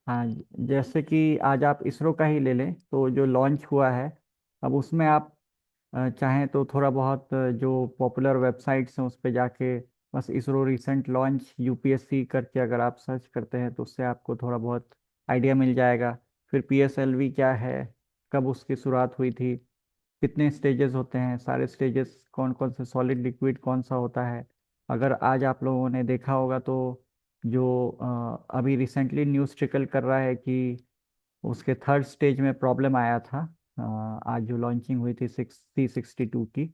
हाँ, जैसे कि आज आप इसरो का ही ले लें तो जो लॉन्च हुआ है, अब उसमें आप चाहें तो थोड़ा बहुत जो पॉपुलर वेबसाइट्स हैं उस पे जाके बस इसरो रिसेंट लॉन्च यूपीएससी करके अगर आप सर्च करते हैं तो उससे आपको थोड़ा बहुत आइडिया मिल जाएगा। फिर पीएसएलवी क्या है, कब उसकी शुरुआत हुई थी, कितने स्टेजेस होते हैं, सारे स्टेजेस कौन कौन से, सॉलिड लिक्विड कौन सा होता है। अगर आज आप लोगों ने देखा होगा तो जो अभी रिसेंटली न्यूज़ ट्रिकल कर रहा है कि उसके थर्ड स्टेज में प्रॉब्लम आया था। आज जो लॉन्चिंग हुई थी C62 की,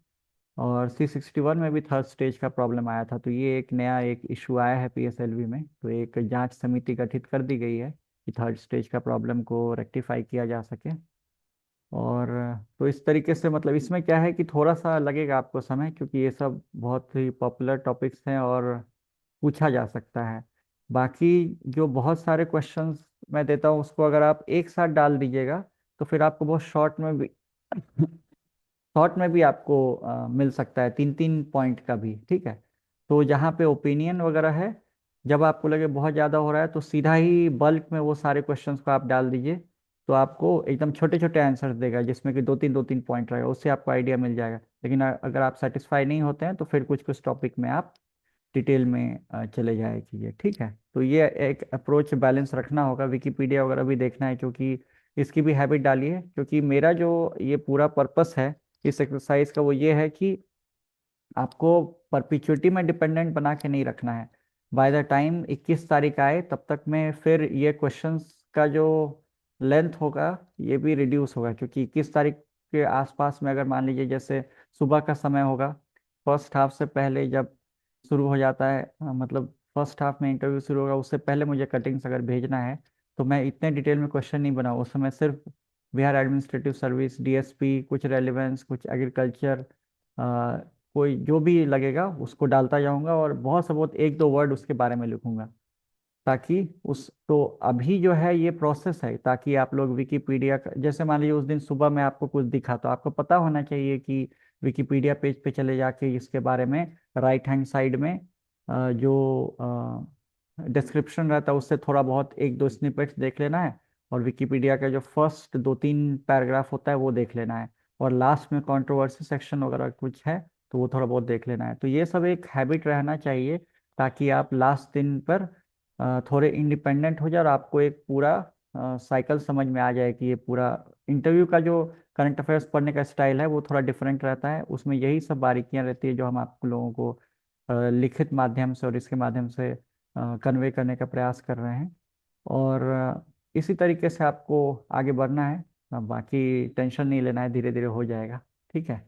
और C61 में भी थर्ड स्टेज का प्रॉब्लम आया था। तो ये एक नया एक इशू आया है पीएसएलवी में, तो एक जांच समिति गठित कर दी गई है कि थर्ड स्टेज का प्रॉब्लम को रेक्टिफाई किया जा सके। और तो इस तरीके से मतलब इसमें क्या है कि थोड़ा सा लगेगा आपको समय, क्योंकि ये सब बहुत ही पॉपुलर टॉपिक्स हैं और पूछा जा सकता है। बाकी जो बहुत सारे क्वेश्चंस मैं देता हूँ उसको अगर आप एक साथ डाल दीजिएगा तो फिर आपको बहुत शॉर्ट में भी आपको मिल सकता है, 3-3 पॉइंट का भी, ठीक है। तो जहाँ पे ओपिनियन वगैरह है, जब आपको लगे बहुत ज़्यादा हो रहा है तो सीधा ही बल्क में वो सारे क्वेश्चंस को आप डाल दीजिए, तो आपको एकदम छोटे छोटे आंसर देगा जिसमें कि 2-3 पॉइंट रहेगा, उससे आपको आइडिया मिल जाएगा। लेकिन अगर आप सेटिस्फाई नहीं होते हैं तो फिर कुछ कुछ टॉपिक में आप डिटेल में चले जाए कीजिए, ठीक है। तो ये एक अप्रोच बैलेंस रखना होगा, विकिपीडिया वगैरह भी देखना है, क्योंकि इसकी भी हैबिट डालिए। क्योंकि मेरा जो ये पूरा पर्पस है इस एक्सरसाइज का वो ये है कि आपको परपिचुइटी में डिपेंडेंट बना के नहीं रखना है। बाय द टाइम 21 तारीख आए तब तक में फिर ये क्वेश्चंस का जो लेंथ होगा ये भी रिड्यूस होगा, क्योंकि 21 तारीख के आसपास में अगर मान लीजिए जैसे सुबह का समय होगा, फर्स्ट हाफ से पहले जब शुरू हो जाता है, मतलब फर्स्ट हाफ में इंटरव्यू शुरू होगा उससे पहले मुझे कटिंग्स अगर भेजना है तो मैं इतने डिटेल में क्वेश्चन नहीं बनाऊँ। उस समय सिर्फ बिहार एडमिनिस्ट्रेटिव सर्विस, डीएसपी, कुछ रेलिवेंस, कुछ एग्रीकल्चर, कोई जो भी लगेगा उसको डालता जाऊंगा और बहुत से बहुत 1-2 वर्ड उसके बारे में लिखूंगा, ताकि उस तो अभी जो है ये प्रोसेस है ताकि आप लोग विकिपीडिया जैसे मान लीजिए उस दिन सुबह में आपको कुछ दिखा तो आपको पता होना चाहिए कि विकिपीडिया पेज पे चले जाके इसके बारे में राइट हैंड साइड में जो डिस्क्रिप्शन रहता है उससे थोड़ा बहुत 1-2 स्निपेट्स देख लेना है, और विकिपीडिया का जो फर्स्ट 2-3 पैराग्राफ होता है वो देख लेना है, और लास्ट में कंट्रोवर्सी सेक्शन वगैरह कुछ है तो वो थोड़ा बहुत देख लेना है। तो ये सब एक हैबिट रहना चाहिए ताकि आप लास्ट दिन पर थोड़े इंडिपेंडेंट हो जाए और आपको एक पूरा साइकिल समझ में आ जाए कि ये पूरा इंटरव्यू का जो करंट अफेयर्स पढ़ने का स्टाइल है वो थोड़ा डिफरेंट रहता है। उसमें यही सब बारीकियां रहती है जो हम आप लोगों को लिखित माध्यम से और इसके माध्यम से कन्वे करने का प्रयास कर रहे हैं। और इसी तरीके से आपको आगे बढ़ना है। बाकी टेंशन नहीं लेना है, धीरे धीरे हो जाएगा, ठीक है।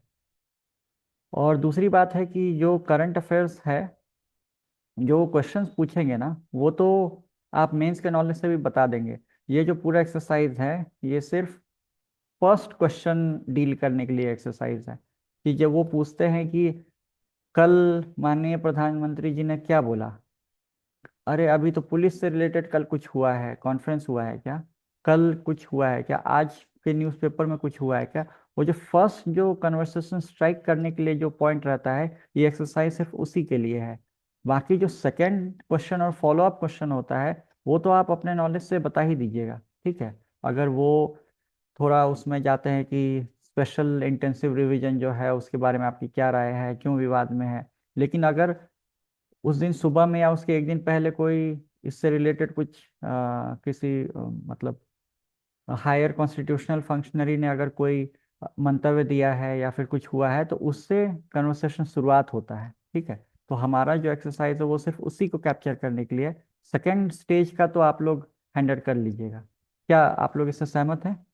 और दूसरी बात है कि जो करंट अफेयर्स है, जो क्वेश्चंस पूछेंगे ना वो तो आप मेंस के नॉलेज से भी बता देंगे। ये जो पूरा एक्सरसाइज है ये सिर्फ फर्स्ट क्वेश्चन डील करने के लिए एक्सरसाइज है। कि जब वो पूछते हैं कि कल माननीय प्रधानमंत्री जी ने क्या बोला, अरे अभी तो पुलिस से रिलेटेड कल कुछ हुआ है, कॉन्फ्रेंस हुआ है क्या, कल कुछ हुआ है क्या, आज के न्यूज़पेपर में कुछ हुआ है क्या। वो जो फर्स्ट जो कन्वर्सेशन स्ट्राइक करने के लिए जो पॉइंट रहता है ये एक्सरसाइज सिर्फ उसी के लिए है। बाकी जो सेकंड क्वेश्चन और फॉलो अप क्वेश्चन होता है वो तो आप अपने नॉलेज से बता ही दीजिएगा, ठीक है। अगर वो थोड़ा उसमें जाते हैं कि स्पेशल इंटेंसिव रिवीजन जो है उसके बारे में आपकी क्या राय है, क्यों विवाद में है, लेकिन अगर उस दिन सुबह में या उसके एक दिन पहले कोई इससे रिलेटेड कुछ किसी मतलब हायर कॉन्स्टिट्यूशनल फंक्शनरी ने अगर कोई मंतव्य दिया है या फिर कुछ हुआ है तो उससे कन्वर्सेशन शुरुआत होता है, ठीक है। तो हमारा जो एक्सरसाइज है वो सिर्फ उसी को कैप्चर करने के लिए। सेकेंड स्टेज का तो आप लोग हैंडल कर लीजिएगा। क्या आप लोग इससे सहमत हैं?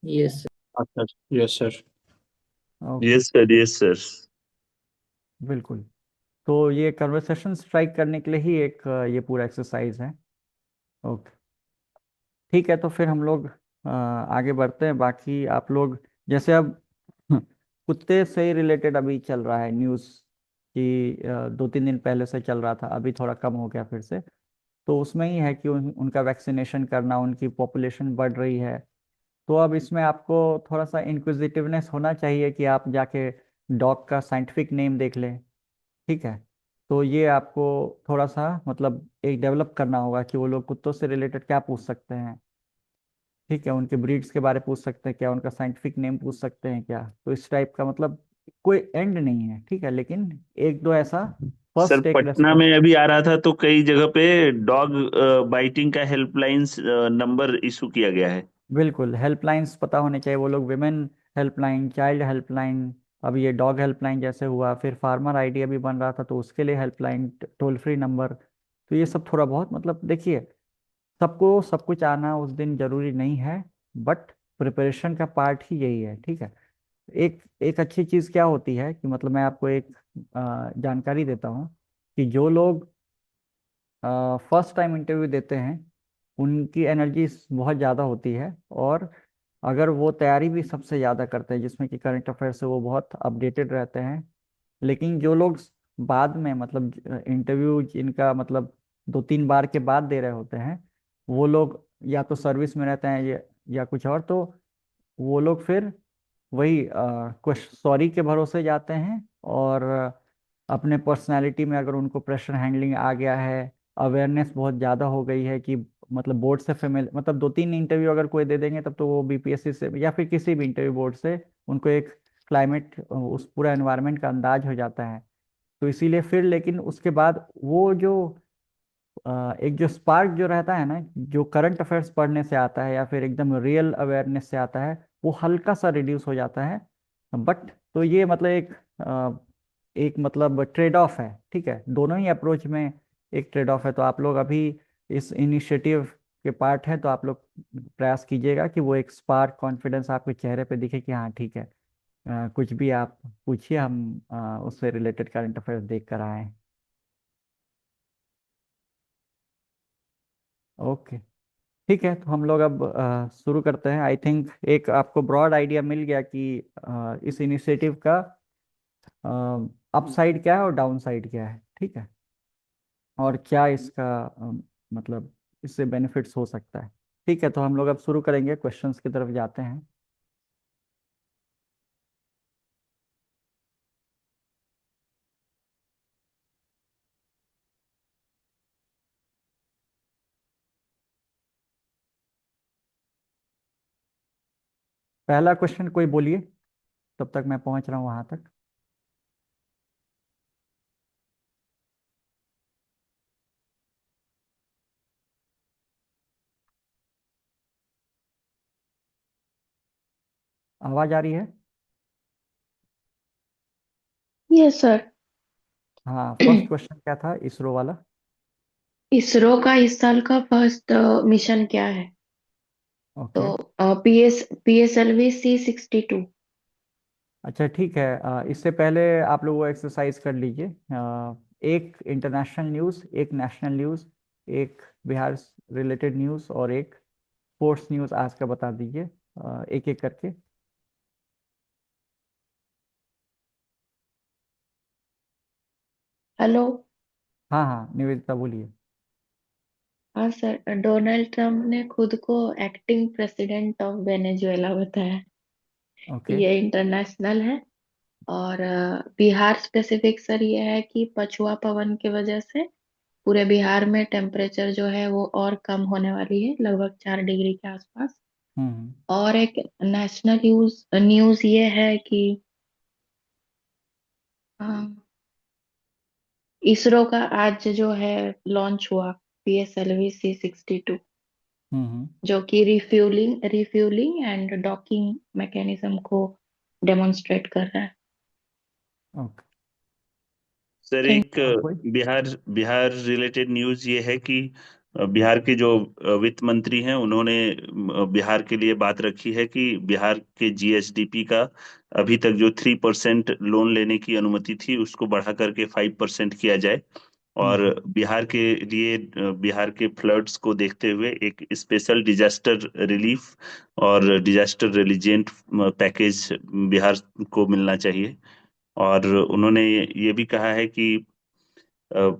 Yes sir. अच्छा, yes sir. Okay, yes sir, yes sir. बिल्कुल। तो ये कन्वर्सेशन स्ट्राइक करने के लिए ही एक ये पूरा एक्सरसाइज है। ओके, ठीक है। तो फिर हम लोग आगे बढ़ते हैं। बाकी आप लोग जैसे अब कुत्ते से रिलेटेड अभी चल रहा है न्यूज़ कि 2-3 दिन पहले से चल रहा था, अभी थोड़ा कम हो गया फिर से। तो उसमें ही है कि उनका वैक्सीनेशन करना, उनकी पॉपुलेशन बढ़ रही है। तो अब इसमें आपको थोड़ा सा इंक्विजिटिवनेस होना चाहिए कि आप जाके डॉग का साइंटिफिक नेम देख लें, ठीक है। तो ये आपको थोड़ा सा मतलब एक डेवलप करना होगा कि वो लोग कुत्तों से रिलेटेड क्या पूछ सकते हैं। ठीक है, उनके ब्रीड्स के बारे पूछ सकते हैं क्या, उनका साइंटिफिक नेम पूछ सकते हैं क्या, तो इस टाइप का मतलब कोई एंड नहीं है। ठीक है, लेकिन एक दो ऐसा सर फर्स्ट एक पटना रेस्पॉन्स। में अभी आ रहा था तो कई जगह पे डॉग बाइटिंग का हेल्पलाइन नंबर इशू किया गया है। बिल्कुल, हेल्पलाइंस पता होने चाहिए वो लोग, विमेन हेल्पलाइन, चाइल्ड हेल्पलाइन, अब ये डॉग हेल्पलाइन जैसे हुआ, फिर फार्मर आईडी अभी बन रहा था तो उसके लिए हेल्पलाइन, टोल फ्री नंबर। तो ये सब थोड़ा बहुत मतलब देखिए, सबको सब कुछ आना उस दिन जरूरी नहीं है, बट प्रिपरेशन का पार्ट ही यही है। ठीक है, एक एक अच्छी चीज़ क्या होती है कि मतलब मैं आपको एक जानकारी देता हूँ कि जो लोग फर्स्ट टाइम इंटरव्यू देते हैं उनकी एनर्जी बहुत ज़्यादा होती है, और अगर वो तैयारी भी सबसे ज़्यादा करते हैं जिसमें कि करंट अफेयर से वो बहुत अपडेटेड रहते हैं। लेकिन जो लोग बाद में मतलब इंटरव्यू जिनका मतलब 2-3 बार के बाद दे रहे होते हैं, वो लोग या तो सर्विस में रहते हैं या कुछ और, तो वो लोग फिर वही सॉरी के भरोसे जाते हैं। और अपने पर्सनालिटी में अगर उनको प्रेशर हैंडलिंग आ गया है, अवेयरनेस बहुत ज़्यादा हो गई है कि मतलब बोर्ड से फेमिल मतलब 2-3 इंटरव्यू अगर कोई दे देंगे तब तो वो बीपीएससी से या फिर किसी भी इंटरव्यू बोर्ड से उनको एक क्लाइमेट उस पूरा एनवायरनमेंट का अंदाज हो जाता है। तो इसीलिए फिर लेकिन उसके बाद वो जो एक जो स्पार्क जो रहता है ना, जो करंट अफेयर्स पढ़ने से आता है या फिर एकदम रियल अवेयरनेस से आता है, वो हल्का सा रिड्यूस हो जाता है। बट तो ये मतलब एक मतलब ट्रेड ऑफ है। ठीक है, दोनों ही अप्रोच में एक ट्रेड ऑफ है। तो आप लोग अभी इस इनिशिएटिव के पार्ट हैं तो आप लोग प्रयास कीजिएगा कि वो एक स्पार्क कॉन्फिडेंस आपके चेहरे पे दिखे कि हाँ ठीक है, कुछ भी आप पूछिए, हम उससे रिलेटेड करंट अफेयर्स देख कर आए हैं। ओके, ठीक है, तो हम लोग अब शुरू करते हैं। आई थिंक एक आपको ब्रॉड आइडिया मिल गया कि इस इनिशिएटिव का अपसाइड क्या है और डाउन साइड क्या है। ठीक है, और क्या इसका मतलब इससे बेनिफिट्स हो सकता है। ठीक है, तो हम लोग अब शुरू करेंगे, क्वेश्चंस की तरफ जाते हैं। पहला क्वेश्चन कोई बोलिए, तब तक मैं पहुंच रहा हूँ वहां तक। आवाज आ रही है? Yes sir. हाँ, फर्स्ट क्वेश्चन क्या था इसरो वाला? इसरो का इस साल का फर्स्ट मिशन क्या है? तो ओके, PSLV C62। अच्छा ठीक है, इससे पहले आप लोग वो एक्सरसाइज कर लीजिए। एक इंटरनेशनल न्यूज़, एक नेशनल न्यूज़, एक बिहार रिलेटेड न्यूज़ और एक स्पोर्ट्स न्यूज़ आज का बता दीजिए, एक एक करके। हेलो। हाँ हाँ, निवेदिता बोलिए। हाँ सर, डोनाल्ड ट्रंप ने खुद को एक्टिंग प्रेसिडेंट ऑफ वेनेजुएला बताया। ओके। ये इंटरनेशनल है। और बिहार स्पेसिफिक सर ये है कि पछुआ पवन की वजह से पूरे बिहार में टेम्परेचर जो है वो और कम होने वाली है, लगभग 4 डिग्री के आसपास। हम्म। और एक नेशनल न्यूज न्यूज ये है कि अ, इसरो का आज जो है लॉन्च हुआ PSLV C62, हम्म। जो कि रिफ्यूलिंग एंड डॉकिंग मैकेनिज्म को डेमोन्स्ट्रेट कर रहा है। सर थैंक एक और कोई? बिहार बिहार रिलेटेड न्यूज़ ये है कि बिहार के जो वित्त मंत्री हैं उन्होंने बिहार के लिए बात रखी है कि बिहार के जीएसडीपी का अभी तक जो 3% लोन लेने की अनुमति थी उसको बढ़ा करके 5% किया जाए। और हम्म। बिहार के लिए बिहार के फ्लड्स को देखते हुए एक स्पेशल डिजास्टर रिलीफ और डिजास्टर रिलीजियंट पैकेज बिहार को मिलना चाहिए। और उन्होंने ये भी कहा है कि अ,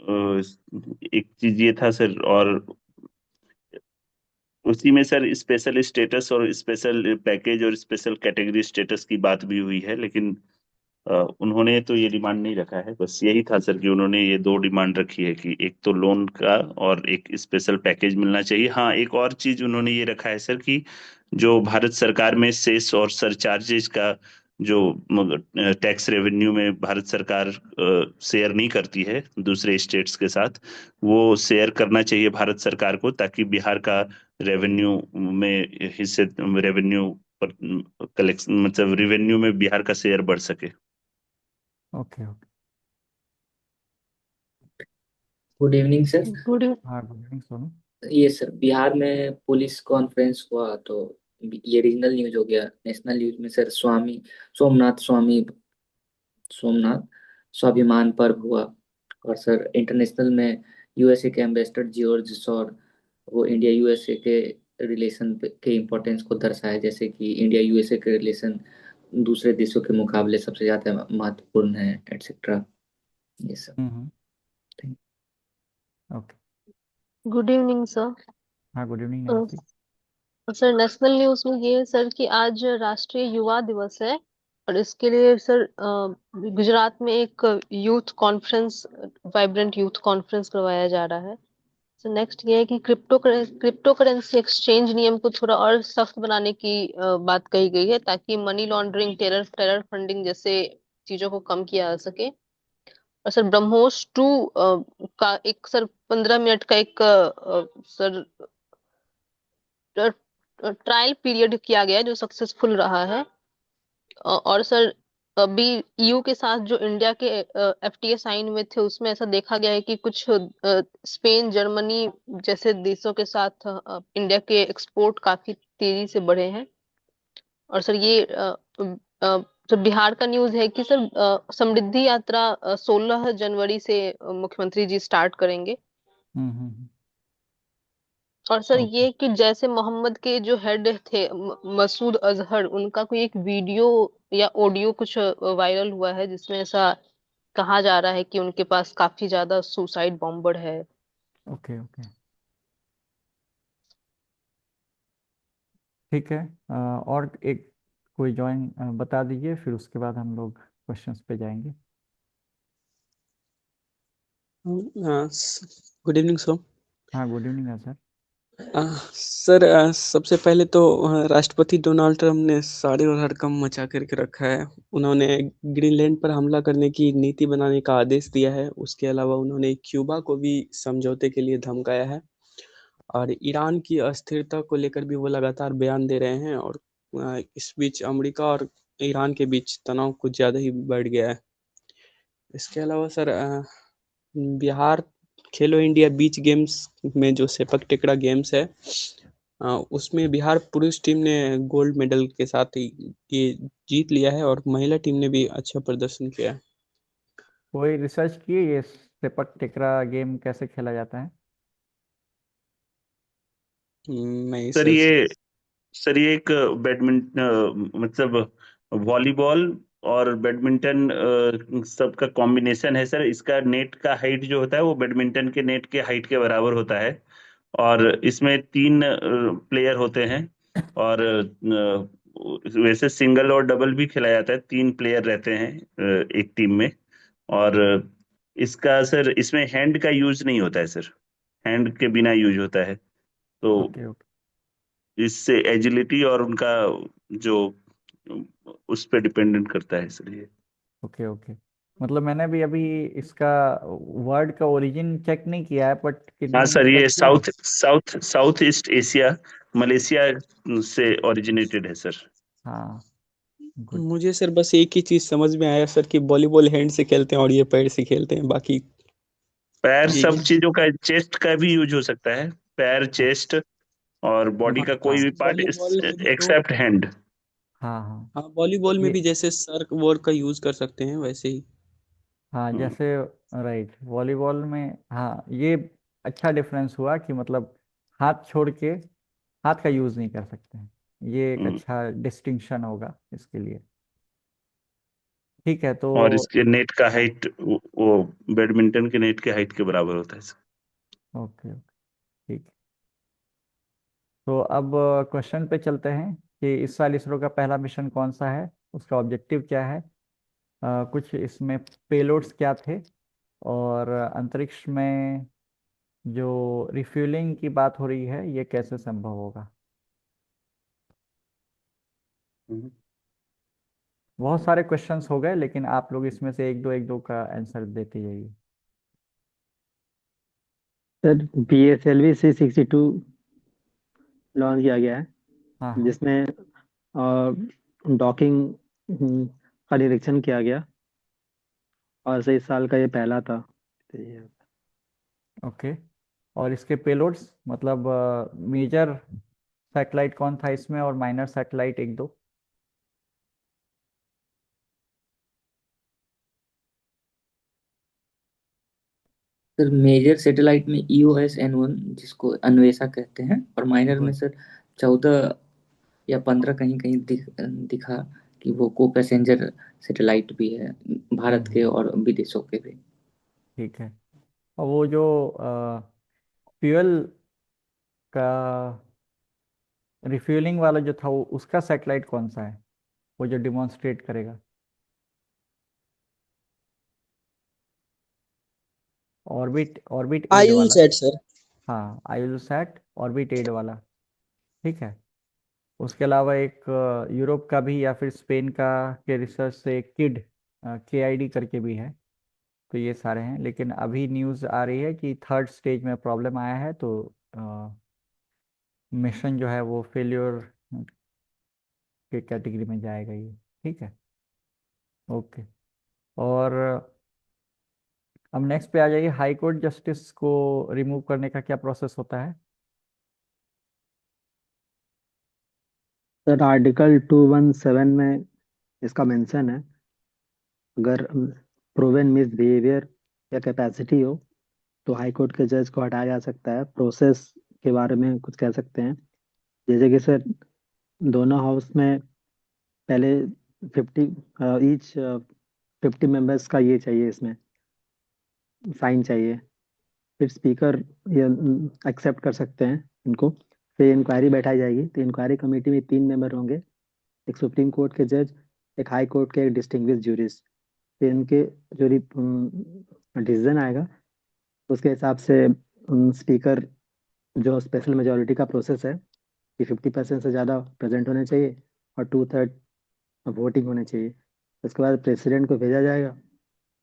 एक चीज ये था सर, और उसी में सर स्पेशल स्टेटस और स्पेशल पैकेज और स्पेशल कैटेगरी स्टेटस की बात भी हुई है, लेकिन उन्होंने तो ये डिमांड नहीं रखा है, बस यही था सर कि उन्होंने ये दो डिमांड रखी है कि एक तो लोन का और एक स्पेशल पैकेज मिलना चाहिए। हाँ, एक और चीज उन्होंने ये रखा है सर कि जो भारत सरकार में सेस और सरचार्जेस का जो टैक्स रेवेन्यू में भारत सरकार शेयर नहीं करती है दूसरे स्टेट्स के साथ, वो शेयर करना चाहिए भारत सरकार को, ताकि बिहार का रेवेन्यू में हिस्से रेवेन्यू पर कलेक्शन मतलब रेवेन्यू में बिहार का शेयर बढ़ सके। Okay okay. Good evening sir. Good. हाँ, गुड इवनिंग सोनू। ये सर बिहार में पुलिस कॉन्फ्रेंस हुआ तो ये रीजनल न्यूज हो गया। नेशनल न्यूज में सर सोमनाथ स्वाभिमान पर्व हुआ। और सर इंटरनेशनल में यूएसए के एम्बेसडर जॉर्ज सॉर वो इंडिया यूएसए के रिलेशन के इम्पोर्टेंस को दर्शाया, जैसे कि इंडिया यूएसए के रिलेशन दूसरे देशों के मुकाबले सबसे ज्यादा महत्वपूर्ण है एटसेट्रा। ये सब। Hmm. Okay. Good evening sir. हाँ, good evening Nancy. Sir national news में ये है सर कि आज राष्ट्रीय युवा दिवस है, और इसके लिए सर गुजरात में एक youth conference, vibrant youth conference करवाया जा रहा है। सो नेक्स्ट ये है कि क्रिप्टो करेंसी एक्सचेंज नियम को थोड़ा और सख्त बनाने की बात कही गई है, ताकि मनी लॉन्ड्रिंग, टेरर फंडिंग जैसे चीजों को कम किया जा सके। और सर ब्रह्मोस 2 का एक सर 15 मिनट का एक सर ट्रायल पीरियड किया गया है, जो सक्सेसफुल रहा है। और सर अभी ईयू के साथ जो इंडिया के एफटीए साइन हुए थे, उसमें ऐसा देखा गया है कि कुछ स्पेन, जर्मनी जैसे देशों के साथ इंडिया के एक्सपोर्ट काफी तेजी से बढ़े हैं। और सर ये तो बिहार का न्यूज है कि सर समृद्धि यात्रा 16 जनवरी से मुख्यमंत्री जी स्टार्ट करेंगे। हम्म। और सर ओके। ये कि जैसे मोहम्मद के जो हेड थे मसूद अजहर, उनका कोई एक वीडियो या ऑडियो कुछ वायरल हुआ है, जिसमें ऐसा कहा जा रहा है कि उनके पास काफी ज्यादा सुसाइड बॉम्बर है। Okay okay. ठीक है। और एक कोई जॉइन बता दीजिए, फिर उसके बाद हम लोग क्वेश्चंस पे जाएंगे। Good evening sir. हाँ, गुड इवनिंग है सर। सर सबसे पहले तो राष्ट्रपति डोनाल्ड ट्रंप ने सारे और हड़कंप मचा करके रखा है। उन्होंने ग्रीनलैंड पर हमला करने की नीति बनाने का आदेश दिया है। उसके अलावा उन्होंने क्यूबा को भी समझौते के लिए धमकाया है, और ईरान की अस्थिरता को लेकर भी वो लगातार बयान दे रहे हैं। और इस बीच अमेरिका और ईरान के बीच तनाव कुछ ज़्यादा ही बढ़ गया है। इसके अलावा सर बिहार खेलो इंडिया बीच गेम्स में जो सेपक टकरा गेम्स है, उसमें बिहार पुरुष टीम ने गोल्ड मेडल के साथ ही ये जीत लिया है, और महिला टीम ने भी अच्छा प्रदर्शन किया है। कोई रिसर्च किए ये सेपक टकरा गेम कैसे खेला जाता है? नहीं सर सर। ये सर ये एक बैडमिंटन मतलब वॉलीबॉल और बैडमिंटन सबका कॉम्बिनेशन है सर। इसका नेट का हाइट जो होता है वो बैडमिंटन के नेट के हाइट के बराबर होता है। और इसमें तीन प्लेयर होते हैं। और वैसे सिंगल और डबल भी खेला जाता है, तीन प्लेयर रहते हैं एक टीम में। और इसका सर इसमें हैंड का यूज नहीं होता है सर, हैंड के बिना यूज होता है। तो ओके ओके। इससे एजिलिटी और उनका जो उस पर डिपेंडेंट करता है सर ये। Okay okay. मतलब मैंने भी अभी इसका वर्ड का ओरिजिन चेक नहीं किया है, बट हाँ किन्हीं ने सर, ये सर्च किया है। साउथ ईस्ट एशिया, मलेशिया से ओरिजिनेटेड है सर। हाँ, गुड। मुझे सर बस एक ही चीज समझ में आया सर कि वॉलीबॉल हैंड से खेलते हैं और ये पैर से खेलते हैं, बाकी पैर ये सब चीजों का, चेस्ट का भी यूज हो सकता है, पैर, चेस्ट और बॉडी का कोई भी पार्ट वॉलीबॉल में भी तो। Except hand. हाँ हाँ। हाँ, वॉलीबॉल में ये भी जैसे सर वॉर का यूज कर सकते हैं वैसे ही। हाँ, हम्म। जैसे राइट, वॉलीबॉल में हाँ, ये अच्छा डिफरेंस हुआ कि मतलब हाथ छोड़ के हाथ का यूज़ नहीं कर सकते हैं। ये एक हम्म। अच्छा डिस्टिंक्शन होगा इसके लिए। ठीक है तो। और इसके नेट का हाइट वो बैडमिंटन के नेट के हाइट के बराबर होता है सर। Okay okay. ठीक है। तो अब क्वेश्चन पे चलते हैं कि इस साल इसरो का पहला मिशन कौन सा है, उसका ऑब्जेक्टिव क्या है, कुछ इसमें पेलोड्स क्या थे, और अंतरिक्ष में जो रिफ्यूलिंग की बात हो रही है ये कैसे संभव होगा। हम्म। बहुत सारे क्वेश्चंस हो गए, लेकिन आप लोग इसमें से एक दो का आंसर देते जाइए। सर PSLV C62 लॉन्च किया गया है, हाँ हाँ। जिसमें डॉकिंग का निरीक्षण किया गया, और से इस साल का ये पहला था। तो ओके। और इसके पेलोड्स मतलब मेजर सैटेलाइट कौन था इसमें, और माइनर सैटेलाइट एक दो। सर मेजर सैटेलाइट में EOS-N1 जिसको अन्वेषा कहते हैं, और माइनर में गुड। सर 14 या 15 कहीं कहीं दिखा कि वो को पैसेंजर सैटेलाइट भी है, भारत के हम्म। और विदेशों के भी। ठीक है। और वो जो फ्यूल का रिफ्यूलिंग वाला जो था वो उसका सैटेलाइट कौन सा है, वो जो डिमॉन्स्ट्रेट करेगा। ऑर्बिट ऑर्बिट एड आयुल वाला। Set sir. हाँ, आयुलसैट ऑर्बिट एड वाला। ठीक है। उसके अलावा एक यूरोप का भी या फिर स्पेन का के रिसर्च से किड KID करके भी है। तो ये सारे हैं, लेकिन अभी न्यूज़ आ रही है कि थर्ड स्टेज में प्रॉब्लम आया है, तो मिशन जो है वो फेल्योर के कैटेगरी में जाएगा ये। ठीक है। ओके। और अब नेक्स्ट पे आ जाइए, हाई कोर्ट जस्टिस को रिमूव करने का क्या प्रोसेस होता है। सर आर्टिकल 217 में इसका मेंशन है, अगर प्रूवन मिस बिहेवियर या कैपेसिटी हो तो हाई कोर्ट के जज को हटाया जा सकता है। प्रोसेस के बारे में कुछ कह सकते हैं, जैसे कि सर दोनों हाउस में पहले 50 ईच 50 मेंबर्स का ये चाहिए, इसमें साइन चाहिए। फिर स्पीकर ये एक्सेप्ट कर सकते हैं इनको। फिर इंक्वायरी बैठाई जाएगी, तो इंक्वायरी कमेटी में 3 मेंबर होंगे, एक सुप्रीम कोर्ट के जज, एक हाई कोर्ट के एक डिस्टिंग्विश जूरिस्ट। फिर इनके जो डिसीजन आएगा उसके हिसाब से स्पीकर जो स्पेशल मेजोरिटी का प्रोसेस है कि 50% से ज़्यादा प्रेजेंट होने चाहिए और 2/3 वोटिंग होने चाहिए। उसके बाद प्रेसिडेंट को भेजा जाएगा,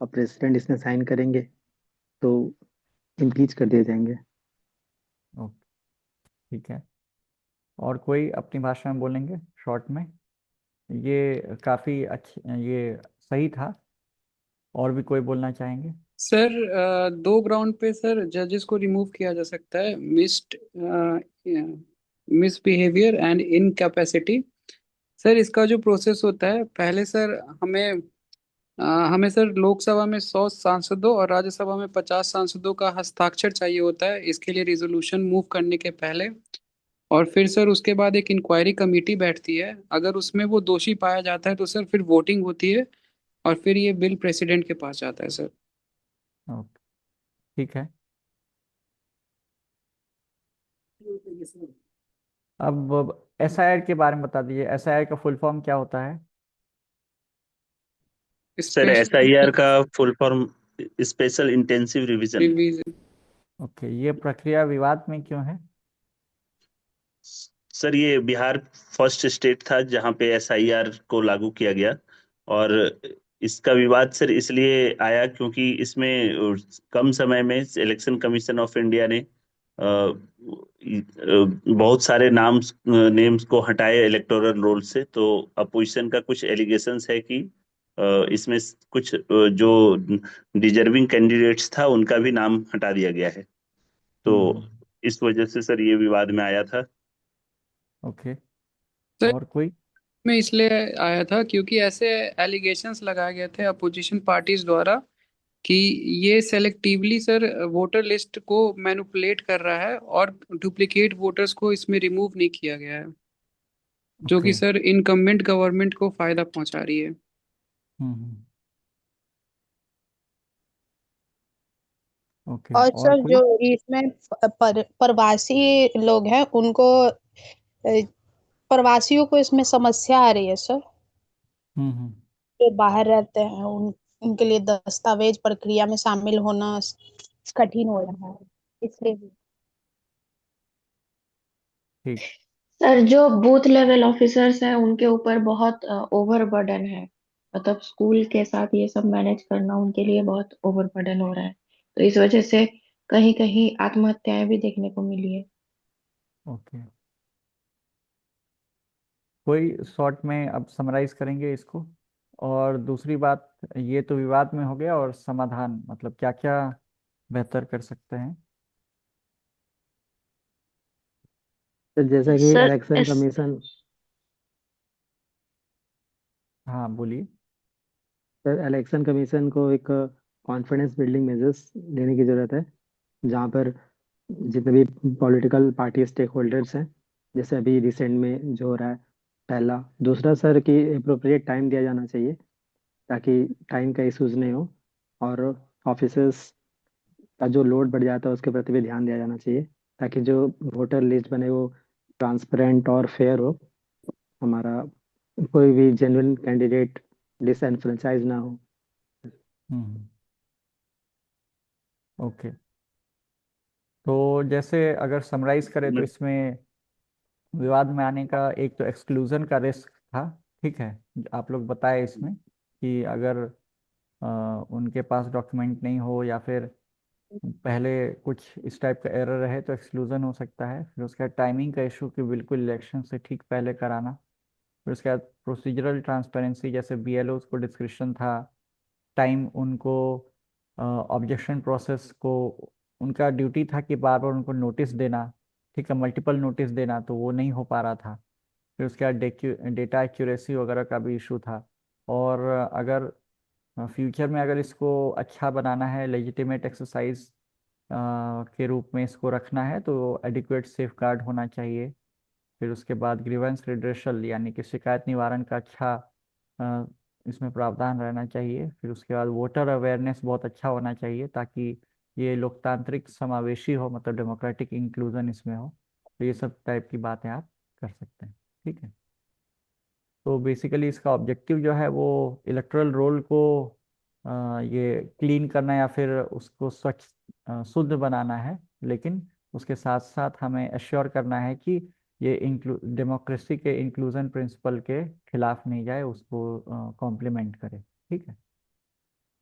और प्रेसिडेंट इसमें साइन करेंगे तो इम्पीच कर दिए जाएंगे। ओके। ठीक है। और कोई अपनी भाषा में बोलेंगे शॉर्ट में। ये काफ़ी अच्छी, ये सही था। और भी कोई बोलना चाहेंगे। सर दो ग्राउंड पे सर जजेस को रिमूव किया जा सकता है, मिसबिहेवियर एंड इनकैपेसिटी। सर इसका जो प्रोसेस होता है, पहले सर हमें अ, हमें सर लोकसभा में 100 सांसदों और राज्यसभा में 50 सांसदों का हस्ताक्षर चाहिए होता है इसके लिए, रिजोल्यूशन मूव करने के पहले। और फिर सर उसके बाद एक इंक्वायरी कमेटी बैठती है, अगर उसमें वो दोषी पाया जाता है तो सर फिर वोटिंग होती है, और फिर ये बिल प्रेसिडेंट के पास जाता है सर। ओके। ठीक है। अब SIR के बारे में बता दीजिए, SIR का फुल फॉर्म क्या होता है। सर स्पेशल SIR का full form special intensive revision. Revision. Okay. ये प्रक्रिया विवाद में क्यों है। सर ये बिहार फर्स्ट स्टेट था जहां पे SIR को लागू किया गया, और इसका विवाद सर इसलिए आया क्योंकि इसमें कम समय में इलेक्शन कमीशन ऑफ इंडिया ने बहुत सारे नेम्स को हटाए इलेक्टोरल रोल से। तो अपोजिशन का कुछ एलिगेशंस है कि इसमें कुछ जो डिजर्विंग कैंडिडेट्स था उनका भी नाम हटा दिया गया है। तो हम्म। इस वजह से सर ये विवाद में आया था। ओके। सर और कोई। में इसलिए आया था क्योंकि ऐसे एलिगेशंस लगाए गए थे अपोजिशन पार्टीज द्वारा कि ये सेलेक्टिवली सर वोटर लिस्ट को मैनिपुलेट कर रहा है, और डुप्लीकेट वोटर्स को इसमें रिमूव नहीं किया गया है, जो कि ओके। सर इनकम्बेंट गवर्नमेंट को फायदा पहुंचा रही है। हम्म। ओके। और और सर कोई। जो इसमें प्रवासी लोग हैं उनको प्रवासियों को इसमें समस्या आ रही है सर। हम्म। जो बाहर रहते हैं उनके लिए दस्तावेज प्रक्रिया में शामिल होना कठिन हो रहा है, इसलिए भी। ठीक। सर, जो बूथ लेवल ऑफिसर्स हैं उनके ऊपर बहुत ओवर बर्डन है। मतलब स्कूल के साथ ये सब मैनेज करना उनके लिए बहुत ओवर बर्डन हो रहा है, तो इस वजह से कहीं कहीं आत्महत्याएं भी देखने को मिली है। ओके, कोई शॉर्ट में अब समराइज करेंगे इसको। और दूसरी बात, ये तो विवाद में हो गया, और समाधान मतलब क्या क्या बेहतर कर सकते हैं। तो जैसा कि सर इलेक्शन इस कमीशन हाँ बोलिए। सर इलेक्शन कमीशन को एक कॉन्फिडेंस बिल्डिंग मेजर्स लेने की जरूरत है, जहाँ पर जितने भी पॉलिटिकल पार्टी स्टेक होल्डर्स हैं, जैसे अभी रिसेंट में जो हो रहा है, पहला। दूसरा सर कि अप्रोप्रिएट टाइम दिया जाना चाहिए, ताकि टाइम का इशूज नहीं हो। और ऑफिसर्स का जो लोड बढ़ जाता है उसके प्रति भी ध्यान दिया जाना चाहिए, ताकि जो वोटर लिस्ट बने वो ट्रांसपेरेंट और फेयर हो, हमारा कोई भी जेन्युइन कैंडिडेट डिसएनफ्रेंचाइज ना हो। हम्म। ओके, तो जैसे अगर समराइज करें तो इसमें विवाद में आने का एक तो एक्सक्लूजन का रिस्क था। ठीक है, आप लोग बताए इसमें कि अगर अ, उनके पास डॉक्यूमेंट नहीं हो या फिर पहले कुछ इस टाइप का एरर रहे तो एक्सक्लूजन हो सकता है। फिर उसके बाद टाइमिंग का इशू कि बिल्कुल इलेक्शन से ठीक पहले कराना। फिर उसके बाद प्रोसीजरल ट्रांसपेरेंसी, जैसे बीएलओ को डिस्क्रिप्शन था, टाइम उनको ऑब्जेक्शन प्रोसेस को, उनका ड्यूटी था कि बार बार उनको नोटिस देना, ठीक है, मल्टीपल नोटिस देना, तो वो नहीं हो पा रहा था। फिर उसके बाद डेटा एक्यूरेसी वगैरह का भी इशू था। और अगर फ्यूचर में अगर इसको अच्छा बनाना है, लेजिटिमेट एक्सरसाइज के रूप में इसको रखना है, तो एडिक्वेट सेफ गार्ड होना चाहिए। फिर उसके बाद ग्रीवेंस रिड्रेशल यानी कि शिकायत निवारण का अच्छा अ, इसमें प्रावधान रहना चाहिए। फिर उसके बाद वोटर अवेयरनेस बहुत अच्छा होना चाहिए, ताकि ये लोकतांत्रिक समावेशी हो, मतलब डेमोक्रेटिक इंक्लूजन इसमें हो। तो ये सब टाइप की बातें आप कर सकते हैं। ठीक है, तो बेसिकली इसका ऑब्जेक्टिव जो है वो इलेक्टोरल रोल को ये क्लीन करना या फिर उसको स्वच्छ शुद्ध बनाना है। लेकिन उसके साथ साथ हमें एश्योर करना है कि ये डेमोक्रेसी के इंक्लूजन प्रिंसिपल के खिलाफ नहीं जाए, उसको कॉम्प्लीमेंट करे। ठीक है,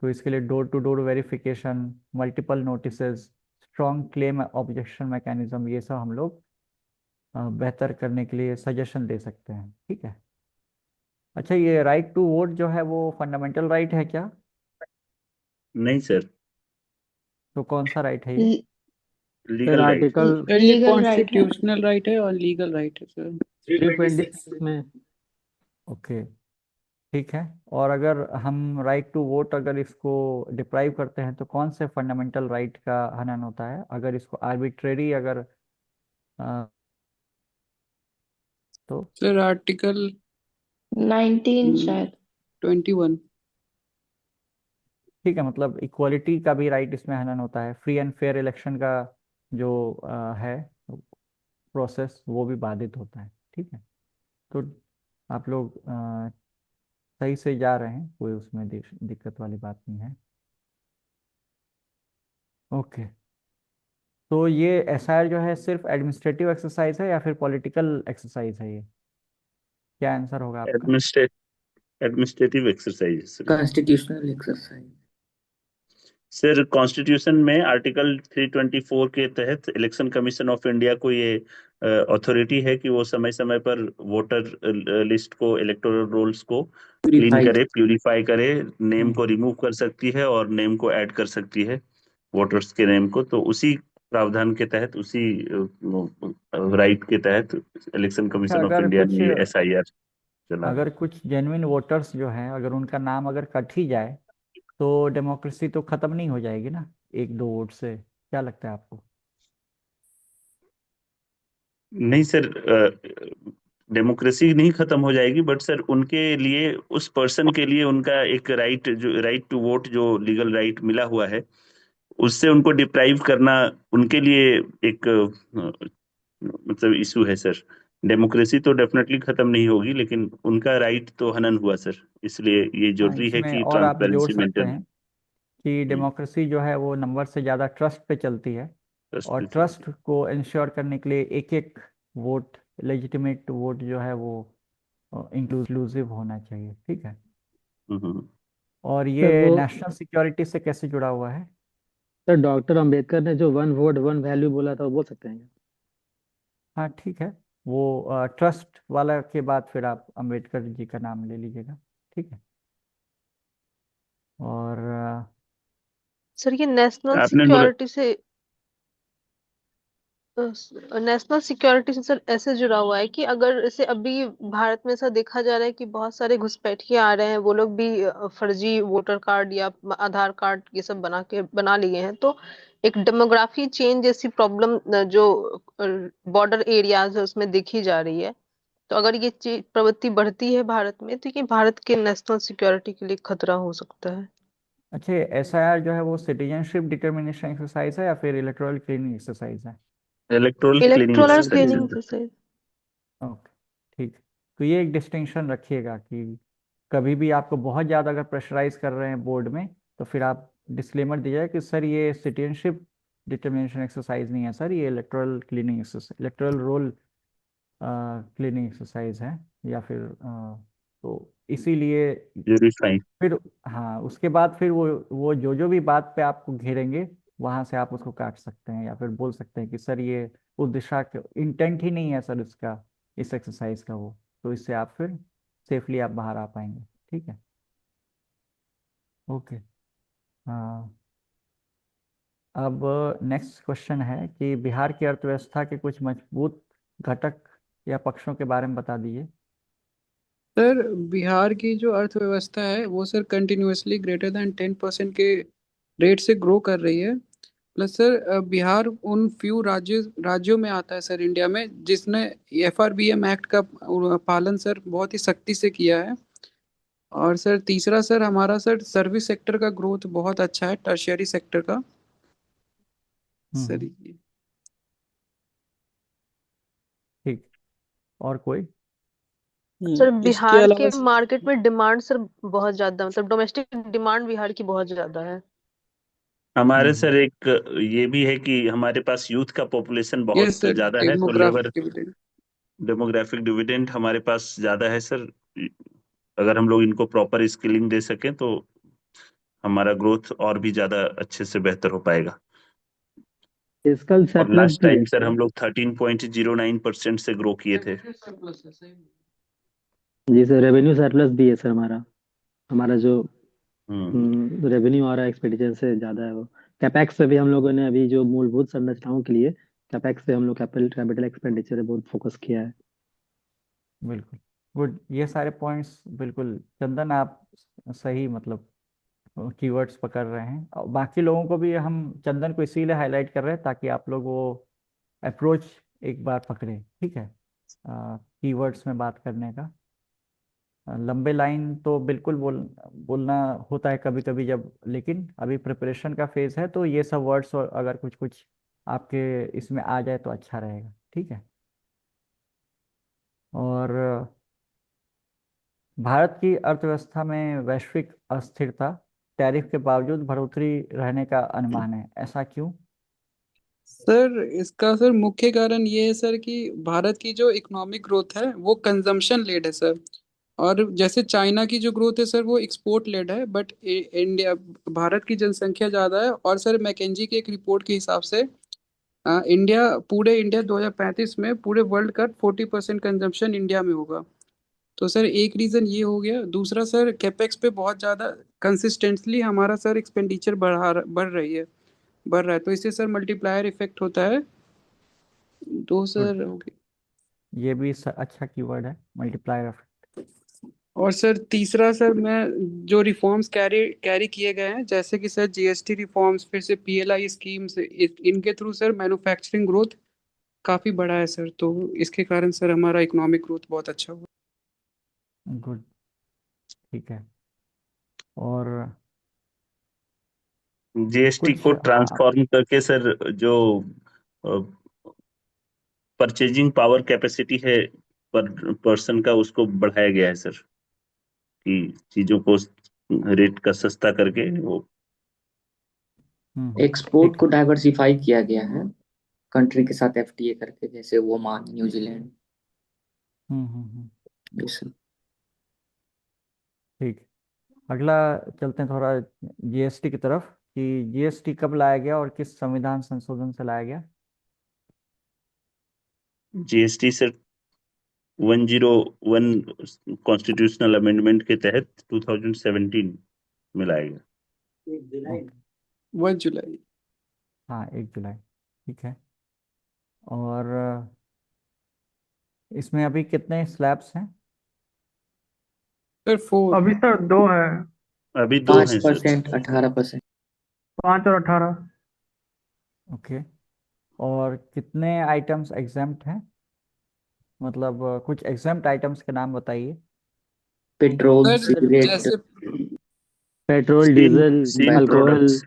तो इसके लिए door to door verification, multiple notices, strong claim objection mechanism, ये सब हम लोग बेहतर करने के लिए सजेशन दे सकते हैं। ठीक है। अच्छा, ये राइट टू वोट जो है वो फंडामेंटल राइट है क्या? नहीं सर, तो कौन सा राइट है ये? Sir legal right. Article sir ये लीगल राइट है। कॉन्स्टिट्यूशनल राइट है और लीगल राइट है सर। 326 में। ओके, ठीक है। और अगर हम राइट टू वोट अगर इसको डिप्राइव करते हैं तो कौन से फंडामेंटल राइट का हनन होता है? अगर इसको आर्बिट्रेरी अगर अ, तो सर आर्टिकल 19 शायद। 21। ठीक है, मतलब इक्वालिटी का भी राइट इसमें हनन होता है। फ्री एंड फेयर इलेक्शन का जो है प्रोसेस, वो भी बाधित होता है। ठीक है, तो आप लोग सही से जा रहे हैं, कोई उसमें दिक्कत वाली बात नहीं है। ओके, तो ये एसआईआर जो है सिर्फ एडमिनिस्ट्रेटिव एक्सरसाइज है या फिर पॉलिटिकल एक्सरसाइज है? ये क्या आंसर होगा आपका? Administrative exercise. Constitutional exercise. Sir constitution में आर्टिकल 324 के तहत इलेक्शन कमीशन ऑफ इंडिया को ये अथॉरिटी है कि वो समय समय पर वोटर लिस्ट को, इलेक्टोरल रोल्स को क्लीन प्यूरिफाई। करे, प्यूरिफाई करे, नेम को हम्म। रिमूव कर सकती है और नेम को ऐड कर सकती है, वोटर्स के नेम को। तो उसी प्रावधान के तहत, उसी राइट के तहत इलेक्शन अच्छा, कमीशन ऑफ इंडिया ने ये एसआईआर चला है। अगर कुछ जेन्युइन वोटर्स जो हैं, अगर उनका नाम अगर कट ही जाए तो डेमोक्रेसी तो खत्म नहीं हो जाएगी ना एक दो वोट से? क्या लगता है आपको? नहीं सर, डेमोक्रेसी नहीं खत्म हो जाएगी, बट सर उनके लिए, उस पर्सन के लिए उनका एक राइट, जो राइट टू वोट, जो लीगल राइट मिला हुआ है, उससे उनको डिप्राइव करना उनके लिए एक मतलब इशू है सर। डेमोक्रेसी तो डेफिनेटली खत्म नहीं होगी, लेकिन उनका राइट तो हनन हुआ सर, इसलिए ये हाँ, जरूरी है इसमें कि और आप जोड़ ट्रांसपेरेंसी सकते मेंटेन। हैं कि डेमोक्रेसी जो है वो नंबर से ज़्यादा ट्रस्ट पे चलती है, ट्रस्ट और पे चलती ट्रस्ट को इंश्योर करने के लिए एक एक वोट, लेजिटिमेट वोट जो है वो इंक्लूसिव होना चाहिए। ठीक है। है। और सर ये वो नेशनल सिक्योरिटी से कैसे जुड़ा हुआ है? सर डॉक्टर अंबेडकर ने जो वन वोट वन वैल्यू बोला था वो बोल सकते हैं क्या? हाँ ठीक है, वो ट्रस्ट वाला के बाद फिर आप अंबेडकर जी का नाम ले लीजिएगा। ठीक है। और सर ये नेशनल आपने बोला। सिक्योरिटी से नेशनल सिक्योरिटी से सर ऐसे जुड़ा हुआ है कि अगर जैसे अभी भारत में ऐसा देखा जा रहा है कि बहुत सारे घुसपैठिए आ रहे हैं, वो लोग भी फर्जी वोटर कार्ड या आधार कार्ड ये सब बना लिए हैं, तो एक डेमोग्राफी चेंज जैसी प्रॉब्लम जो बॉर्डर एरियाज है उसमें देखी जा रही है। तो अगर ये प्रवृत्ति बढ़ती है भारत में, तो ये भारत के नेशनल सिक्योरिटी के लिए खतरा हो सकता है। अच्छा, SIR जो है वो सिटीजनशिप डिटर्मिनेशन एक्सरसाइज है या फिर इलेक्टोरल क्लीनिंग एक्सरसाइज है? Electoral cleaning electoral exercise cleaning है। से। ओके, ठीक है। तो ये एक डिस्टिंक्शन रखिएगा कि कभी भी आपको बहुत ज़्यादा अगर प्रेशराइज कर रहे हैं बोर्ड में, तो फिर आप डिस्क्लेमर दीजिए कि सर ये सिटीजनशिप डिटर्मिनेशन एक्सरसाइज नहीं है सर, ये electoral cleaning exercise, electoral roll cleaning exercise है, या फिर तो इसीलिए प्यूरिफाई। फिर, हाँ उसके बाद फिर वो जो जो भी बात पे आपको घेरेंगे वहां से आप उसको काट सकते हैं, या फिर बोल सकते हैं कि सर ये उस दिशा के इंटेंट ही नहीं है सर इसका, इस एक्सरसाइज का वो, तो इससे आप फिर सेफली आप बाहर आ पाएंगे। ठीक है। ओके। हाँ, अब नेक्स्ट क्वेश्चन है कि बिहार की अर्थव्यवस्था के कुछ मजबूत घटक या पक्षों के बारे में बता दीजिए। सर बिहार की जो अर्थव्यवस्था है वो सर कंटिन्यूअसली ग्रेटर देन 10% के रेट से ग्रो कर रही है। प्लस सर बिहार उन फ्यू राज्यों में आता है सर इंडिया में जिसने FRBM एक्ट का पालन सर बहुत ही सख्ती से किया है। और सर तीसरा सर हमारा सर सर्विस सेक्टर का ग्रोथ बहुत अच्छा है, टर्शियरी सेक्टर का। सर हम्म। ये ठीक। और कोई? सर इसके बिहार अलावा के मार्केट में डिमांड सर बहुत ज्यादा, मतलब डोमेस्टिक डिमांड बिहार की बहुत ज्यादा है। हमारे हम्म। सर एक ये भी है कि हमारे पास यूथ का पॉपुलेशन ये बहुत सर ज्यादा है, तो demographic labour dividend. Demographic dividend हमारे पास ज्यादा है सर। अगर हम लोग इनको प्रॉपर स्किलिंग दे सकें तो हमारा ग्रोथ और भी ज्यादा अच्छे से बेहतर हो पाएगा। फिजिकल और सरप्लस लास्ट भी है टाइम सर सर। हम लोग 13.09% से ग्रो किए थे। जी सर, रेवेन्यू सरप्लस भी है सर हमारा। हमारा जो हम्म। रेवेन्यू आ रहा है एक्सपेंडिचर से ज्यादा है वो। कैपेक्स पे भी हम लोगों ने अभी जो मूलभूत संरचनाओं के लिए कैपेक्स पे हम लोग कैपिटल कैपिटल एक्सपेंडिचर पे बहुत फोकस किया है। बिल्कुल। गुड, ये सारे पॉइंट्स बिल्कुल चंदन आप सही मतलब कीवर्ड्स पकड़ रहे हैं, और बाकी लोगों को भी हम चंदन को इसीलिए हाईलाइट कर रहे हैं ताकि आप लोग वो अप्रोच एक बार पकड़े। ठीक है, कीवर्ड्स में बात करने का। लंबे लाइन तो बिल्कुल बोलना होता है कभी कभी जब, लेकिन अभी प्रिपरेशन का फेज है, तो ये सब वर्ड्स और अगर कुछ कुछ आपके इसमें आ जाए तो अच्छा रहेगा। ठीक है। और भारत की अर्थव्यवस्था में वैश्विक अस्थिरता, टैरिफ के बावजूद बढ़ोतरी रहने का अनुमान है, ऐसा क्यों? सर इसका सर मुख्य कारण ये है सर कि भारत की जो इकोनॉमिक ग्रोथ है वो कंजम्पशन लेड है सर। और जैसे चाइना की जो ग्रोथ है सर वो एक्सपोर्ट लेड है, बट इंडिया, भारत की जनसंख्या ज़्यादा है। और सर मैकेंजी के एक रिपोर्ट के हिसाब से इंडिया 2035 में पूरे वर्ल्ड का 40% कंजम्पशन इंडिया में होगा। तो सर एक रीज़न ये हो गया। दूसरा सर कैपेक्स पे बहुत ज़्यादा कंसिस्टेंटली हमारा सर एक्सपेंडिचर बढ़ रहा है, तो इससे सर मल्टीप्लायर इफेक्ट होता है। दो गुड, सर हो गए। ये भी अच्छा कीवर्ड है, मल्टीप्लायर ऑफ। और सर तीसरा सर मैं जो रिफॉर्म्स कैरी कैरी किए गए हैं, जैसे कि सर GST रिफॉर्म्स, फिर से PLI स्कीम्स, इनके थ्रू सर मैन्युफैक्चरिंग ग्रोथ काफ़ी बढ़ा है सर, तो इसके कारण सर हमारा इकोनॉमिक ग्रोथ बहुत अच्छा हुआ। गुड, ठीक है। और जीएसटी कुछ को ट्रांसफॉर्म करके सर जो परचेजिंग पावर कैपेसिटी है पर पर्सन का, उसको बढ़ाया गया है सर, कि चीजों को रेट का सस्ता करके वो। एक्सपोर्ट ठीक को है। डाइवर्सिफाई किया गया है कंट्री के साथ एफटीए करके, जैसे ओमान, न्यूजीलैंड, ये सब। ठीक। अगला चलते हैं थोड़ा जीएसटी की तरफ, कि जीएसटी कब लाया गया और किस संविधान संशोधन से लाया गया? जीएसटी सर 101 कॉन्स्टिट्यूशनल अमेंडमेंट के तहत 2017 में लाया गया। ओके। 1 जुलाई। हाँ, 1 जुलाई। ठीक है। और इसमें अभी कितने स्लैब्स हैं? सर 4। अभी सर 2 है, अभी 2 हैं सर। 5%, 18%। 5 और 18। ओके। और कितने आइटम्स एग्जाम्प्ट हैं? मतलब कुछ एग्जाम्प्ट आइटम्स के नाम बताइए। पेट्रोल, सर सिगरेट, जैसे petrol, steel diesel, steel alcohol, products.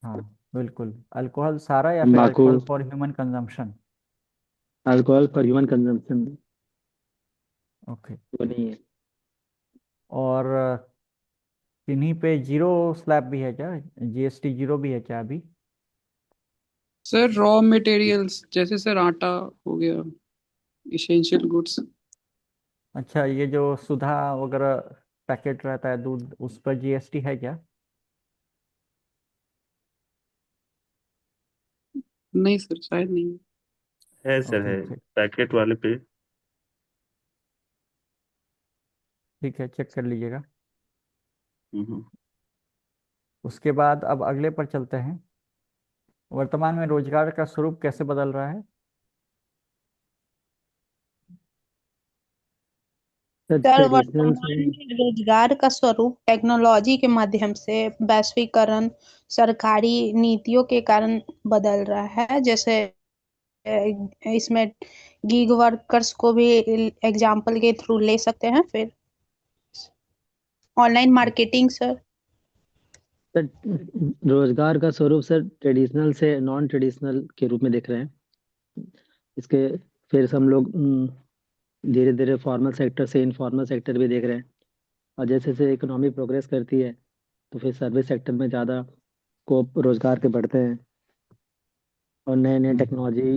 हाँ बिल्कुल, अल्कोहल सारा या फिर तंबाकू, alcohol for human consumption? Alcohol for human consumption okay. वो नहीं है। और इन्हीं पे जीरो स्लैब भी है क्या? जीएसटी जीरो भी है क्या अभी? सर रॉ मटेरियल्स, जैसे सर आटा हो गया, इसेंशियल गुड्स। अच्छा, ये जो सुधा वगैरह पैकेट रहता है दूध, उस पर जीएसटी है क्या? नहीं सर, शायद नहीं। है सर, ओके, है ठीक। पैकेट वाले पे। ठीक है, चेक कर लीजिएगा। हम्म। उसके बाद अब अगले पर चलते हैं। वर्तमान में रोजगार का स्वरूप कैसे बदल रहा है? सर सर ट्रेडिशनल से वर्तमान में रोजगार का स्वरूप टेक्नोलॉजी के माध्यम से, वैश्वीकरण, सरकारी नीतियों के कारण बदल रहा है। जैसे इसमें गीग वर्कर्स को भी एग्जाम्पल के थ्रू ले सकते हैं। फिर ऑनलाइन मार्केटिंग सर। सर रोजगार का स्वरूप सर ट्रेडिशनल से नॉन ट्रेडिशनल के रूप में देख रहे हैं। इसके फिर से हम लोग धीरे धीरे फॉर्मल सेक्टर से इनफॉर्मल सेक्टर भी देख रहे हैं। और जैसे जैसे इकोनॉमी प्रोग्रेस करती है तो फिर सर्विस सेक्टर में ज़्यादा स्कोप रोजगार के बढ़ते हैं और नए नए टेक्नोलॉजी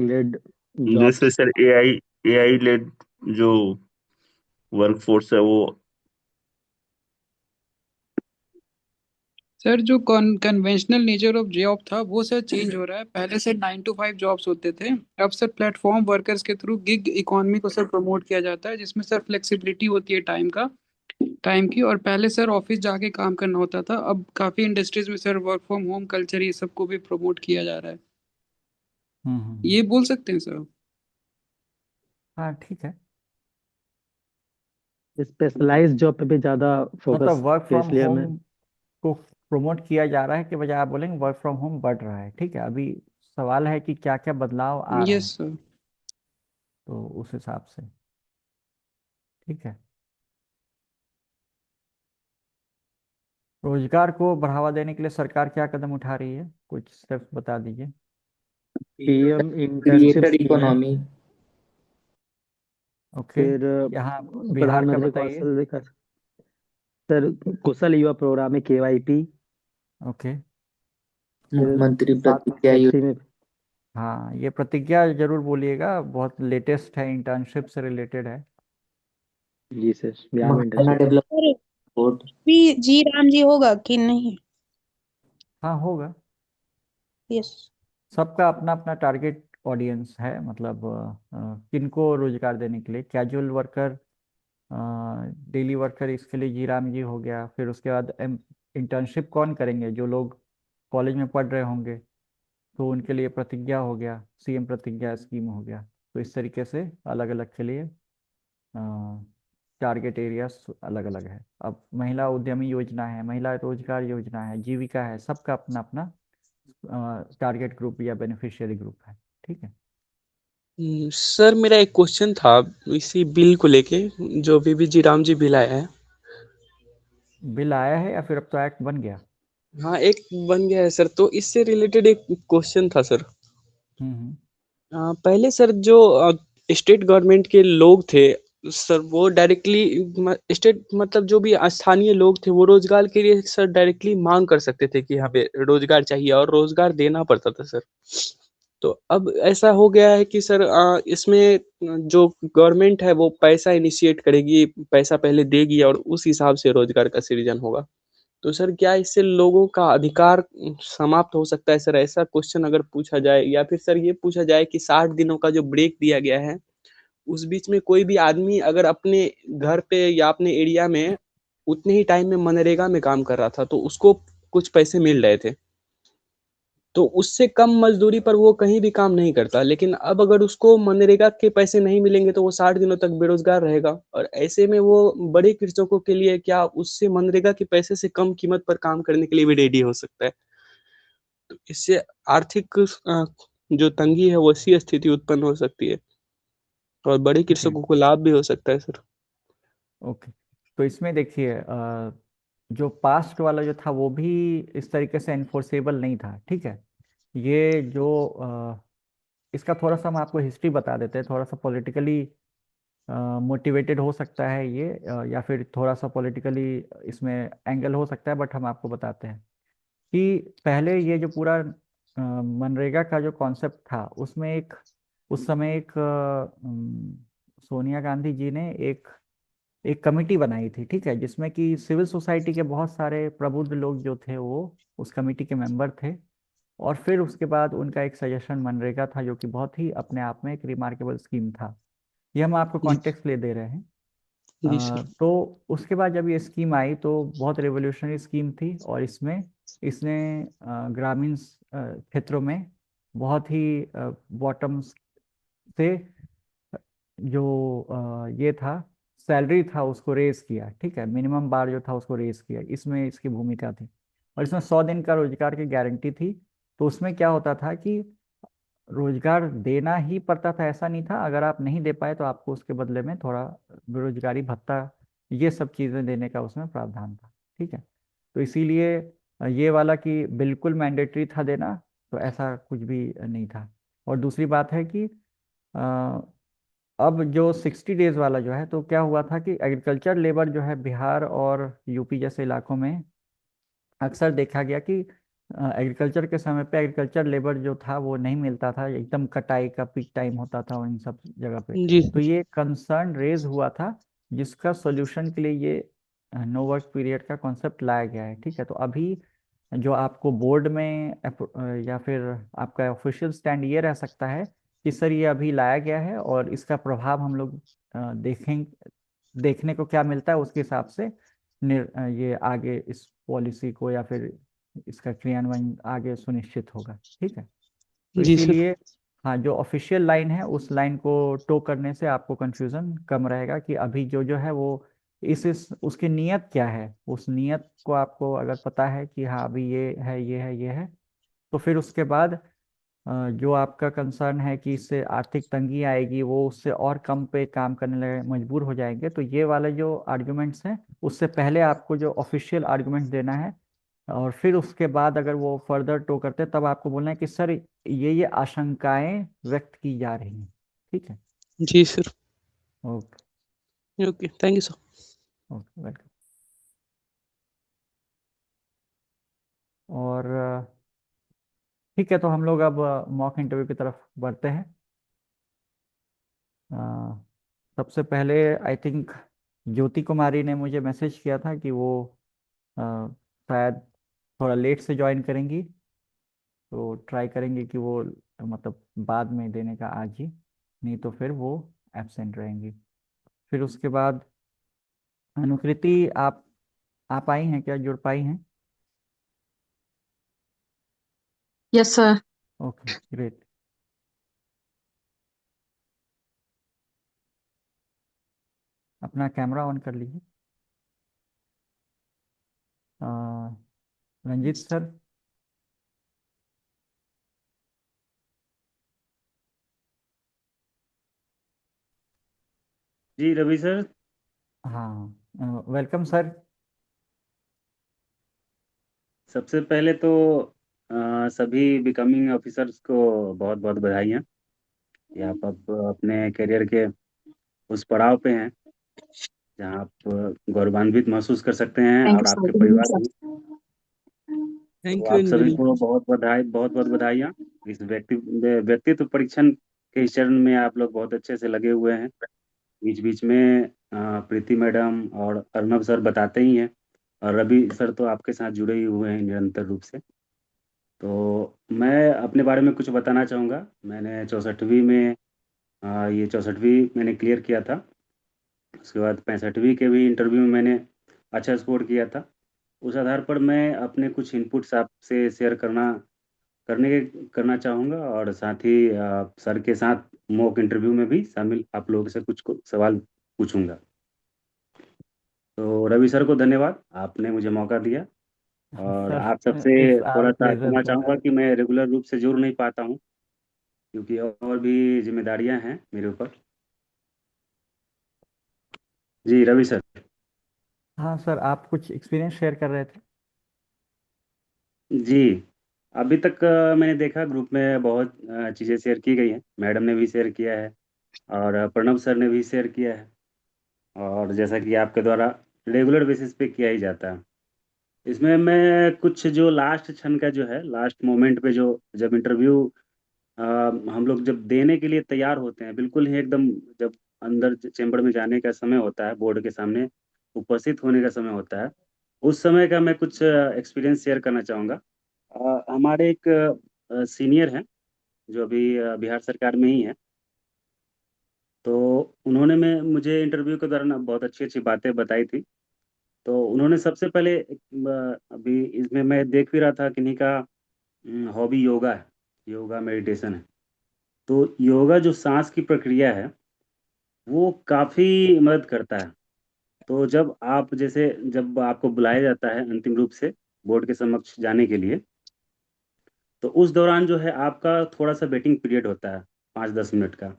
लेड जैसे जॉब्स। सर एआई लेड जो वर्कफोर्स है वो। सर जो कन्वेंशनल नेचर ऑफ जॉब था वो सर चेंज हो रहा है। पहले से 9 to 5 जॉब्स होते थे, अब सर प्लेटफॉर्म वर्कर्स के थ्रू गिग इकोनॉमी को सर प्रमोट किया जाता है, जिसमें सर फ्लेक्सिबिलिटी होती है टाइम की। और पहले सर ऑफिस जाके काम करना होता था, अब काफी इंडस्ट्रीज में sir work from home culture ये सबको भी प्रमोट किया जा रहा है। ये बोल सकते हैं सर। हाँ, ठीक है। स्पेशलाइज्ड जॉब पे भी ज़्यादा मतलब फोकस वर्क किया, फ्रॉम इसलिए हमें होम को प्रमोट किया जा रहा है कि बजाय आप बोलेंगे वर्क फ्रॉम होम बढ़ रहा है। ठीक है, अभी सवाल है कि क्या क्या बदलाव आ रहे यस हैं, सर। तो उस हिसाब से। ठीक है। रोजगार को बढ़ावा देने के लिए सरकार क्या कदम उठा रही है? कुछ स्टेप्स बता दीजिए। पीएम इंटर्नशिप क्रिएटर स्कीम है। इकोनॉमी। ओके। फिर यहाँ बिहार का प्रधानमंत्री बताइए। कौशल विकास, सर कुशल युवा प्रोग्राम है केवाईपी। ओके। फिर मुख्यमंत्री साथ में प्रतिज्ञा सेक्सी में। हाँ, ये प्रतिज्ञा जरूर बोलिएगा, बहुत लेटेस्ट है, इंटर्नशिप से रिलेटेड है। जी सर, बिहार में Maharana internship. Sir development board. भी जी राम जी होगा कि नहीं? हाँ, होगा। यस। सबका अपना अपना टारगेट ऑडियंस है, मतलब किनको रोजगार देने के लिए, कैजुअल वर्कर, डेली वर्कर, इसके लिए जी राम जी हो गया। फिर उसके बाद इंटर्नशिप कौन करेंगे? जो लोग कॉलेज में पढ़ रहे होंगे, तो उनके लिए प्रतिज्ञा हो गया, सीएम प्रतिज्ञा स्कीम हो गया। तो इस तरीके से अलग अलग के लिए टारगेट एरियाज अलग अलग है। अब महिला उद्यमी योजना है, महिला रोजगार योजना है, जीविका है, सबका अपना अपना टारगेट ग्रुप या बेनिफिशियरी ग्रुप है। ठीक है। सर मेरा एक क्वेश्चन था इसी बिल को लेके, जो बीबी जी राम जी बिल आया है। बिल आया है या फिर अब तो एक्ट बन गया? हाँ, एक बन गया है सर, तो इससे रिलेटेड एक क्वेश्चन था सर। हम्म। पहले सर जो स्टेट गवर्नमेंट के लोग थे सर, वो डायरेक्टली स्टेट मतलब जो भी स्थानीय लोग थे वो रोजगार के लिए सर डायरेक्टली मांग कर सकते थे कि हमें रोजगार चाहिए, और रोजगार देना पड़ता था सर। तो अब ऐसा हो गया है कि सर इसमें जो गवर्नमेंट है वो पैसा इनिशिएट करेगी, पैसा पहले देगी और उस हिसाब से रोजगार का सृजन होगा। तो सर क्या इससे लोगों का अधिकार समाप्त हो सकता है सर? ऐसा क्वेश्चन अगर पूछा जाए, या फिर सर ये पूछा जाए कि 60 दिनों का जो ब्रेक दिया गया है, उस बीच में कोई भी आदमी अगर अपने घर पे या अपने एरिया में उतने ही टाइम में मनरेगा में काम कर रहा था तो उसको कुछ पैसे मिल रहे थे, तो उससे कम मजदूरी पर वो कहीं भी काम नहीं करता। लेकिन अब अगर उसको मनरेगा के पैसे नहीं मिलेंगे तो वो 60 दिनों तक बेरोजगार रहेगा, और ऐसे में वो बड़े कृषकों के लिए क्या उससे मनरेगा के पैसे से कम कीमत पर काम करने के लिए भी रेडी हो सकता है। तो इससे आर्थिक जो तंगी है वो ऐसी स्थिति उत्पन्न हो सकती है, और बड़े जी कृषकों को लाभ भी हो सकता है सर। ओके। तो इसमें देखिए जो पास्ट वाला जो था वो भी इस तरीके से एनफोर्सेबल नहीं था, ठीक है। ये जो इसका थोड़ा सा हम आपको हिस्ट्री बता देते हैं, थोड़ा सा पॉलिटिकली मोटिवेटेड हो सकता है ये, या फिर थोड़ा सा पॉलिटिकली इसमें एंगल हो सकता है, बट हम आपको बताते हैं कि पहले ये जो पूरा मनरेगा का जो कॉन्सेप्ट था उसमें एक, उस समय एक सोनिया गांधी जी ने एक एक कमिटी बनाई थी, ठीक है, जिसमें कि सिविल सोसाइटी के बहुत सारे प्रबुद्ध लोग जो थे वो उस कमेटी के मेंबर थे। और फिर उसके बाद उनका एक सजेशन मनरेगा था, जो कि बहुत ही अपने आप में एक रिमार्केबल स्कीम था। ये हम आपको जी कॉन्टेक्स्ट ले दे रहे हैं। जी सर। तो उसके बाद जब ये स्कीम आई तो बहुत रेवोल्यूशनरी स्कीम थी, और इसमें इसने ग्रामीण क्षेत्रों में बहुत ही बॉटम से जो ये था सैलरी था उसको रेस किया, ठीक है, मिनिमम बार जो था उसको रेस किया, इसमें इसकी भूमिका थी। और इसमें 100 दिन का रोजगार की गारंटी थी। तो उसमें क्या होता था कि रोजगार देना ही पड़ता था, ऐसा नहीं था, अगर आप नहीं दे पाए तो आपको उसके बदले में थोड़ा बेरोजगारी भत्ता, ये सब चीज़ें देने का उसमें प्रावधान था, ठीक है। तो इसीलिए ये वाला कि बिल्कुल मैंडेटरी था देना, तो ऐसा कुछ भी नहीं था। और दूसरी बात है कि अ, अब जो 60 डेज वाला जो है, तो क्या हुआ था कि एग्रीकल्चर लेबर जो है बिहार और यूपी जैसे इलाकों में अक्सर देखा गया कि एग्रीकल्चर के समय पे एग्रीकल्चर लेबर जो था वो नहीं मिलता था, एकदम कटाई का पीक टाइम होता था इन सब जगह पे। जी तो सर। ये कंसर्न रेज हुआ था, जिसका सॉल्यूशन के लिए ये नो वर्क पीरियड का कॉन्सेप्ट लाया गया है, ठीक है। तो अभी जो आपको बोर्ड में या फिर आपका ऑफिशियल स्टैंड ये रह सकता है कि सर ये अभी लाया गया है, और इसका प्रभाव हम लोग देखें, देखने को क्या मिलता है उसके हिसाब से ये आगे इस पॉलिसी को या फिर इसका क्रियान्वयन आगे सुनिश्चित होगा, ठीक है। तो जी सर। इसीलिए हाँ, जो ऑफिशियल लाइन है उस लाइन को टो करने से आपको कंफ्यूजन कम रहेगा कि अभी जो जो है वो इस उसकी नीयत क्या है, उस नीयत को आपको अगर पता है कि हाँ अभी ये है ये है ये है, तो फिर उसके बाद जो आपका कंसर्न है कि इससे आर्थिक तंगी आएगी, वो उससे और कम पे काम करने लगे मजबूर हो जाएंगे, तो ये वाले जो आर्गुमेंट्स हैं उससे पहले आपको जो ऑफिशियल आर्गुमेंट देना है, और फिर उसके बाद अगर वो फर्दर टो करते हैं तब आपको बोलना है कि सर ये आशंकाएं व्यक्त की जा रही हैं, ठीक है। जी sir. Okay. Okay, thank you sir. Okay, welcome. और ठीक है, तो हम लोग अब मॉक इंटरव्यू की तरफ बढ़ते हैं। अ, सबसे पहले आई थिंक ज्योति कुमारी ने मुझे मैसेज किया था कि वो अ, शायद थोड़ा लेट से ज्वाइन करेंगी, तो ट्राई करेंगे कि वो मतलब बाद में देने का आज ही, नहीं तो फिर वो एब्सेंट रहेंगी। फिर उसके बाद अनुकृति, आप आई हैं क्या, जुड़ पाई हैं? Yes, sir. Okay, great. अपना कैमरा ऑन कर लीजिए। अ, रंजीत सर। जी रवि सर। हाँ, वेलकम सर। सबसे पहले तो सभी बिकमिंग ऑफिसर्स को बहुत बहुत बधाइयाँ। कि आप अब अपने करियर के उस पड़ाव पे हैं जहाँ आप गौरवान्वित महसूस कर सकते हैं थैंक और यू आपके सर। परिवार भी। तो थैंक यू आप सभी अंजलि। को बहुत बधाई, बहुत बहुत बधाइयाँ। इस व्यक्तित्व परीक्षण के इस चरण में आप लोग बहुत अच्छे से लगे हुए हैं। बीच बीच में प्रीति मैडम और अर्नब सर बताते ही हैं, और रवि सर तो आपके साथ जुड़े ही हुए हैं निरंतर रूप से। तो मैं अपने बारे में कुछ बताना चाहूँगा। मैंने 64वीं में ये 64वीं मैंने क्लियर किया था। उसके बाद 65वीं के भी इंटरव्यू में मैंने अच्छा स्कोर किया था। उस आधार पर मैं अपने कुछ इनपुट्स आपसे शेयर करना चाहूँगा, और साथ ही सर के साथ मॉक इंटरव्यू में भी शामिल आप लोगों से कुछ सवाल पूछूंगा। तो रवि सर को धन्यवाद, आपने मुझे मौका दिया। और सर आप सबसे इट्स आवर थोड़ा सा प्लेजर क्षमा चाहूँगा सर। कि मैं रेगुलर रूप से जुड़ नहीं पाता हूँ, क्योंकि और भी जिम्मेदारियां हैं मेरे ऊपर। जी रवि सर। हाँ सर, आप कुछ एक्सपीरियंस शेयर कर रहे थे। जी, अभी तक मैंने देखा ग्रुप में बहुत चीज़ें शेयर की गई हैं। मैडम ने भी शेयर किया है, और प्रणव सर ने भी शेयर किया है, और जैसा कि आपके द्वारा रेगुलर बेसिस पे किया ही जाता है। इसमें मैं कुछ जो लास्ट क्षण का जो है, लास्ट मोमेंट पे जो, जब इंटरव्यू हम लोग जब देने के लिए तैयार होते हैं, बिल्कुल ही एकदम, जब अंदर चेंबर में जाने का समय होता है, बोर्ड के सामने उपस्थित होने का समय होता है, उस समय का मैं कुछ एक्सपीरियंस शेयर करना चाहूँगा। हमारे एक सीनियर हैं जो अभी बिहार सरकार में ही है। तो उन्होंने मैं मुझे इंटरव्यू के दौरान बहुत अच्छी अच्छी बातें बताई थी। तो उन्होंने सबसे पहले अभी इसमें मैं देख भी रहा था कि इन्हीं का हॉबी योगा है, योगा मेडिटेशन है। तो योगा जो सांस की प्रक्रिया है, वो काफ़ी मदद करता है। तो जब आपको बुलाया जाता है अंतिम रूप से बोर्ड के समक्ष जाने के लिए, तो उस दौरान जो है आपका थोड़ा सा वेटिंग पीरियड होता है, 5-10 मिनट का।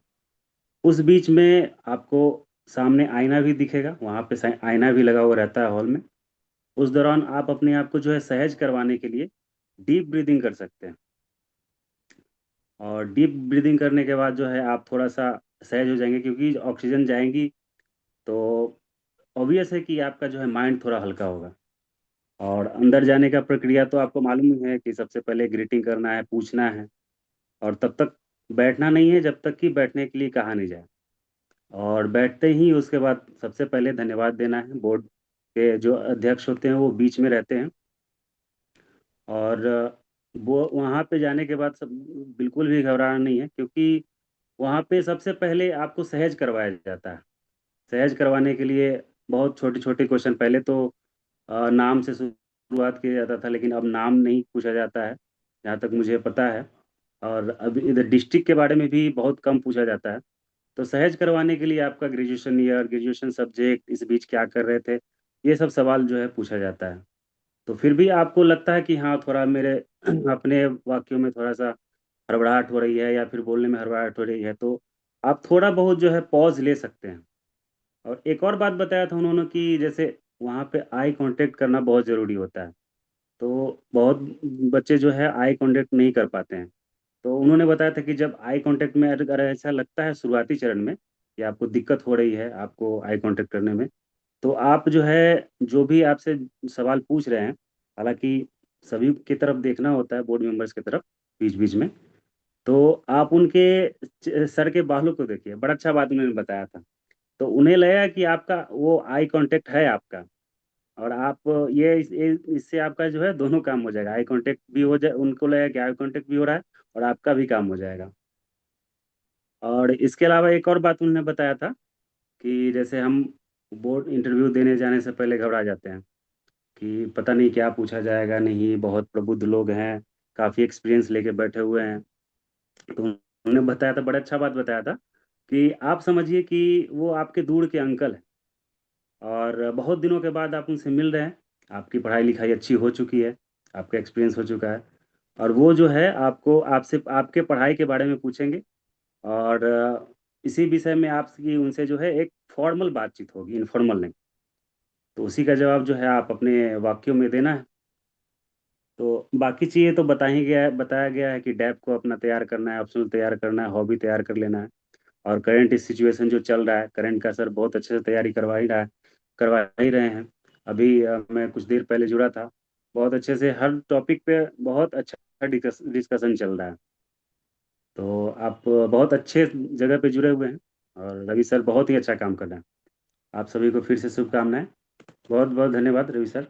उस बीच में आपको सामने आईना भी दिखेगा, वहाँ पे आईना भी लगा हुआ रहता है हॉल में। उस दौरान आप अपने आप को जो है सहज करवाने के लिए डीप ब्रीदिंग कर सकते हैं। और डीप ब्रीदिंग करने के बाद जो है आप थोड़ा सा सहज हो जाएंगे, क्योंकि ऑक्सीजन जाएंगी। तो ऑब्वियस है कि आपका जो है माइंड थोड़ा हल्का होगा। और अंदर जाने का प्रक्रिया तो आपको मालूम ही है कि सबसे पहले ग्रीटिंग करना है, पूछना है, और तब तक बैठना नहीं है जब तक कि बैठने के लिए कहा नहीं जाए। और बैठते ही उसके बाद सबसे पहले धन्यवाद देना है। बोर्ड के जो अध्यक्ष होते हैं वो बीच में रहते हैं। और वो वहाँ पे जाने के बाद सब बिल्कुल भी घबराना नहीं है, क्योंकि वहाँ पे सबसे पहले आपको सहज करवाया जाता है। सहज करवाने के लिए बहुत छोटे छोटे क्वेश्चन, पहले तो नाम से शुरुआत किया जाता था, लेकिन अब नाम नहीं पूछा जाता है जहाँ तक मुझे पता है। और अब इधर डिस्ट्रिक्ट के बारे में भी बहुत कम पूछा जाता है। तो सहज करवाने के लिए आपका ग्रेजुएशन ईयर, ग्रेजुएशन सब्जेक्ट, इस बीच क्या कर रहे थे, ये सब सवाल जो है पूछा जाता है। तो फिर भी आपको लगता है कि हाँ, थोड़ा मेरे अपने वाक्यों में थोड़ा सा हड़बड़ाहट हो रही है, या फिर बोलने में हड़बड़ाहट हो रही है, तो आप थोड़ा बहुत जो है पॉज ले सकते हैं। और एक और बात बताया था उन्होंने कि जैसे वहाँ पे आई कांटेक्ट करना बहुत ज़रूरी होता है। तो बहुत बच्चे जो है आई कांटेक्ट नहीं कर पाते हैं। तो उन्होंने बताया था कि जब आई कांटेक्ट में अगर ऐसा लगता है शुरुआती चरण में कि आपको दिक्कत हो रही है आपको आई कांटेक्ट करने में, तो आप जो है, जो भी आपसे सवाल पूछ रहे हैं, हालांकि सभी की तरफ देखना होता है, बोर्ड मेंबर्स की तरफ बीच बीच में, तो आप उनके सर के बालों को देखिए। बड़ा अच्छा बात उन्होंने बताया था। तो उन्हें लगा कि आपका वो आई कांटेक्ट है आपका, और आप इससे आपका जो है दोनों काम हो जाएगा। आई कांटेक्ट भी हो जाए, उनको लगेगा कि आई कांटेक्ट भी हो रहा है, और आपका भी काम हो जाएगा। और इसके अलावा एक और बात उन्होंने बताया था कि जैसे हम बोर्ड इंटरव्यू देने जाने से पहले घबरा जाते हैं कि पता नहीं क्या पूछा जाएगा, नहीं बहुत प्रबुद्ध लोग हैं, काफ़ी एक्सपीरियंस लेके बैठे हुए हैं। तो उन्होंने बताया था, बड़ा अच्छा बात बताया था, कि आप समझिए कि वो आपके दूर के अंकल हैं, और बहुत दिनों के बाद आप उनसे मिल रहे हैं। आपकी पढ़ाई लिखाई अच्छी हो चुकी है, आपका एक्सपीरियंस हो चुका है, और वो जो है आपको आपसे आपके पढ़ाई के बारे में पूछेंगे। और इसी विषय में आपकी उनसे जो है एक फॉर्मल बातचीत होगी, इनफॉर्मल नहीं। तो उसी का जवाब जो है आप अपने वाक्यों में देना है। तो बाकी चीज़ें तो बताया गया है कि डैप को अपना तैयार करना है, ऑप्शनल तैयार करना है, हॉबी तैयार कर लेना है। और करंट सिचुएशन जो चल रहा है, करंट का सर बहुत अच्छे से तैयारी करवा ही रहे हैं। अभी मैं कुछ देर पहले जुड़ा था, बहुत अच्छे से हर टॉपिक पे बहुत अच्छा डिस्कशन चल रहा है। तो आप बहुत अच्छे जगह पे जुड़े हुए हैं और रवि सर बहुत ही अच्छा काम कर रहे हैं। आप सभी को फिर से शुभकामनाएं। बहुत बहुत धन्यवाद रवि सर।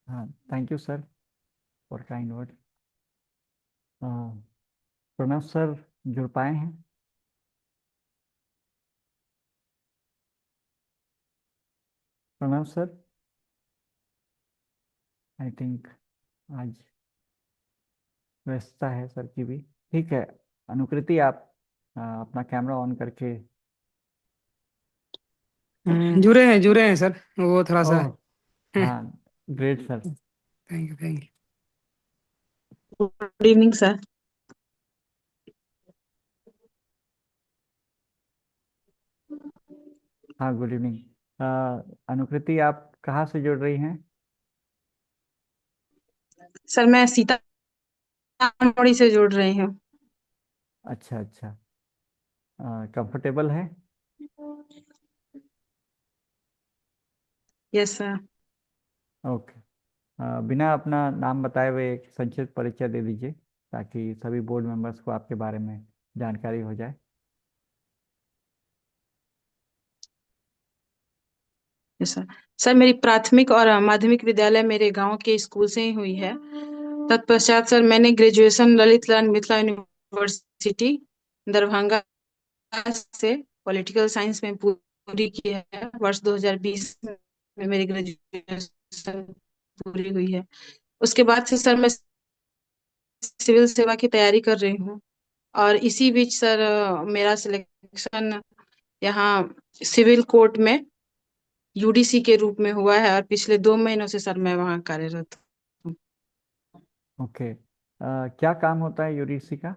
हाँ, thank you sir for kind word. Pranav sir जुड़ पाए हैं? प्रणव सर, आई थिंक आज व्यस्तता है सर की भी। ठीक है, अनुकृति आप अपना कैमरा ऑन करके। जुड़े हैं सर, वो थोड़ा सा। ओह, हाँ, great sir. Thank you thank you. Good evening sir. हाँ, गुड इवनिंग। अनुकृति आप कहाँ से जुड़ रही हैं? सर मैं सीतामढ़ी से जुड़ रही हूँ। अच्छा अच्छा, कंफर्टेबल है? Yes sir. ओके। बिना अपना नाम बताए हुए एक संक्षिप्त परिचय दे दीजिए ताकि सभी बोर्ड मेंबर्स को आपके बारे में जानकारी हो जाए। Yes sir. सर मेरी प्राथमिक और माध्यमिक विद्यालय मेरे गांव के स्कूल से ही हुई है। तत्पश्चात सर मैंने ग्रेजुएशन ललित लाल मिथिला यूनिवर्सिटी दरभंगा से पॉलिटिकल साइंस में पूरी की है। वर्ष 2020 में मेरी ग्रेजुएशन पूरी हुई है। उसके बाद से सर मैं सिविल सेवा की तैयारी कर रही हूँ। और इसी बीच सर मेरा सिलेक्शन यहाँ सिविल कोर्ट में यूडीसी के रूप में हुआ है और पिछले 2 महीनों से सर मैं वहाँ कार्यरत हूँ। ओके, क्या काम होता है यूडीसी का?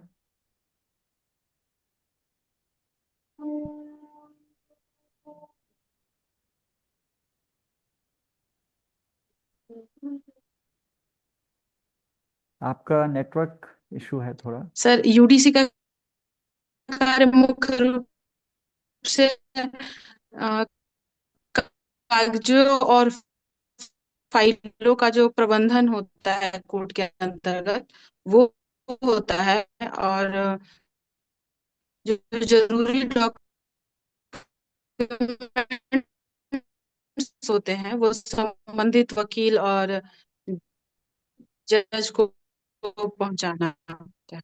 आपका नेटवर्क इशू है थोड़ा। सर यूडीसी का कार्य मुख्य रूप से कागजों और फाइलों का जो प्रबंधन होता है कोर्ट के अंतर्गत वो होता है। और जो जरूरी डॉक्यूमेंट्स होते हैं वो संबंधित वकील और जज को पहुंचाना होता है।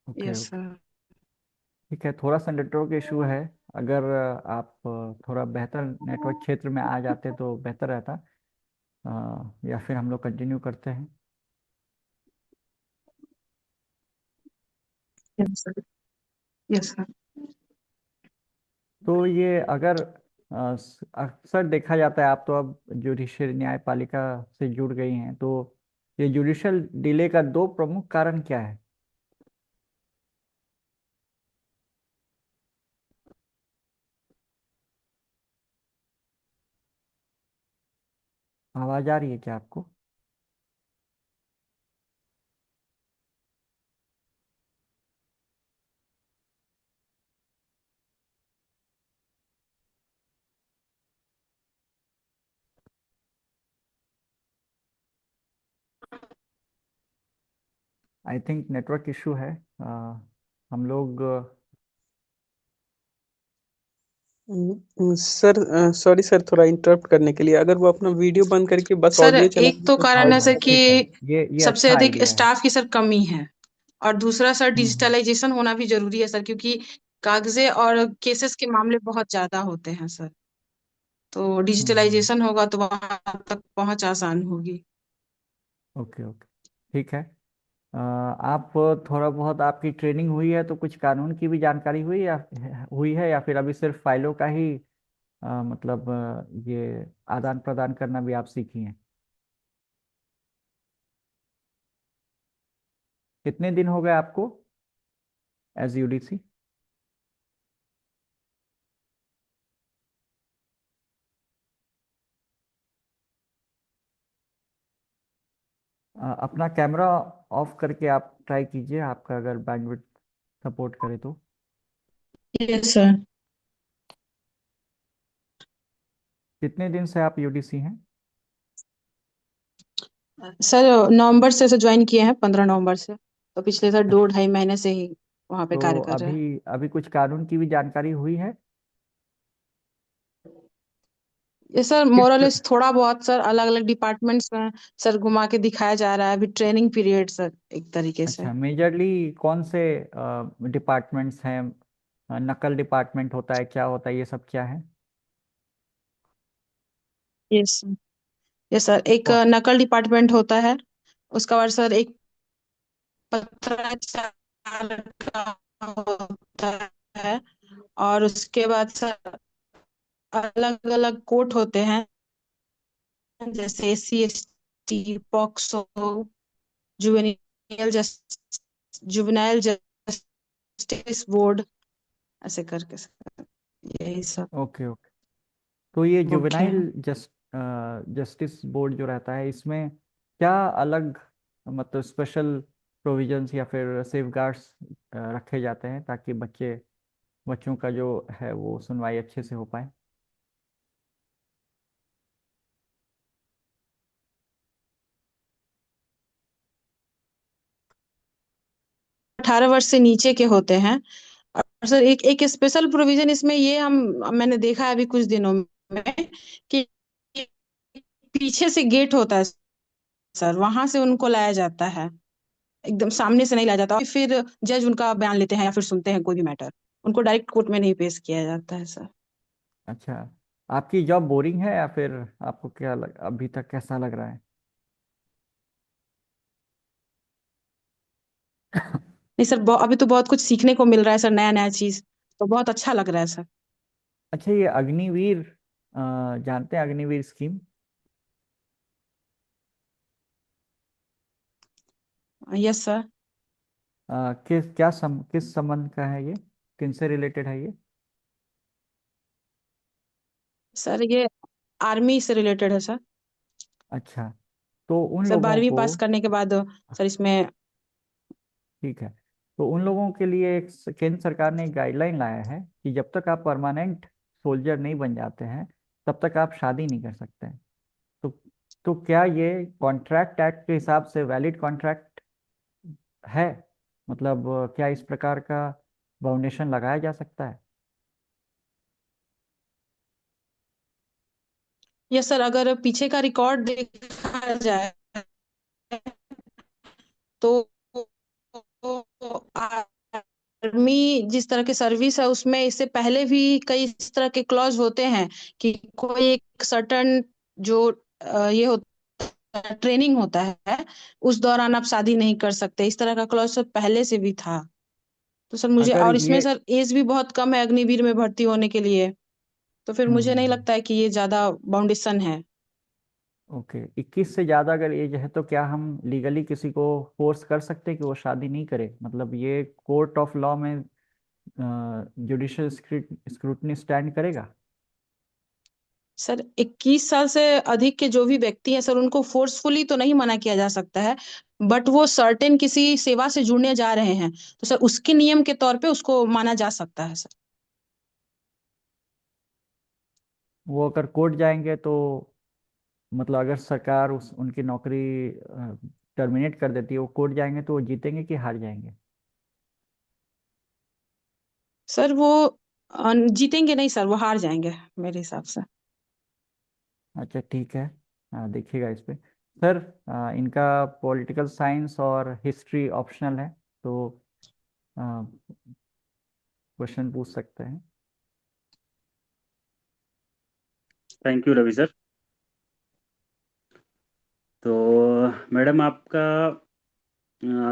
Okay yes okay, sir. ठीक है, थोड़ा सा नेटवर्क इशू है। अगर आप थोड़ा बेहतर नेटवर्क क्षेत्र में आ जाते तो बेहतर रहता। या फिर हम लोग कंटिन्यू करते हैं। Yes sir. Yes sir. तो ये अगर अक्सर देखा जाता है, आप तो अब जुडिशियल न्यायपालिका से जुड़ गई हैं, तो ये जुडिशियल डिले का दो प्रमुख कारण क्या है? आवाज आ रही है क्या आपको? आई थिंक नेटवर्क इशू है। हम लोग सर सॉरी सर, थोड़ा इंटरप्ट करने के लिए, अगर वो अपना वीडियो बंद करके बस सर ऑडियो चला एक तो तो। कारण हाँ है हाँ, सर ठीक है, कि ये सबसे अच्छा अधिक आइडिया है। स्टाफ की सर कमी है। और दूसरा सर हम्म। डिजिटलाइजेशन होना भी जरूरी है सर, क्योंकि कागजे और केसेस के मामले बहुत ज्यादा होते हैं सर। तो हम्म। डिजिटलाइजेशन होगा तो वहां तक पहुंच आसान होगी। ओके ओके, ठीक है। आप थोड़ा बहुत आपकी ट्रेनिंग हुई है तो कुछ कानून की भी जानकारी हुई है, या फिर अभी सिर्फ फाइलों का ही मतलब ये आदान प्रदान करना भी आप सीखी हैं? कितने दिन हो गए आपको एज यूडीसी? अपना कैमरा ऑफ करके आप ट्राई कीजिए, आपका अगर बैंडविड्थ सपोर्ट करे तो। Yes sir. कितने दिन से आप यूडीसी हैं? सर नवंबर से ज्वाइन किए हैं, 15 नवंबर से। तो पिछले सर अच्छा, 2 ढाई महीने से ही वहाँ पे तो कार्य कर रहे हैं। अभी अभी कुछ कानून की भी जानकारी हुई है? ये सर किस मोरलेस थोड़ा बहुत सर, अलग अलग डिपार्टमेंट्स में सर घुमा के दिखाया जा रहा है, अभी ट्रेनिंग पीरियड सर एक तरीके से। अच्छा, मेजरली कौन से डिपार्टमेंट्स हैं? नकल डिपार्टमेंट होता है, क्या होता है, ये सब क्या है? यस। यस सर, एक कौन- नकल डिपार्टमेंट होता है। उसका बाद सर एक पत्राचार का होता है। और उसके बाद सर अलग अलग कोर्ट होते हैं, जैसे SC ST, POCSO, juvenile juvenile justice board, ऐसे करके सर यही सब ओके ओके। तो ये मुख्य जुवेनाइल है। जस्टिस बोर्ड जो रहता है, इसमें क्या अलग मतलब स्पेशल प्रोविजंस या फिर सेफगार्ड्स रखे जाते हैं ताकि बच्चों का जो है वो सुनवाई अच्छे से हो पाए? 18 वर्ष से नीचे के होते हैं। और सर एक एक स्पेशल प्रोविजन इसमें ये हम मैंने देखा है अभी कुछ दिनों में, कि पीछे से गेट होता है सर, वहां से उनको लाया जाता है, एकदम सामने से नहीं लाया जाता। और फिर जज उनका बयान लेते हैं या फिर सुनते हैं कोई भी मैटर, उनको डायरेक्ट कोर्ट में नहीं पेश किया जाता है सर। अच्छा, आपकी जॉब बोरिंग है या फिर आपको अभी तक कैसा लग रहा है? नहीं सर, अभी तो बहुत कुछ सीखने को मिल रहा है सर, नया नया चीज, तो बहुत अच्छा लग रहा है सर। अच्छा, ये अग्निवीर जानते हैं अग्निवीर स्कीम? Yes sir. किस संबंध का है ये? किनसे रिलेटेड है ये? सर ये आर्मी से रिलेटेड है सर। अच्छा, तो उन सर लोगों 12वीं को पास करने के बाद सर इसमें। ठीक है, तो उन लोगों के लिए एक केंद्र सरकार ने एक गाइडलाइन लाया है कि जब तक आप परमानेंट सोल्जर नहीं बन जाते हैं तब तक आप शादी नहीं कर सकते हैं। तो तो क्या ये कॉन्ट्रैक्ट एक्ट के हिसाब से वैलिड कॉन्ट्रैक्ट है? मतलब क्या इस प्रकार का फाउंडेशन लगाया जा सकता है? यस सर, अगर पीछे का रिकॉर्ड देखा जाए तो आर्मी जिस तरह की सर्विस है उसमें इससे पहले भी कई इस तरह के क्लॉज होते हैं, कि कोई एक सर्टन जो ये होता है, ट्रेनिंग होता है, उस दौरान आप शादी नहीं कर सकते, इस तरह का क्लॉज सब पहले से भी था। तो सर मुझे, अगर और ये इसमें सर एज भी बहुत कम है अग्निवीर में भर्ती होने के लिए, तो फिर मुझे नहीं हम्म। लगता है कि ये ज्यादा बाउंडेशन है। ओके, 21 से ज़्यादा अगर एज है तो क्या हम लीगली किसी को फोर्स कर सकते हैं कि वो शादी नहीं करे? मतलब ये कोर्ट ऑफ लॉ में जुडिशियल स्क्रूटनी स्टैंड करेगा? सर 21 साल से अधिक के जो भी व्यक्ति हैं सर, उनको फोर्सफुली तो नहीं मना किया जा सकता है, बट वो सर्टेन किसी सेवा से जुड़ने जा रहे हैं तो सर उसके नियम के तौर पे उसको माना जा सकता है सर। वो अगर कोर्ट जाएंगे तो मतलब अगर सरकार उनकी नौकरी टर्मिनेट कर देती है, वो कोर्ट जाएंगे तो वो जीतेंगे कि हार जाएंगे? सर वो जीतेंगे नहीं सर, वो हार जाएंगे मेरे हिसाब से। अच्छा ठीक है, देखिएगा इस पे। सर, इनका पॉलिटिकल साइंस और हिस्ट्री ऑप्शनल है, तो क्वेश्चन पूछ सकते हैं। Thank you Ravi sir. तो मैडम आपका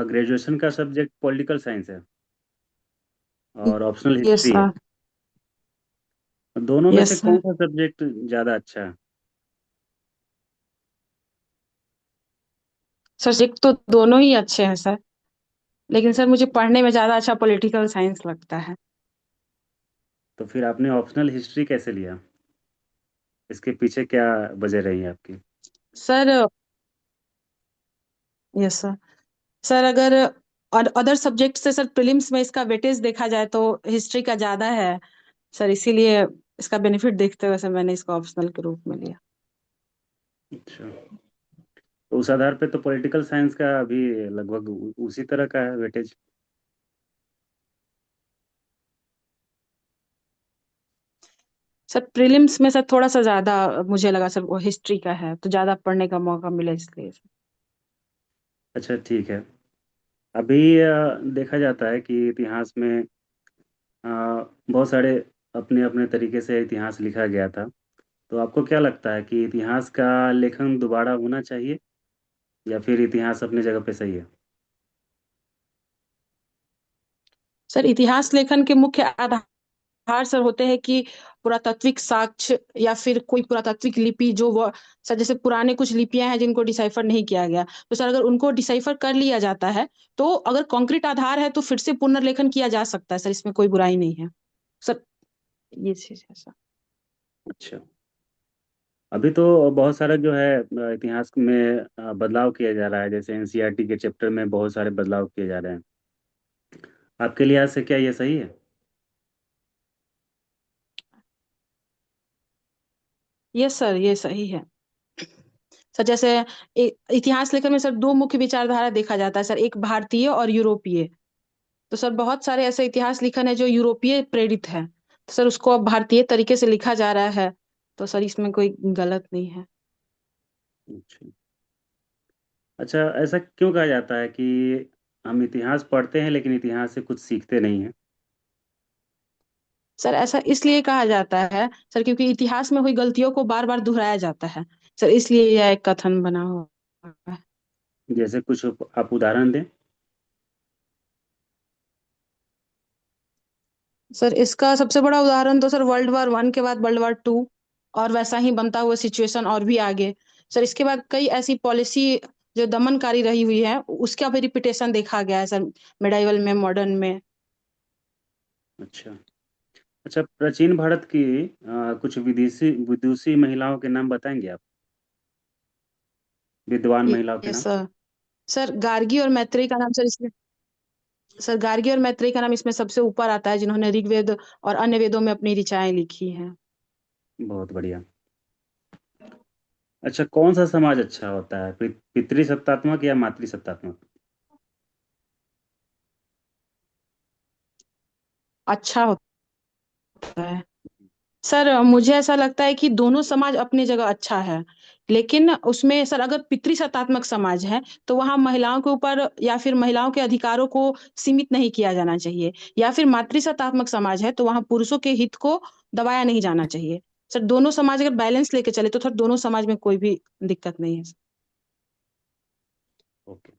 ग्रेजुएशन का सब्जेक्ट पॉलिटिकल साइंस है और ऑप्शनल यस हिस्ट्री है। सर। दोनों में से यस कौन सर। सा सब्जेक्ट ज़्यादा अच्छा है? सर एक तो दोनों ही अच्छे हैं सर, लेकिन सर मुझे पढ़ने में ज्यादा अच्छा पॉलिटिकल साइंस लगता है। तो फिर आपने ऑप्शनल हिस्ट्री कैसे लिया? इसके पीछे क्या वजह रही है आपकी? Sir yes sir. सर अगर अदर सब्जेक्ट से सर प्रीलिम्स में इसका वेटेज देखा जाए तो हिस्ट्री का ज्यादा है सर, इसीलिए इसका बेनिफिट देखते हुए सर मैंने इसको ऑप्शनल के रूप में लिया। अच्छा, तो उस आधार पे तो पॉलिटिकल साइंस का भी लगभग उसी तरह का है वेटेज। सर प्रीलिम्स में सर थोड़ा सा ज्यादा मुझे लगा सर वो हिस्ट्री का है तो ज्यादा पढ़ने का मौका मिला इसलिए सर। अच्छा ठीक है। अभी देखा जाता है कि इतिहास में बहुत सारे अपने अपने तरीके से इतिहास लिखा गया था। तो आपको क्या लगता है कि इतिहास का लेखन दोबारा होना चाहिए या फिर इतिहास अपनी जगह पे सही है? सर इतिहास लेखन के मुख्य आधार सर होते हैं कि पुरातात्विक साक्ष्य या फिर कोई पुरातात्विक लिपि जो वो सर, जैसे पुराने कुछ लिपियां हैं जिनको डिसाइफर नहीं किया गया, तो सर अगर उनको डिसाइफर कर लिया जाता है तो अगर कॉन्क्रीट आधार है तो फिर से पुनर्लेखन किया जा सकता है सर, इसमें कोई बुराई नहीं है सर, ये चीज है सर। अच्छा, अभी तो बहुत सारा जो है इतिहास में बदलाव किया जा रहा है, जैसे एनसीईआरटी के चैप्टर में बहुत सारे बदलाव किए जा रहे हैं। आपके लिहाज से क्या ये सही है? यस सर, ये सही है सर। जैसे इतिहास लेखन में सर दो मुख्य विचारधारा देखा जाता है सर, एक भारतीय और यूरोपीय। तो सर बहुत सारे ऐसे इतिहास लेखन है जो यूरोपीय प्रेरित है, तो सर उसको अब भारतीय तरीके से लिखा जा रहा है, तो सर इसमें कोई गलत नहीं है। अच्छा। अच्छा, ऐसा क्यों कहा जाता है कि हम इतिहास पढ़ते हैं लेकिन इतिहास से कुछ सीखते नहीं हैं? सर ऐसा इसलिए कहा जाता है सर क्योंकि इतिहास में हुई गलतियों को बार बार दोहराया जाता है सर, इसलिए यह एक कथन बना हुआ है। जैसे कुछ आप उदाहरण दें। सर इसका सबसे बड़ा उदाहरण तो सर वर्ल्ड वॉर 1 के बाद वर्ल्ड वॉर 2, और वैसा ही बनता हुआ सिचुएशन और भी आगे सर, इसके बाद कई ऐसी पॉलिसी जो दमनकारी रही हुई है उसका भी रिपीटेशन देखा गया है सर, मिडाइवल में, मॉडर्न में। अच्छा। अच्छा, प्राचीन भारत की कुछ विदेशी विदुषी महिलाओं के नाम बताएंगे आप? विद्वान महिलाओं के ये नाम। सर, सर गार्गी और मैत्रेयी का नाम इसमें सबसे ऊपर आता है, जिन्होंने ऋग्वेद और अन्य वेदों में अपनी ऋचाएं लिखी हैं। बहुत बढ़िया। अच्छा, कौन सा समाज अच्छा होता है, पितृसत्तात्मक या मातृसत्तात्मक? अच्छा होता है सर, मुझे ऐसा लगता है कि दोनों समाज अपनी जगह अच्छा है, लेकिन उसमें सर अगर पितृसत्तात्मक समाज है तो वहां महिलाओं के ऊपर या फिर महिलाओं के अधिकारों को सीमित नहीं किया जाना चाहिए, या फिर मातृसत्तात्मक समाज है तो वहां पुरुषों के हित को दबाया नहीं जाना चाहिए सर। दोनों समाज अगर बैलेंस लेके चले तो सर दोनों समाज में कोई भी दिक्कत नहीं है। ओके।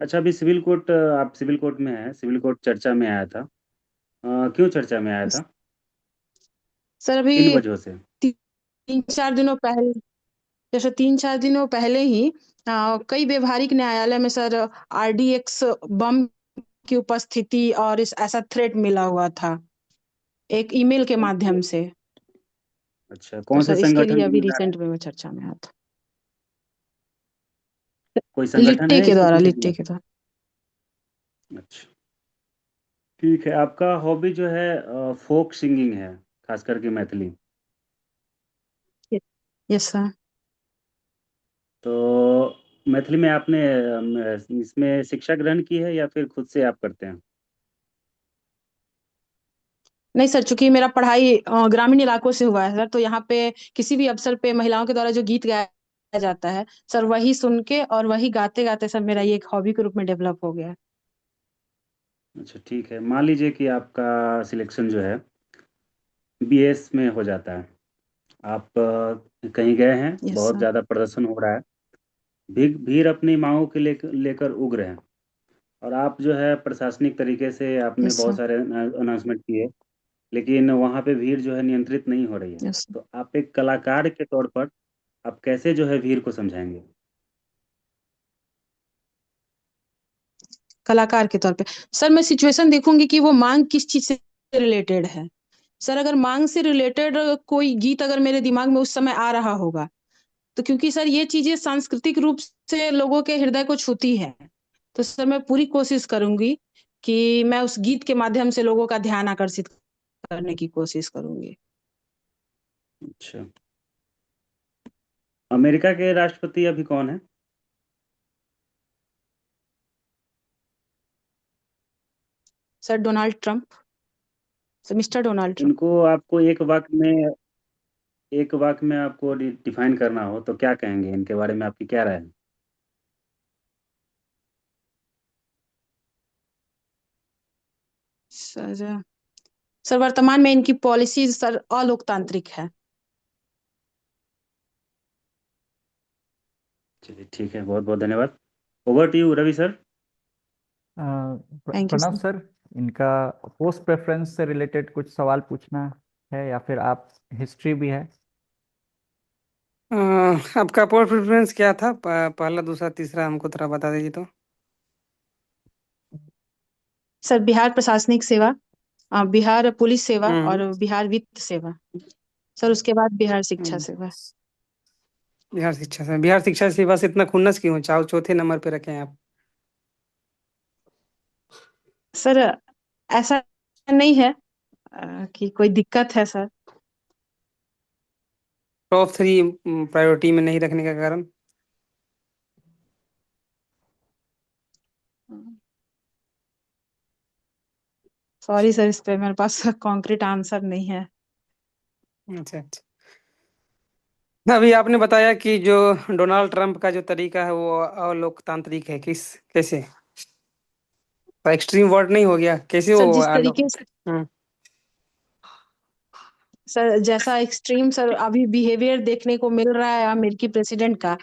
अच्छा, अभी सिविल कोर्ट, आप सिविल कोर्ट में है, सिविल कोर्ट चर्चा में आया था। क्यों चर्चा में आया था? सर अभी किन वजहों से? 3-4 दिनों पहले, जैसे 3-4 दिनों पहले ही कई व्यवहारिक न्यायालय में सर आरडीएक्स बम की उपस्थिति और इस ऐसा थ्रेट मिला हुआ था एक ईमेल के माध्यम से, अच्छा, तो कौन से सर इसके संगठन लिए ने अभी मिला है? रिसेंट में वो चर्चा में आया था। कोई संगठन है इसके पीछे लिट्टे जुड़ा? के द्वारा। अच्छा, ठीक है। आपका हॉबी जो है फोक सिंगिंग है, खास करके मैथिली। Yes sir. तो मैथिली में आपने इसमें शिक्षा ग्रहण की है या फिर खुद से आप करते हैं? नहीं सर, चूंकि मेरा पढ़ाई ग्रामीण इलाकों से हुआ है सर, तो यहाँ पे किसी भी अवसर पे महिलाओं के द्वारा जो गीत गाया जाता है सर, वही सुन के और वही गाते गाते सर मेरा ये एक हॉबी के रूप में डेवलप हो गया है। अच्छा ठीक है। मान लीजिए कि आपका सिलेक्शन जो है बीएस में हो जाता है, आप कहीं गए हैं, यस बहुत सर। ज़्यादा प्रदर्शन हो रहा है, भीड़ अपनी मांगों के लेकर उग्र है, और आप जो है प्रशासनिक तरीके से आपने यस बहुत सर। सारे अनाउंसमेंट किए, लेकिन वहाँ पे भीड़ जो है नियंत्रित नहीं हो रही है। यस। तो आप एक कलाकार के तौर पर आप कैसे जो है भीड़ को समझाएंगे? कलाकार के तौर पे सर मैं सिचुएशन देखूंगी कि वो मांग किस चीज से रिलेटेड है सर। अगर मांग से रिलेटेड कोई गीत अगर मेरे दिमाग में उस समय आ रहा होगा तो क्योंकि सर ये चीजें सांस्कृतिक रूप से लोगों के हृदय को छूती है, तो सर मैं पूरी कोशिश करूंगी कि मैं उस गीत के माध्यम से लोगों का ध्यान आकर्षित करने की कोशिश करूंगी। अच्छा, अमेरिका के राष्ट्रपति अभी कौन है? Sir Donald Trump, sir mister Donald Trump. इनको आपको एक वाक्य में आपको डिफाइन करना हो तो क्या कहेंगे? इनके बारे में आपकी क्या राय है? सर सर वर्तमान में इनकी पॉलिसी सर अलोकतांत्रिक है। चलिए ठीक है, बहुत बहुत धन्यवाद। Over to you Ravi sir. Thank you Pranav sir. Sir, इनका पोस्ट प्रेफरेंस से रिलेटेड कुछ सवाल पूछना है या फिर आप हिस्ट्री भी है? आपका पोस्ट प्रेफरेंस क्या था? पहला, दूसरा, तीसरा हमको थोड़ा बता दीजिए तो। सर बिहार प्रशासनिक सेवा, बिहार पुलिस सेवा और हम्म। बिहार वित्त सेवा। सर उसके बाद बिहार शिक्षा हम्म, सेवा। बिहार शिक्षा सेवा से इतना खुन्नस क्यों? चौथे नंबर पे रखे हैं आप। सर ऐसा नहीं है कि कोई दिक्कत है सर। टॉप 3 प्रायोरिटी में नहीं रखने का कारण? सॉरी सर, इस पे मेरे पास कॉन्क्रीट आंसर नहीं है। अच्छा अच्छा। अभी आपने बताया कि जो डोनाल्ड ट्रंप का जो तरीका है वो अलोकतांत्रिक है, कैसे? एक्सट्रीम वर्ड नहीं हो गया? कैसे सर वो जिस तरीके से, हम्म। सर जैसा एक्सट्रीम सर अभी बिहेवियर देखने को मिल रहा है अमेरिकी प्रेसिडेंट का,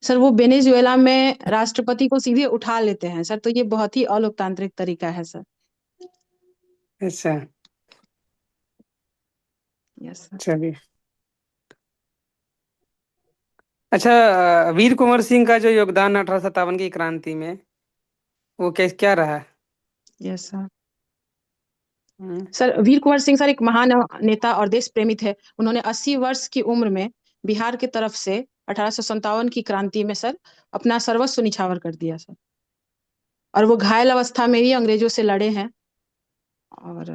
सर वो वेनेजुएला में राष्ट्रपति को सीधे उठा लेते हैं सर, तो ये बहुत ही अलोकतांत्रिक तरीका है सर। अच्छा, यस सर। चलिए। अच्छा, वीर कुंवर सिंह का जो योगदान 1857 की क्रांति में, वो क्या रहा? Yes sir. Hmm. Sir Veer Kunwar Singh sir एक महान नेता और देश प्रेमी थे। उन्होंने 80 वर्ष की उम्र में बिहार की तरफ से 1857 की क्रांति में सर अपना सर्वस्व निछावर कर दिया सर, और वो घायल अवस्था में भी अंग्रेजों से लड़े हैं और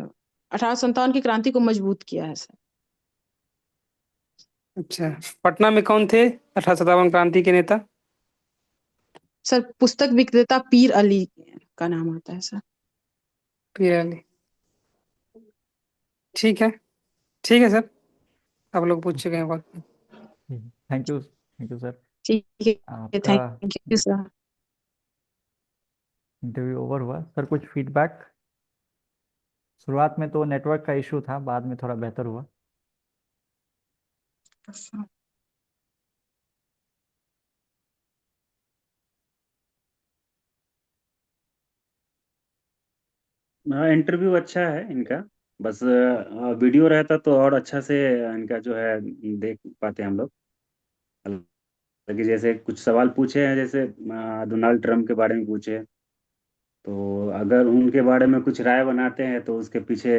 1857 की क्रांति को मजबूत किया है सर। अच्छा, पटना में कौन थे 1857 क्रांति के नेता? सर पुस्तक विक्रेता पीर अली का नाम आता है सर। पीर अली। ठीक है, ठीक है सर, आप लोग पूछ चुके हैं बहुत। Thank you sir. ठीक है, आपका thank you sir. Interview over हुआ सर। कुछ फीडबैक? शुरुआत में तो नेटवर्क का इशू था, बाद में थोड़ा बेहतर हुआ। हाँ, इंटरव्यू अच्छा है इनका। बस वीडियो रहता तो और अच्छा से इनका जो है देख पाते हम लोग। हालांकि जैसे कुछ सवाल पूछे हैं, जैसे डोनाल्ड ट्रम्प के बारे में पूछे, तो अगर उनके बारे में कुछ राय बनाते हैं तो उसके पीछे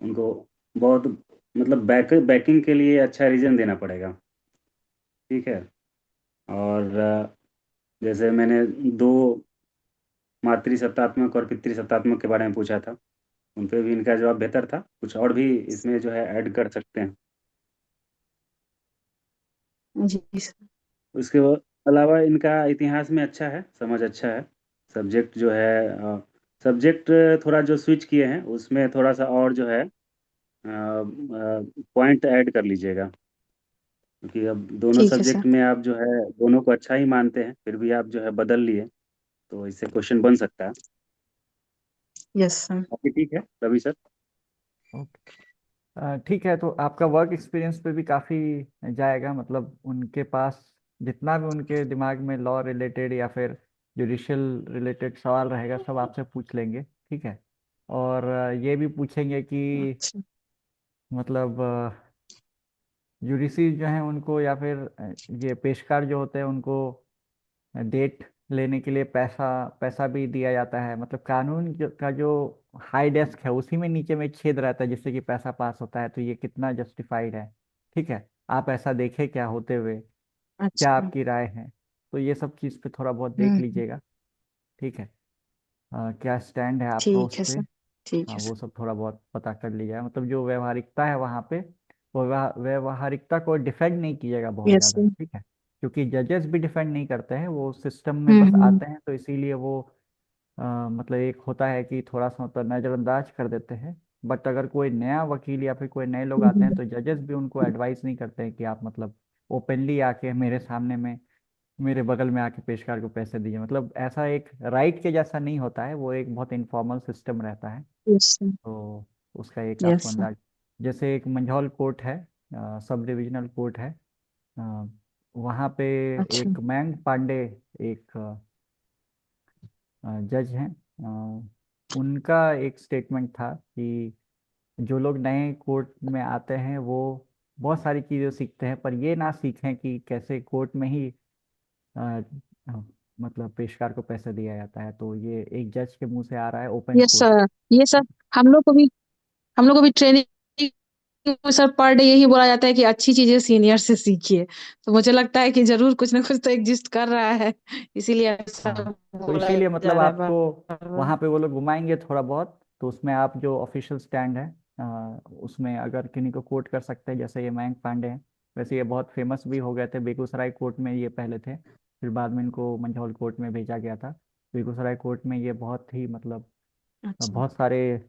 उनको बहुत मतलब बैकिंग के लिए अच्छा रीजन देना पड़ेगा। ठीक है। और जैसे मैंने दो मातृसत्तात्मक और पितृसत्तात्मक के बारे में पूछा था, उन पे भी इनका जवाब बेहतर था। कुछ और भी इसमें जो है ऐड कर सकते हैं। जी सर। उसके अलावा इनका इतिहास में अच्छा है, समझ अच्छा है। सब्जेक्ट जो है सब्जेक्ट थोड़ा जो स्विच किए हैं उसमें थोड़ा सा और जो है पॉइंट ऐड कर लीजिएगा, क्योंकि अब दोनों ठीक है सर। सब्जेक्ट में आप जो है दोनों को अच्छा ही मानते हैं, फिर भी आप जो है बदल लिए, तो इससे क्वेश्चन बन सकता है। Yes sir. बाकी ठीक है रवि सर। ओके, ठीक है। तो आपका वर्क एक्सपीरियंस पे भी काफ़ी जाएगा, मतलब उनके पास जितना भी उनके दिमाग में लॉ रिलेटेड या फिर जुडिशियल रिलेटेड सवाल रहेगा सब आपसे पूछ लेंगे, ठीक है। और ये भी पूछेंगे कि अच्छा। मतलब यूडीसी जो है उनको या फिर ये पेशकार जो होते हैं उनको डेट लेने के लिए पैसा पैसा भी दिया जाता है। मतलब कानून का जो हाई डेस्क है उसी में नीचे में छेद रहता है जिससे कि पैसा पास होता है, तो ये कितना जस्टिफाइड है? ठीक है, आप ऐसा देखें क्या होते हुए? क्या अच्छा। आपकी राय है। तो ये सब चीज़ पे थोड़ा बहुत देख हम्म। लीजिएगा। ठीक है। क्या स्टैंड है आपका ठीक उस है पे। सर। ठीक हाँ, है वो सर। सब थोड़ा बहुत पता कर लीजिएगा, मतलब जो व्यवहारिकता है वहाँ पे, वो व्यवहारिकता को डिफेंड नहीं कीजिएगा बहुत यस ज़्यादा। सर। ठीक है। क्योंकि जजेस भी डिफेंड नहीं करते हैं, वो सिस्टम में बस हम्म। आते हैं, तो इसीलिए वो मतलब एक होता है कि थोड़ा सा मतलब नज़रअंदाज कर देते हैं। बट अगर कोई नया वकील या फिर कोई नए लोग आते हैं, हम्म। तो जजेस भी उनको एडवाइस नहीं करते हैं कि आप मतलब ओपनली आके मेरे सामने में, मेरे बगल में आके पेशकार को पैसे दीजिए। मतलब ऐसा एक राइट के जैसा नहीं होता है, वो एक बहुत इनफॉर्मल सिस्टम रहता है। Yes sir. तो उसका एक आपको यस सर। अंदाज, जैसे एक मंझौल कोर्ट है, सब डिविजनल कोर्ट है, अ, वहाँ पे अच्छा। एक मयंक पांडे, एक जज हैं, उनका एक स्टेटमेंट था कि जो लोग नए कोर्ट में आते हैं वो बहुत सारी चीज़ें सीखते हैं, पर ये ना सीखें कि कैसे कोर्ट में ही अ, अ, मतलब पेशकार को पैसे दिया जाता है। तो ये एक जज के मुंह से आ रहा है ओपन यस कोर्ट। सर। ये सर हम लोग को भी ट्रेनिंग में सर पर डे यही बोला जाता है कि अच्छी चीजें सीनियर से सीखिए। तो मुझे लगता है कि जरूर कुछ ना कुछ तो एग्जिस्ट कर रहा है, इसीलिए ऐसा हाँ, तो बोला इसीलिए जा मतलब रहा है आपको बार बार। वहाँ पे वो लोग घुमाएंगे थोड़ा बहुत, तो उसमें आप जो ऑफिशियल स्टैंड है, उसमें अगर किन्हीं को कोट कर सकते हैं, जैसे ये मयंक पांडे हैं। वैसे ये बहुत फेमस भी हो गए थे, बेगूसराय कोर्ट में ये पहले थे, फिर बाद में इनको मंझौल कोर्ट में भेजा गया था। बेगूसराय कोर्ट में ये बहुत ही मतलब अच्छा। बहुत सारे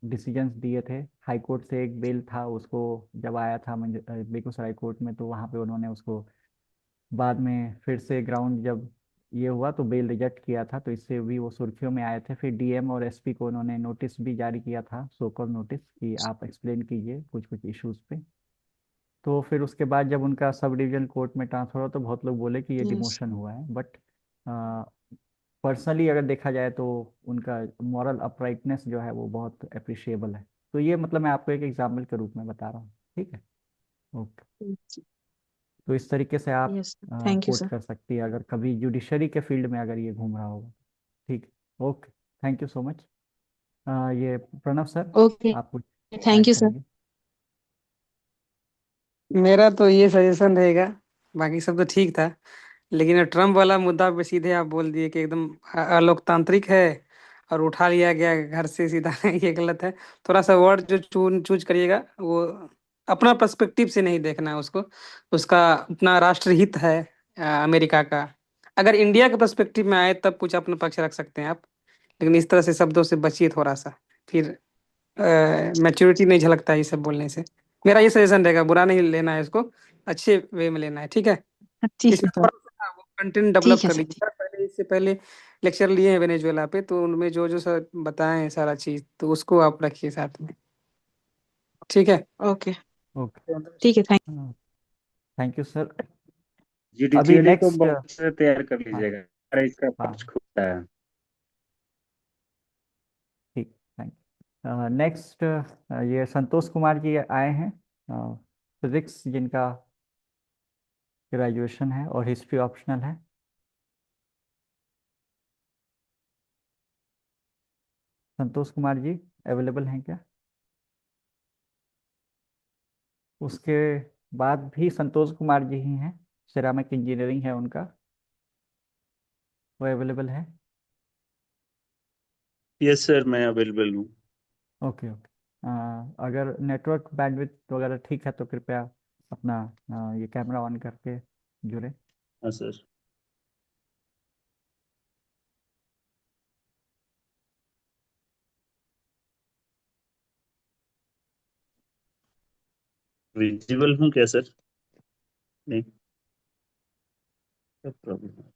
डिसीजंस दिए थे। हाई कोर्ट से एक बेल था, उसको जब आया था बेगूसराय कोर्ट में, तो वहाँ पे उन्होंने उसको बाद में फिर से ग्राउंड जब ये हुआ तो बेल रिजेक्ट किया था, तो इससे भी वो सुर्खियों में आए थे। फिर डीएम और एसपी को उन्होंने नोटिस भी जारी किया था, सोकॉल नोटिस, कि आप एक्सप्लेन कीजिए कुछ कुछ इश्यूज पे। तो फिर उसके बाद जब उनका सब डिवीजन कोर्ट में ट्रांसफर हुआ, तो बहुत लोग बोले कि ये यस। डिमोशन हुआ है। बट पर्सनली अगर देखा जाए तो उनका मॉरल अपराइटनेस जो है वो बहुत अप्रिशिएबल है। तो ये मतलब मैं आपको एक एग्जाम्पल के रूप में बता रहा हूँ। ठीक है। ओके। तो इस तरीके से आप यस। थैंक यू कोट सर। कर सकती है अगर कभी जुडिशरी के फील्ड में अगर ये घूम रहा होगा। ठीक है। Okay. Thank you so much. ये प्रणव सर, ओके। आप कुछ थैंक ऐड यू सर। करेंगे। मेरा तो ये सजेशन रहेगा, बाकी सब तो ठीक था, लेकिन ट्रम्प वाला मुद्दा पे सीधे आप बोल दिए कि एकदम अलोकतांत्रिक है और उठा लिया गया घर से सीधा ये गलत है। थोड़ा सा वर्ड जो चूज करिएगा वो अपना पर्सपेक्टिव से नहीं देखना है उसको, उसका अपना राष्ट्रहित है अमेरिका का। अगर इंडिया के पर्सपेक्टिव में आए तब कुछ अपना पक्ष रख सकते हैं आप, लेकिन इस तरह से शब्दों से बचिए थोड़ा सा, फिर मैच्योरिटी नहीं झलकता है ये सब बोलने से। मेरा ये सजेशन रहेगा, बुरा नहीं लेना है इसको, अच्छे वे में लेना है, ठीक है। ठीक है इसमें सर। थोड़ा सा वो कंटेंट डेवलप ठीक है कर सर। लीजिए सर। पहले इससे पहले लेक्चर लिए हैं वेनेजुएला पे, तो उनमें जो जो सर बताए हैं सारा चीज, तो उसको आप रखिए साथ में, ठीक है। ओके। ओके। ठीक है। Thank thank you sir. अभी जुडिशियरी को नेक्स्ट। बहुत से तैयार कर हाँ। लीजिएगा, अरे इसका पक्ष हाँ। खुलता है। ठीक। थैंक नेक्स्ट, ये संतोष कुमार जी आए हैं, फिजिक्स जिनका ग्रेजुएशन है और हिस्ट्री ऑप्शनल है। संतोष कुमार जी अवेलेबल हैं क्या। उसके बाद भी संतोष कुमार जी ही हैं, सिरामिक इंजीनियरिंग है उनका, वो अवेलेबल है। यस सर, मैं अवेलेबल हूँ। Okay okay. अगर नेटवर्क बैंडविड्थ वगैरह ठीक है तो कृपया अपना ये कैमरा ऑन करके जुड़े। हाँ सर। विजिबल हूँ क्या सर। नहीं, क्या प्रॉब्लम है।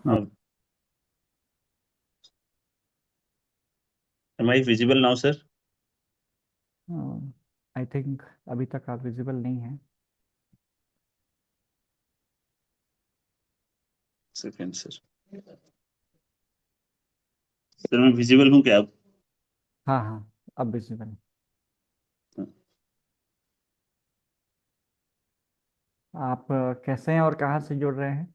हाँ, am I visible now sir. I think अभी तक आप विजिबल नहीं हैं। Second sir. सर मैं विजिबल हूँ क्या आप। हाँ हाँ, अब विजिबल हैं। आप कैसे हैं और कहाँ से जुड़ रहे हैं।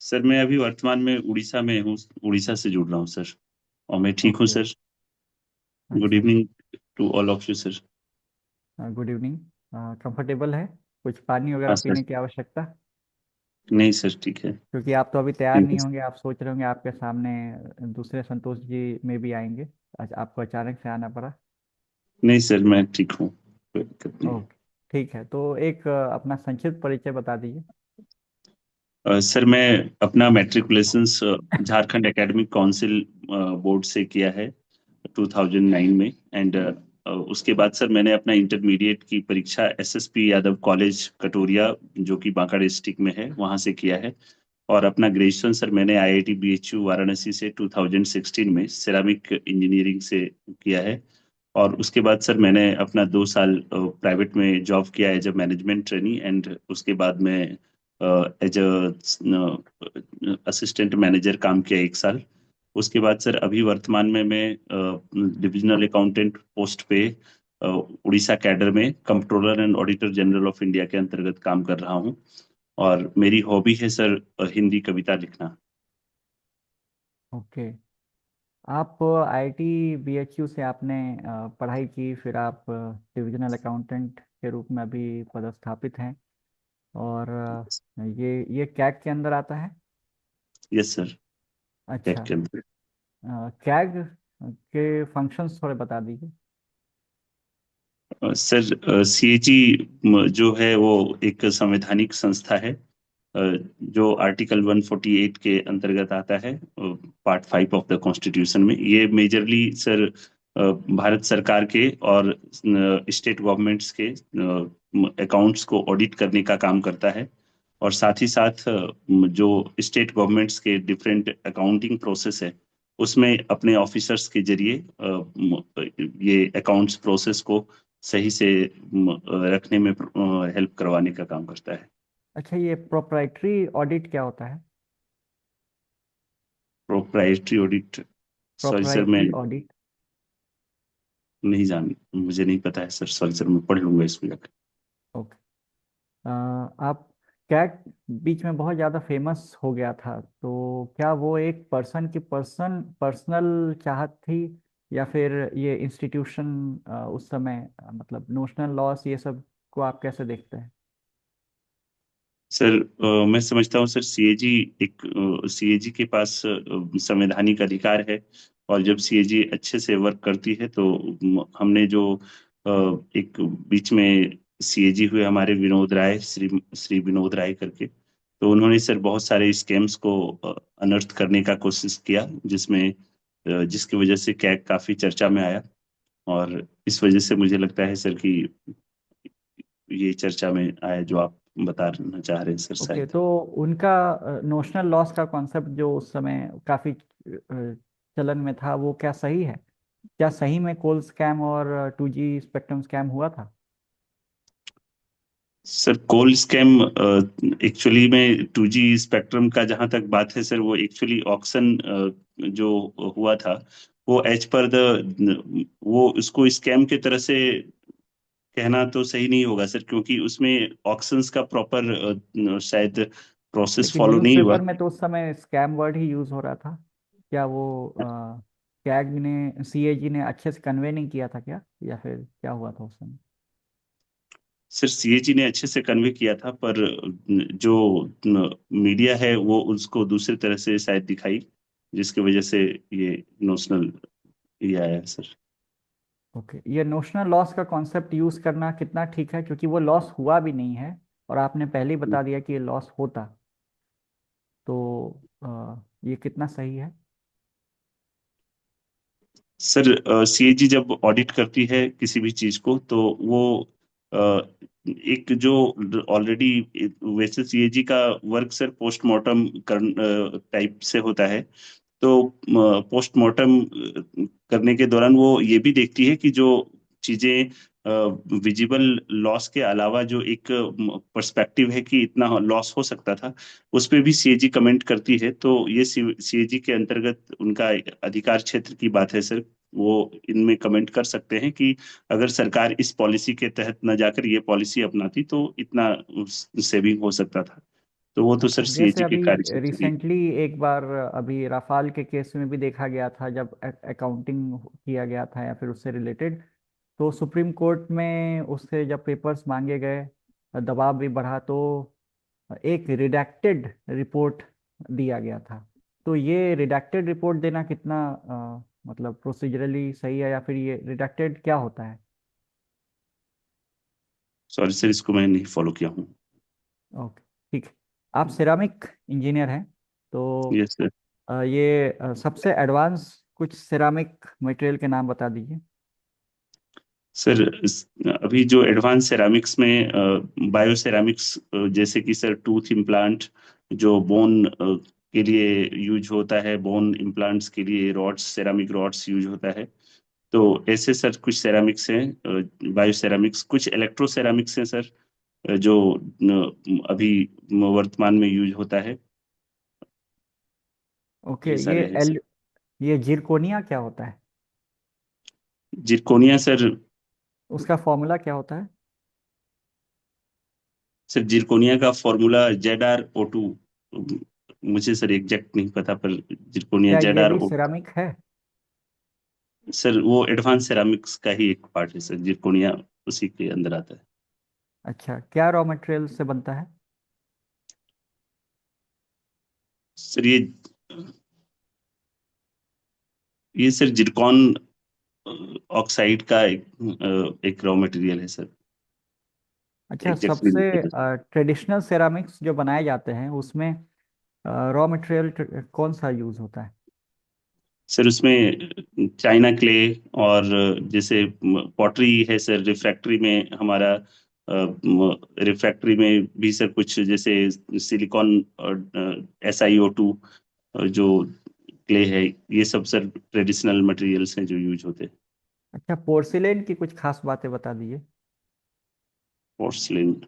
सर मैं अभी वर्तमान में उड़ीसा में हूँ, उड़ीसा से जुड़ रहा हूँ सर। और मैं ठीक हूँ ओके। सर। गुड अच्छा। Evening to all of you sir. Good evening. Comfortable है? कुछ पानी वगैरह हाँ सर। पीने की आवश्यकता? नहीं सर, ठीक है। क्योंकि आप तो अभी तैयार ठीक नहीं है होंगे, आप सोच रहे होंगे आपके सामने दूसरे संतोष जी में भी आएंगे, आज आपको अचानक से आना पड़ा। नहीं सर, मैं ठीक हूँ, कोई दिक्कत नहीं। ओके, ठीक है। तो एक अपना संक्षिप्त परिचय बता दीजिए। सर, मैं अपना मैट्रिकुलेशंस झारखंड एकेडमिक काउंसिल बोर्ड से किया है 2009 में। एंड उसके बाद सर मैंने अपना इंटरमीडिएट की परीक्षा एसएसपी यादव कॉलेज कटोरिया, जो कि बांका डिस्ट्रिक्ट में है, वहां से किया है। और अपना ग्रेजुएशन सर मैंने आईआईटी बीएचयू वाराणसी से 2016 में सिरामिक इंजीनियरिंग से किया है। और उसके बाद सर मैंने अपना 2 साल प्राइवेट में जॉब किया as a management trainee, and उसके बाद में एज अ असिस्टेंट मैनेजर काम किया 1 साल। उसके बाद सर अभी वर्तमान में मैं डिविजनल अकाउंटेंट पोस्ट पे उड़ीसा कैडर में controller and auditor general of India के अंतर्गत काम कर रहा हूँ। और मेरी हॉबी है सर हिंदी कविता लिखना। ओके। आप आईआईटी बीएचयू से आपने पढ़ाई की, फिर आप डिविजनल अकाउंटेंट के रूप में अभी पदस्थापित हैं। और ये कैग के अंदर आता है? यस सर, टेक अच्छा। के अंदर। कैग के फंक्शंस थोड़े बता दीजिए। सर सीएजी जो है वो एक संवैधानिक संस्था है, जो आर्टिकल 148 के अंतर्गत आता है, पार्ट 5 ऑफ द कॉन्स्टिट्यूशन में। ये मेजरली सर भारत सरकार के और स्टेट गवर्नमेंट्स के अकाउंट्स को ऑडिट करने का काम करता है। और साथ ही साथ जो स्टेट गवर्नमेंट्स के डिफरेंट अकाउंटिंग प्रोसेस है, उसमें अपने ऑफिसर्स के जरिए ये अकाउंट्स प्रोसेस को सही से रखने में हेल्प करवाने का काम करता है। अच्छा, ये प्रोप्राइटरी ऑडिट क्या होता है? Proprietary audit? सॉरी सर, मैं प्रोप्राइटरी ऑडिट। नहीं जान मुझे नहीं पता है सर। सॉरी सर, मैं पढ़ लूंगा इसको जाकर। ओके। आप कैग बीच में बहुत ज़्यादा फेमस हो गया था, तो क्या वो एक पर्सन की पर्सनल चाहत थी, या फिर ये इंस्टीट्यूशन उस समय मतलब नोशनल लॉस ये सब को आप कैसे देखते हैं? सर मैं समझता हूँ सर, सीएजी एक सीएजी के पास संवैधानिक अधिकार है। और जब सीएजी अच्छे से वर्क करती है तो हमने जो एक बीच में सीएजी हुए हमारे विनोद राय, श्री श्री विनोद राय करके, तो उन्होंने सर बहुत सारे स्कैम्स को अनर्थ करने का कोशिश किया, जिसमें जिसकी वजह से कैग काफी चर्चा में आया। और इस वजह से मुझे लगता है सर कि ये चर्चा में आया जो आप बताना चाह रहे हैं सर ओके, शायद। तो उनका नोशनल लॉस का कॉन्सेप्ट जो उस समय काफ़ी चलन में था, वो क्या सही है? क्या सही में कोल स्कैम और 2G स्पेक्ट्रम स्कैम हुआ था? सर कोल स्कैम एक्चुअली में 2G स्पेक्ट्रम का जहां तक बात है सर, वो एक्चुअली ऑक्शन जो हुआ था, वो एज पर द वो उसको स्कैम के तरह से कहना तो सही नहीं होगा सर, क्योंकि उसमें ऑक्शंस का प्रॉपर शायद प्रोसेस लेकिन फॉलो नहीं हुआ। न्यूज़पेपर में तो उस समय स्कैम वर्ड ही यूज़ हो रहा था। क्या वो कैग ने, सीएजी ने अच्छे से कन्वे नहीं किया था क्या, या फिर क्या हुआ था उस समय? सर सीएजी ने अच्छे से कन्वे किया था, पर जो मीडिया है वो उसको दूसरी तरह से शायद दिखाई, जिसकी वजह से ये नोशनल ये आया है सर। ओके, ये नोशनल लॉस का कॉन्सेप्ट यूज़ करना कितना ठीक है, क्योंकि वो लॉस हुआ भी नहीं है और आपने पहले ही बता दिया कि ये लॉस होता, तो ये कितना सही है? सर सीएजी जब ऑडिट करती है किसी भी चीज को, तो वो अ, एक जो ऑलरेडी, वैसे सीएजी का वर्क सर पोस्टमार्टम टाइप से होता है। तो पोस्टमार्टम करने के दौरान वो ये भी देखती है कि जो चीजें विजिबल लॉस के अलावा जो एक पर्सपेक्टिव है कि इतना लॉस हो सकता था, उस पे भी सीएजी कमेंट करती है। तो ये सीएजी के अंतर्गत उनका अधिकार क्षेत्र की बात है सर। वो इनमें कमेंट कर सकते हैं कि अगर सरकार इस पॉलिसी के तहत न जाकर ये पॉलिसी अपनाती तो इतना सेविंग हो सकता था। तो वो तो अच्छा, सर जैसे सीएजी के अभी कार्य क्षेत्र की। रिसेंटली एक बार अभी राफाल के केस में भी देखा गया था, जब अकाउंटिंग किया गया था या फिर उससे रिलेटेड, तो सुप्रीम कोर्ट में उससे जब पेपर्स मांगे गए, दबाव भी बढ़ा, तो एक रिडैक्टेड रिपोर्ट दिया गया था। तो ये रिडैक्टेड रिपोर्ट देना कितना मतलब प्रोसीजरली सही है, या फिर ये रिडैक्टेड क्या होता है? सॉरी सर, इसको मैंने नहीं फॉलो किया हूँ। ओके, ठीक है। आप सिरामिक इंजीनियर हैं, तो यस सर। ये सबसे एडवांस कुछ सिरामिक मटेरियल के नाम बता दीजिए। सर अभी जो एडवांस सेरामिक्स में बायो सेरामिक्स, जैसे कि सर टूथ इम्प्लांट, जो बोन के लिए यूज होता है, बोन इम्प्लांट्स के लिए रॉड्स, सेरामिक रॉड्स यूज होता है। तो ऐसे सर कुछ सेरामिक्स हैं, बायो सेरामिक्स। कुछ इलेक्ट्रो सेरामिक्स हैं सर, जो अभी वर्तमान में यूज होता है। ओके, ये सारे हैं सर। ये जिरकोनिया क्या होता है? जिरकोनिया सर, उसका फॉर्मूला क्या होता है? सर जिरकोनिया का फॉर्मूला ZrO2। मुझे सर एग्जैक्ट नहीं पता, पर जिरकोनिया क्या ये भी ZrO2। सिरामिक है? सर वो एडवांस सेरामिक्स का ही एक पार्ट है सर, जिरकोनिया उसी के अंदर आता है। अच्छा, क्या रॉ मटेरियल से बनता है? सर ये सर जिरकॉन ऑक्साइड का एक रॉ मटेरियल है सर। अच्छा, एग्जैक्टली सबसे नहीं पता। ट्रेडिशनल सेरामिक्स जो बनाए जाते हैं उसमें रॉ मटेरियल कौन सा यूज होता है? सर उसमें चाइना क्ले, और जैसे पॉटरी है सर, रिफ्रैक्टरी में हमारा, रिफ्रैक्टरी में भी सर कुछ जैसे सिलिकॉन, SiO2, जो क्ले है, ये सब सर ट्रेडिशनल मटेरियल्स हैं जो यूज होते हैं। अच्छा, पोर्सिलेन की कुछ खास बातें बता दीजिए। पोर्सलिन,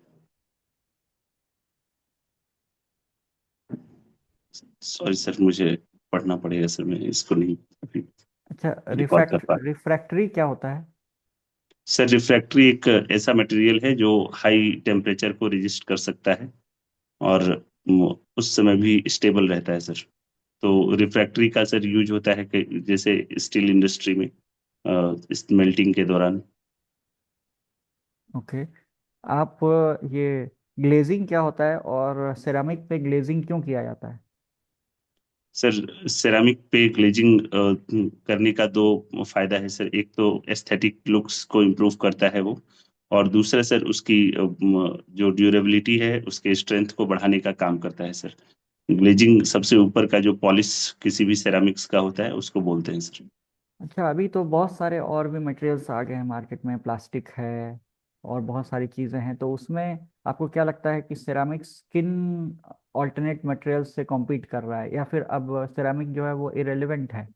सॉरी सर, मुझे पढ़ना पड़ेगा सर, मैं इसको नहीं अभी अच्छा, रिकॉल कर पा। रिफ्रैक्टरी क्या होता है? सर रिफ्रैक्टरी एक ऐसा मटेरियल है जो हाई टेम्परेचर को रेजिस्ट कर सकता है, और उस समय भी स्टेबल रहता है सर। तो रिफ्रैक्टरी का सर यूज होता है कि जैसे स्टील इंडस्ट्री में इस मेल्टिंग के दौरान। ओके। आप ये ग्लेजिंग क्या होता है, और सेरामिक पे ग्लेजिंग क्यों किया जाता है? सर सेरामिक पे ग्लेजिंग करने का दो फायदा है सर। एक तो एस्थेटिक लुक्स को इम्प्रूव करता है वो, और दूसरा सर उसकी जो ड्यूरेबिलिटी है, उसके स्ट्रेंथ को बढ़ाने का काम करता है सर। ग्लेजिंग सबसे ऊपर का जो पॉलिश किसी भी सेरामिक्स का होता है, उसको बोलते हैं सर। अच्छा, अभी तो बहुत सारे और भी मटेरियल्स आ गए हैं मार्केट में, प्लास्टिक है और बहुत सारी चीज़ें हैं, तो उसमें आपको क्या लगता है कि सिरामिक्स किन ऑल्टरनेट मटेरियल्स से कॉम्पीट कर रहा है, या फिर अब सिरामिक जो है वो इरेलीवेंट है?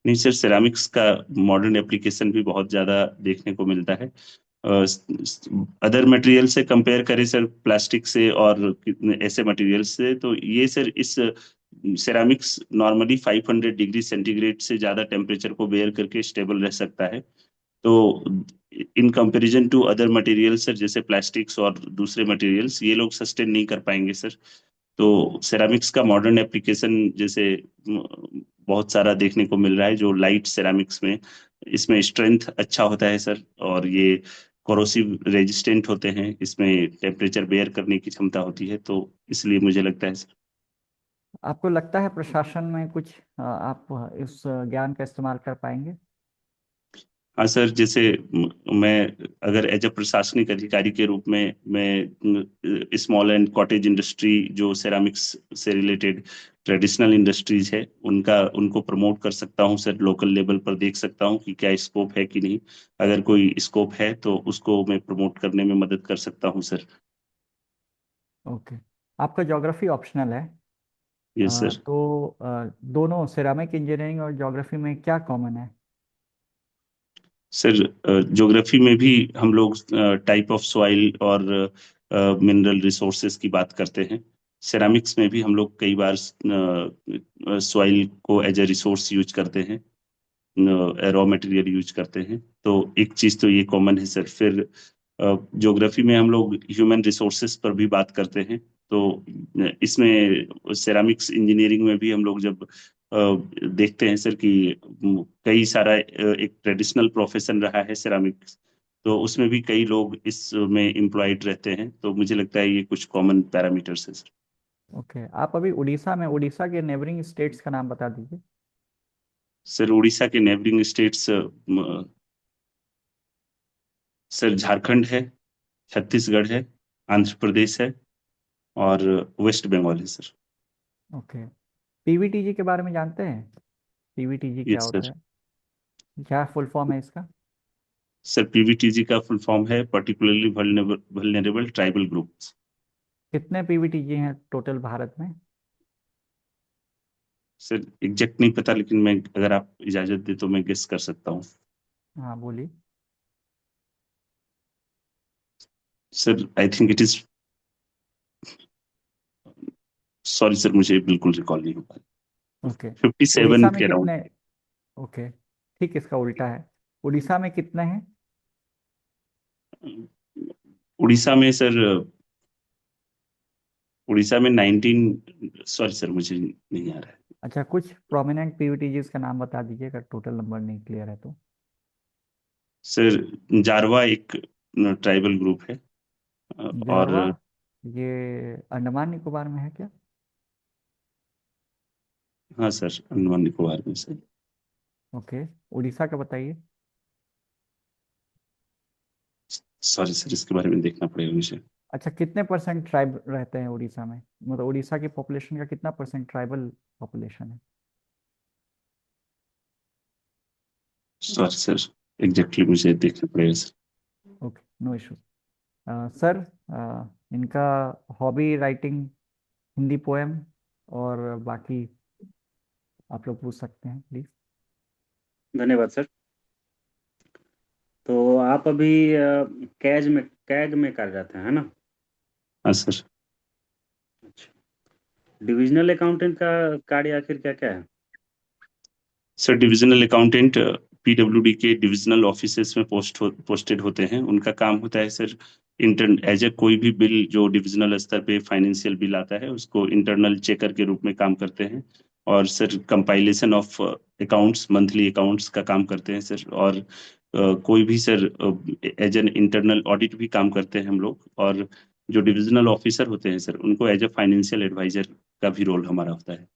नहीं सर, सेरामिक्स का मॉडर्न एप्लीकेशन भी बहुत ज्यादा देखने को मिलता है। अदर मटेरियल से कंपेयर करें सर, प्लास्टिक से और ऐसे मटेरियल से, तो ये सर इस सेरामिक्स नॉर्मली 500 डिग्री सेंटीग्रेड से ज्यादा टेम्परेचर को बेयर करके स्टेबल रह सकता है। तो in comparison to other materials sir, जैसे प्लास्टिक्स और दूसरे मटेरियल्स, ये लोग सस्टेन नहीं कर पाएंगे सर। तो सेरामिक्स का मॉडर्न एप्लीकेशन जैसे बहुत सारा देखने को मिल रहा है, जो लाइट सेरामिक्स में, इसमें स्ट्रेंथ अच्छा होता है सर, और ये कोरोसिव रेजिस्टेंट होते हैं, इसमें टेम्परेचर बेयर करने की क्षमता होती है, तो इसलिए मुझे लगता है सर। आपको लगता है प्रशासन में कुछ आप इस ज्ञान का इस्तेमाल कर पाएंगे? हाँ सर, जैसे मैं अगर एज अ प्रशासनिक अधिकारी के रूप में, मैं स्मॉल एंड कॉटेज इंडस्ट्री, जो सेरामिक्स से रिलेटेड ट्रेडिशनल इंडस्ट्रीज है, उनको प्रमोट कर सकता हूँ सर। लोकल लेवल पर देख सकता हूँ कि क्या स्कोप है कि नहीं। अगर कोई स्कोप है तो उसको मैं प्रमोट करने में मदद कर सकता हूँ सर। ओके। आपका ज्योग्राफी ऑप्शनल है, यस सर। तो दोनों सिरामिक इंजीनियरिंग और ज्योग्राफी में क्या कॉमन है? सर ज्योग्राफी में भी हम लोग टाइप ऑफ सॉइल और मिनरल रिसोर्सेज की बात करते हैं। सेरामिक्स में भी हम लोग कई बार सॉइल को एज ए रिसोर्स यूज करते हैं, रॉ मटेरियल यूज करते हैं। तो एक चीज तो ये कॉमन है सर। फिर ज्योग्राफी में हम लोग ह्यूमन रिसोर्सेज पर भी बात करते हैं। तो इसमें सेरामिक्स इंजीनियरिंग में भी हम लोग जब देखते हैं सर कि कई सारा एक ट्रेडिशनल प्रोफेशन रहा है सिरामिक्स, तो उसमें भी कई लोग इसमें एम्प्लॉयड रहते हैं, तो मुझे लगता है ये कुछ कॉमन पैरामीटर्स है सर। ओके, आप अभी उड़ीसा में, उड़ीसा के नेबरिंग स्टेट्स का नाम बता दीजिए। सर उड़ीसा के नेबरिंग स्टेट्स सर झारखंड है, छत्तीसगढ़ है, आंध्र प्रदेश है और वेस्ट बंगाल है सर। ओके, पीवीटीजी के बारे में जानते हैं? पीवीटीजी क्या यस होता सर। है, क्या फुल फॉर्म है इसका? सर पीवीटीजी का फुल फॉर्म है पर्टिकुलरली वल्नरेबल ट्राइबल ग्रुप्स। कितने पीवीटीजी हैं टोटल भारत में? सर एग्जैक्ट नहीं पता, लेकिन मैं अगर आप इजाजत दे तो मैं गेस कर सकता हूँ। हाँ बोलिए। Sir I think it is, sorry sir मुझे बिल्कुल रिकॉल नहीं हो पाया। ओके, 57 उड़ीसा में के अराउंड। कितने? ओके, ठीक, इसका उल्टा है। उड़ीसा में कितने हैं? उड़ीसा में सर, उड़ीसा में 19, सॉरी सर मुझे नहीं आ रहा है। अच्छा, कुछ प्रोमिनेंट पीवीटीजीज का नाम बता दीजिए अगर टोटल नंबर नहीं क्लियर है तो। सर जारवा एक ट्राइबल ग्रुप है और जारवा, ये अंडमान निकोबार में है क्या? हाँ सर अंडमान निकोबार में सर। ओके, उड़ीसा का बताइए। सॉरी सर इसके बारे में देखना पड़ेगा मुझे। अच्छा, कितने परसेंट ट्राइब रहते हैं उड़ीसा में, मतलब उड़ीसा की पॉपुलेशन का कितना परसेंट ट्राइबल पॉपुलेशन है? सॉरी सर एग्जैक्टली मुझे देखना पड़ेगा sir. Okay, no issue. Sir, इनका हॉबी राइटिंग, हिंदी पोएम और बाकी आप लोग पूछ सकते हैं प्लीज। धन्यवाद सर। तो आप अभी कैग में कार्यरत हैं, है ना? हाँ सर। अच्छा, डिविजनल अकाउंटेंट का कार्य आखिर क्या क्या है? सर डिविजनल अकाउंटेंट पीडब्ल्यूडी के डिविजनल ऑफिसेस में पोस्टेड होते हैं। उनका काम होता है सर इंटर एज ए कोई भी बिल जो डिविजनल स्तर पे फाइनेंशियल बिल आता है उसको इंटरनल चेकर के रूप में काम करते हैं। और sir compilation of accounts, monthly accounts का काम करते हैं सर। और कोई भी sir as an internal audit भी काम करते हैं हम लोग। और जो डिविजनल ऑफिसर होते हैं सर उनको एज ए फाइनेंशियल एडवाइजर का भी रोल हमारा होता है।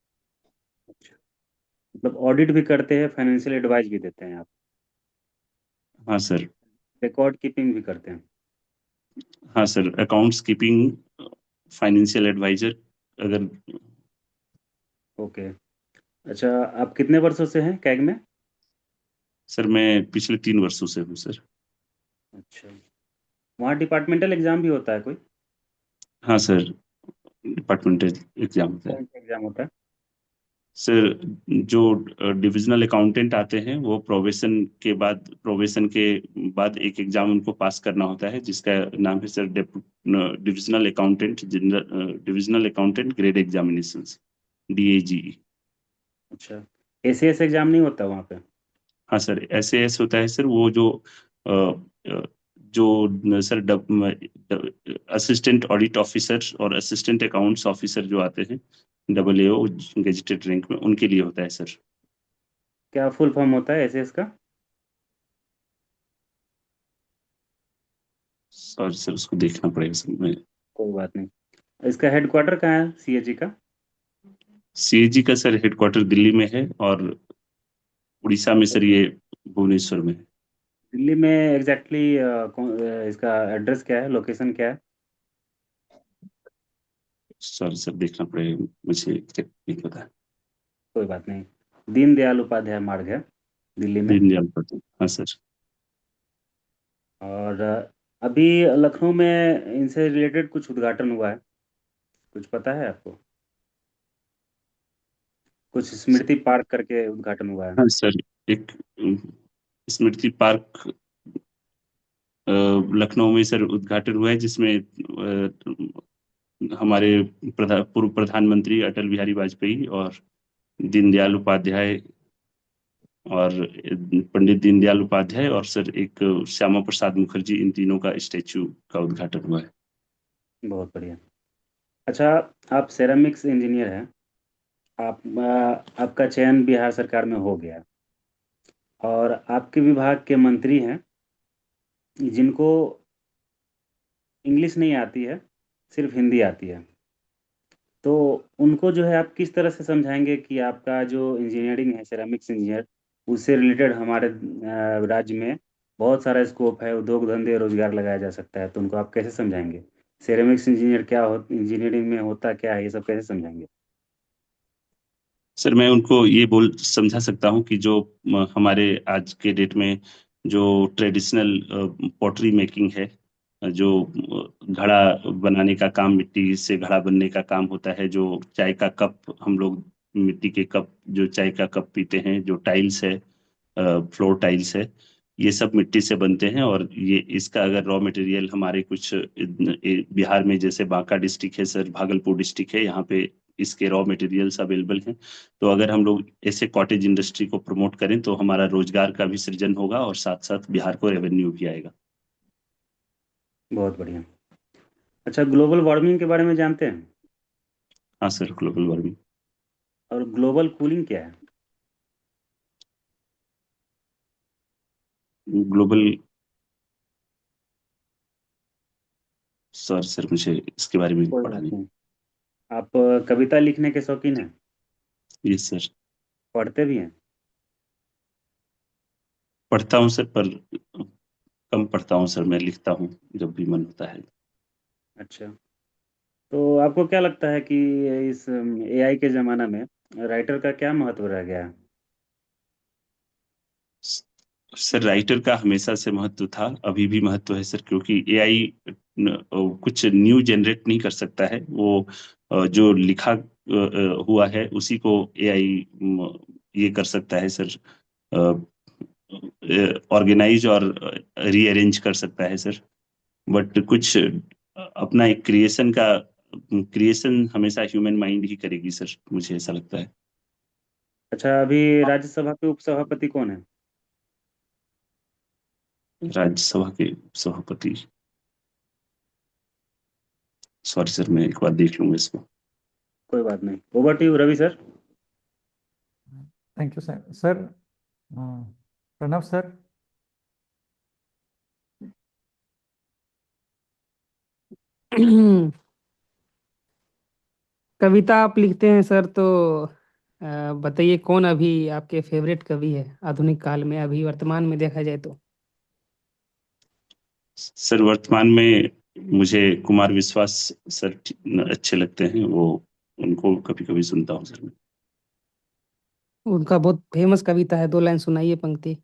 मतलब ऑडिट भी करते हैं, फाइनेंशियल एडवाइस भी देते हैं आप? हाँ सर। रिकॉर्ड कीपिंग भी करते हैं? हाँ sir, accounts keeping, financial advisor अगर। ओके। अच्छा, आप कितने वर्षों से हैं कैग में? सर मैं पिछले 3 वर्षों से हूँ सर। अच्छा, वहाँ डिपार्टमेंटल एग्जाम भी होता है कोई? हाँ सर, डिपार्टमेंटल एग्जाम होता है कौन सा एग्जाम होता है? सर। जो डिविजनल अकाउंटेंट आते हैं वो प्रोबेशन के बाद एक एग्जाम उनको पास करना होता है जिसका नाम है sir divisional accountant grade examinations, DAGE। अच्छा, ACS एग्जाम नहीं होता वहाँ पे? हाँ सर, SAS होता है सर, वो जो अ, अ, जो सर असिस्टेंट ऑडिट ऑफिसर और असिस्टेंट अकाउंट्स ऑफिसर जो आते हैं AAO गेजेटेड रैंक में, उनके लिए होता है सर। क्या फुल फॉर्म होता है ACS का? सॉरी सर उसको देखना पड़ेगा सर। मैं कोई बात नहीं। इसका हेडक्वार्टर कहाँ है CAG का? CAG का सर हेडक्वार्टर दिल्ली में है और उड़ीसा में सर ये भुवनेश्वर में है। दिल्ली में एग्जैक्टली इसका एड्रेस क्या है, लोकेशन क्या है? सॉरी सर देखना पड़ेगा, मुझे एग्जैक्ट नहीं पता। कोई बात नहीं। दीनदयाल उपाध्याय मार्ग है दिल्ली में। दीनदयाल उपाध्याय, हाँ सर। और अभी लखनऊ में इनसे रिलेटेड कुछ उद्घाटन हुआ है, कुछ पता है आपको? कुछ स्मृति पार्क करके उद्घाटन हुआ है। हाँ सर, एक स्मृति पार्क लखनऊ में सर उद्घाटन हुआ है जिसमें हमारे पूर्व प्रधानमंत्री अटल बिहारी वाजपेयी और दीनदयाल उपाध्याय और पंडित दीनदयाल उपाध्याय और सर एक श्यामा प्रसाद मुखर्जी, इन तीनों का स्टैचू का उद्घाटन हुआ है। बहुत बढ़िया। अच्छा, आप सेरामिक्स इंजीनियर हैं आपका चयन बिहार सरकार में हो गया और आपके विभाग के मंत्री हैं जिनको इंग्लिश नहीं आती है, सिर्फ हिंदी आती है। तो उनको जो है आप किस तरह से समझाएंगे कि आपका जो इंजीनियरिंग है, सेरामिक्स इंजीनियर, उससे रिलेटेड हमारे राज्य में बहुत सारा स्कोप है, उद्योग धंधे रोजगार लगाया जा सकता है। तो उनको आप कैसे समझाएंगे? सेरामिक्स इंजीनियर क्या हो, इंजीनियरिंग में होता क्या है, ये सब कैसे समझाएंगे? सर मैं उनको ये बोल समझा सकता हूँ कि जो हमारे आज के डेट में जो ट्रेडिशनल पॉटरी मेकिंग है, जो घड़ा बनाने का काम, मिट्टी से घड़ा बनने का काम होता है, जो चाय का कप हम लोग मिट्टी के कप, जो चाय का कप पीते हैं, जो टाइल्स है, फ्लोर टाइल्स है, ये सब मिट्टी से बनते हैं। और ये इसका अगर रॉ मटेरियल हमारे कुछ बिहार में जैसे बांका डिस्ट्रिक्ट है सर, भागलपुर डिस्ट्रिक्ट है, यहाँ पे इसके रॉ मटेरियल्स अवेलेबल हैं। तो अगर हम लोग ऐसे कॉटेज इंडस्ट्री को प्रमोट करें तो हमारा रोजगार का भी सृजन होगा और साथ साथ बिहार को रेवेन्यू भी आएगा। बहुत बढ़िया। अच्छा, ग्लोबल वार्मिंग के बारे में जानते हैं? हाँ सर, ग्लोबल वार्मिंग और ग्लोबल कूलिंग क्या है? ग्लोबल, सर मुझे इसके बारे में कोई पढ़ा बात नहीं। नहीं। आप कविता लिखने के शौकीन हैं? यस सर, पढ़ते भी हैं? पढ़ता हूँ सर, पर कम पढ़ता हूँ सर, मैं लिखता हूँ जब भी मन होता है। अच्छा, तो आपको क्या लगता है कि इस एआई के ज़माना में राइटर का क्या महत्व रह गया है? सर राइटर का हमेशा से महत्व था, अभी भी महत्व है सर, क्योंकि एआई कुछ न्यू जनरेट नहीं कर सकता है। वो जो लिखा हुआ है उसी को एआई ये कर सकता है सर, ऑर्गेनाइज और रीअरेंज कर सकता है सर। बट कुछ अपना एक क्रिएशन हमेशा ह्यूमन माइंड ही करेगी सर, मुझे ऐसा लगता है। अच्छा, अभी राज्यसभा के उपसभापति कौन है? राज्यसभा के सभापति, सॉरी सर, मैं एक बार देख लूंगा इसको। कोई बात नहीं। Over to you Ravi sir. Thank you sir. Sir Pranav sir. कविता आप लिखते हैं सर, तो बताइए कौन अभी आपके फेवरेट कवि है आधुनिक काल में, अभी वर्तमान में देखा जाए तो? सर वर्तमान में मुझे कुमार विश्वास सर अच्छे लगते हैं, वो उनको कभी कभी सुनता हूँ सर मैं। उनका बहुत फेमस कविता है, 2 लाइन सुनाइए पंक्ति।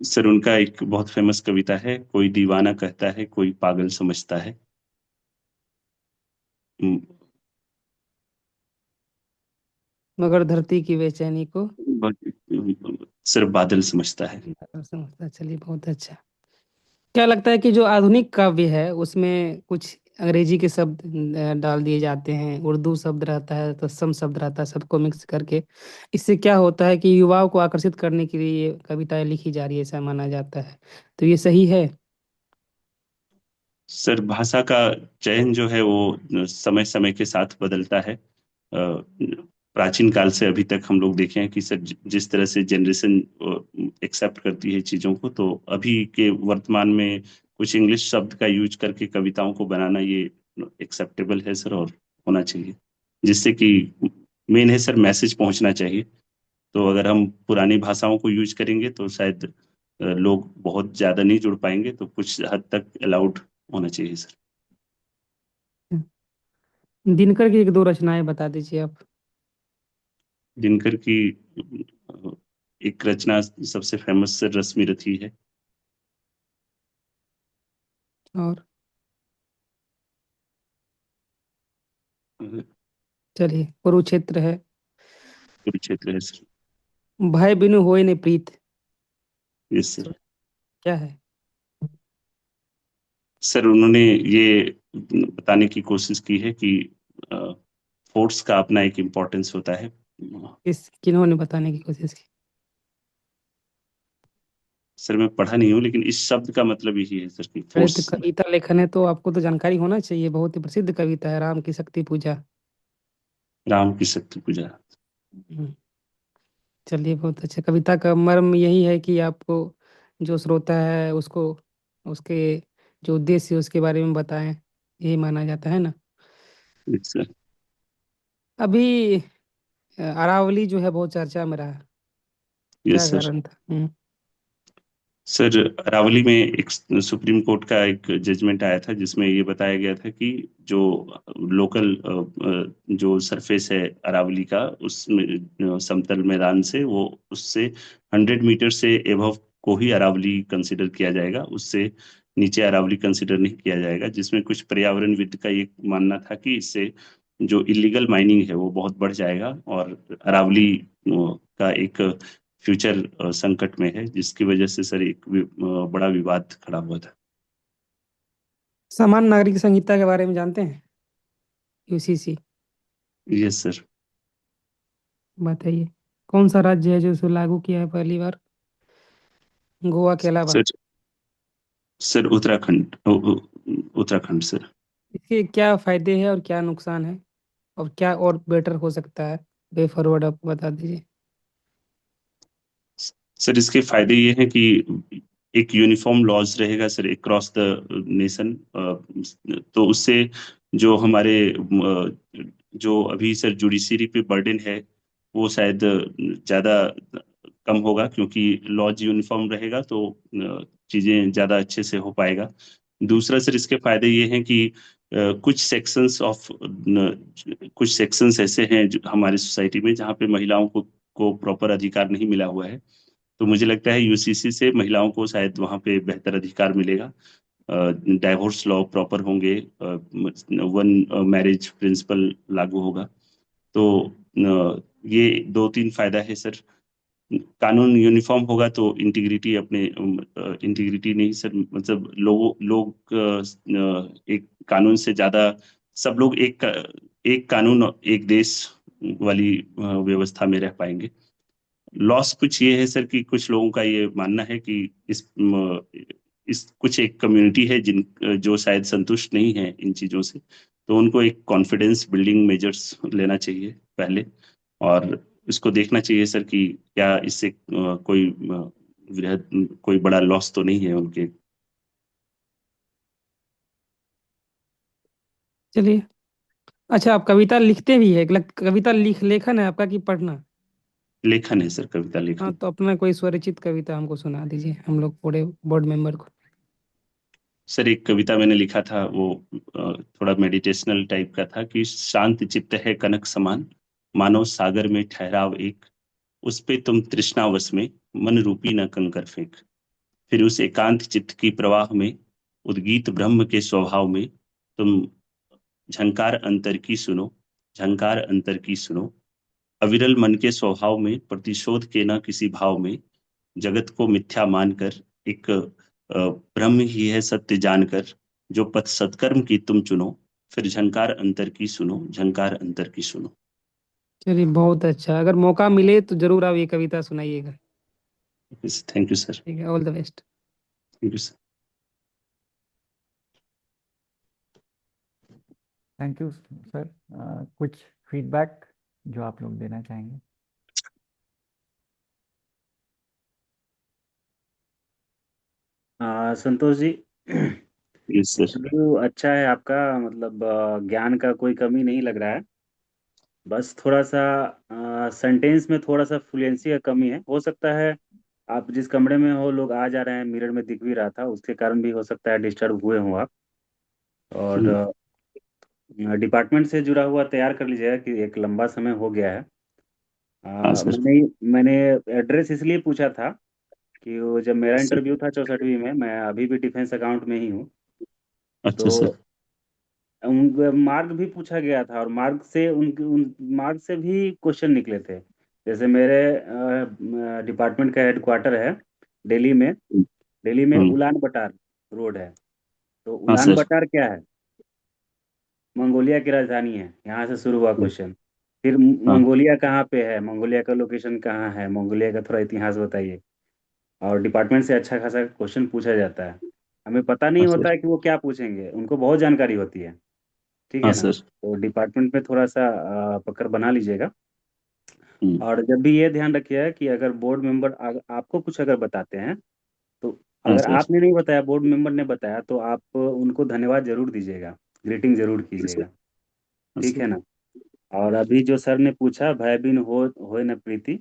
सर उनका एक बहुत फेमस कविता है, कोई दीवाना कहता है कोई पागल समझता है। हम्म, मगर धरती की बेचैनी को सर बादल समझता है। समझता। चलिए बहुत अच्छा। क्या लगता है कि जो आधुनिक काव्य है उसमें कुछ अंग्रेजी के शब्द डाल दिए जाते हैं, उर्दू शब्द रहता है, तत्सम शब्द रहता है, सबको मिक्स करके इससे क्या होता है कि युवाओं को आकर्षित करने के लिए ये कविताएं लिखी जा रही है, ऐसा माना जाता है। तो ये सही है? सर भाषा का चयन जो है वो समय समय के साथ बदलता है। प्राचीन काल से अभी तक हम लोग देखे हैं कि सर जिस तरह से जनरेशन एक्सेप्ट करती है चीजों को, तो अभी के वर्तमान में कुछ इंग्लिश शब्द का यूज करके कविताओं को बनाना ये एक्सेप्टेबल है सर, और होना चाहिए, जिससे कि मेन है सर मैसेज पहुंचना चाहिए। तो अगर हम पुरानी भाषाओं को यूज करेंगे तो शायद लोग बहुत ज्यादा नहीं जुड़ पाएंगे, तो कुछ हद तक अलाउड होना चाहिए सर। दिनकर की 1-2 रचनाएं बता दीजिए आप। दिनकर की एक रचना सबसे फेमस सर रश्मि रथी है। और अ, चलिए, कुरुक्षेत्र है। कुरुक्षेत्र है सर। भय बिनु होए न प्रीत, यस सर। क्या है? सर उन्होंने ये बताने की कोशिश की है कि फोर्स का अपना एक इम्पोर्टेंस होता है। किन्होंने बताने की कोशिश की? सर मैं पढ़ा नहीं हूँ, लेकिन इस शब्द का मतलब यही है सर कि अरे तो फोर्स। कविता लेखन है तो आपको तो जानकारी होना चाहिए, बहुत ही प्रसिद्ध कविता है, राम की शक्ति पूजा। राम की शक्ति पूजा। हम्म, चलिए बहुत अच्छा। कविता का मर्म यही है कि आपको जो श्रोता है उसको उसके जो उद्देश्य है उसके बारे में बताएं, यही माना जाता है ना। Yes sir. अभी अरावली जो है बहुत चर्चा में रहा, क्या यस सर। कारण था? सर अरावली में एक सुप्रीम कोर्ट का एक जजमेंट आया था जिसमें ये बताया गया था कि जो लोकल जो सरफेस है अरावली का, उसमें समतल मैदान से वो उससे 100 मीटर से एभव को ही अरावली कंसिडर किया जाएगा, उससे नीचे अरावली कंसिडर नहीं किया जाएगा। जिसमें कुछ पर्यावरणविद का ये मानना था कि इससे जो इलीगल माइनिंग है वो बहुत बढ़ जाएगा और अरावली का एक फ्यूचर संकट में है, जिसकी वजह से सर एक बड़ा विवाद खड़ा हुआ था। सामान्य नागरिक संहिता के बारे में जानते हैं? UCC, yes sir. बताइए कौन सा राज्य है जो इसे लागू किया है पहली बार, गोवा के अलावा? Sir sir Uttarakhand, Uttarakhand sir. इसके क्या फायदे हैं और क्या नुकसान है, और क्या और बेटर हो सकता है? वे फॉरवर्ड आप बता दीजिए। सर इसके फायदे ये हैं कि एक यूनिफॉर्म लॉज रहेगा सर अक्रॉस द नेशन। तो उससे जो हमारे जो अभी सर जुडिशरी पे बर्डन है वो शायद ज्यादा कम होगा, क्योंकि लॉज यूनिफॉर्म रहेगा तो चीजें ज्यादा अच्छे से हो पाएगा। दूसरा सर इसके फायदे ये हैं कि कुछ सेक्शंस ऑफ कुछ सेक्शंस ऐसे हैं जो हमारी सोसाइटी में जहाँ पे महिलाओं को प्रॉपर अधिकार नहीं मिला हुआ है। तो मुझे लगता है यूसीसी से महिलाओं को शायद वहाँ पे बेहतर अधिकार मिलेगा। डाइवोर्स लॉ प्रॉपर होंगे, वन मैरिज प्रिंसिपल लागू होगा। तो ये दो तीन फायदा है सर। कानून यूनिफॉर्म होगा तो इंटीग्रिटी अपने इंटीग्रिटी नहीं सर, मतलब लोग एक कानून से ज्यादा सब लोग एक कानून एक देश वाली व्यवस्था में रह पाएंगे। लॉस कुछ ये है सर कि कुछ लोगों का ये मानना है कि इस कुछ एक कम्युनिटी है जिन जो शायद संतुष्ट नहीं है इन चीजों से, तो उनको एक कॉन्फिडेंस बिल्डिंग मेजर्स लेना चाहिए पहले, और इसको देखना चाहिए सर कि क्या इससे कोई वृहद कोई बड़ा लॉस तो नहीं है उनके। चलिए, अच्छा आप कविता लिखते भी है? कविता लेखन है आपका कि पढ़ना? लेखन है सर, कविता हाँ लेखन। तो अपना कोई स्वरचित कविता हमको सुना दीजिए, हम लोग पूरे बोर्ड मेंबर को। सर एक कविता मैंने लिखा था वो थोड़ा मेडिटेशनल टाइप का था कि शांत चित्त है कनक समान, मानो सागर में ठहराव एक, उस पे तुम तृष्णावश में मन रूपी न कंकर फेंक। फिर उस एकांत चित्त की प्रवाह में उद्गीत ब्रह्म के स्वभाव में तुम झंकार अंतर की सुनो, झंकार अंतर की सुनो। अविरल मन के स्वभाव में प्रतिशोध के न किसी भाव में, जगत को मिथ्या मानकर एक ब्रह्म ही है सत्य जानकर, जो पथ सत्कर्म की तुम चुनो, फिर झंकार अंतर की सुनो, झंकार अंतर की सुनो। चलिए बहुत अच्छा, अगर मौका मिले तो जरूर आप ये कविता सुनाइएगा। Thank you sir. ठीक है, all the best. Thank you sir. Thank you sir. कुछ फीडबैक जो आप लोग देना चाहेंगे? Santosh ji, yes sir. Interview अच्छा है आपका, मतलब ज्ञान का कोई कमी नहीं लग रहा है। बस थोड़ा सा सेंटेंस में थोड़ा सा फ्लुएंसी का कमी है, हो सकता है आप जिस कमरे में हो लोग आ जा रहे हैं, मिरर में दिख भी रहा था, उसके कारण भी हो सकता है डिस्टर्ब हुए हो आप। और डिपार्टमेंट से जुड़ा हुआ तैयार कर लीजिएगा कि एक लंबा समय हो गया है। हाँ सर। मैंने एड्रेस इसलिए पूछा था कि वो जब मेरा सर इंटरव्यू था 64वीं में, मैं अभी भी डिफेंस अकाउंट में ही हूँ। अच्छा सर। तो उन मार्क भी पूछा गया था, और उन मार्क से भी क्वेश्चन निकले थे। जैसे मेरे डिपार्टमेंट का हेडक्वार्टर है दिल्ली में। दिल्ली में हम्म। उलान बटार रोड है। तो हाँ उलान सर। बटार क्या है? मंगोलिया की राजधानी है, यहाँ से शुरू हुआ क्वेश्चन। फिर हाँ। मंगोलिया कहाँ पे है, मंगोलिया का लोकेशन कहाँ है, मंगोलिया का थोड़ा इतिहास बताइए। और डिपार्टमेंट से अच्छा खासा क्वेश्चन पूछा जाता है। हमें पता नहीं हाँ होता सर। है कि वो क्या पूछेंगे, उनको बहुत जानकारी होती है। ठीक हाँ है ना। सर। तो डिपार्टमेंट में थोड़ा सा पकड़ बना लीजिएगा। हम्म, और जब भी ये ध्यान रखिएगा कि अगर बोर्ड मेंबर आपको कुछ अगर बताते हैं, तो हाँ अगर सर। आपने नहीं बताया, बोर्ड मेंबर ने बताया, तो आप उनको धन्यवाद जरूर दीजिएगा, ग्रीटिंग जरूर हाँ सर। कीजिएगा। हाँ ठीक सर। है ना। और अभी जो सर ने पूछा, भय बिन हो होए न प्रीति,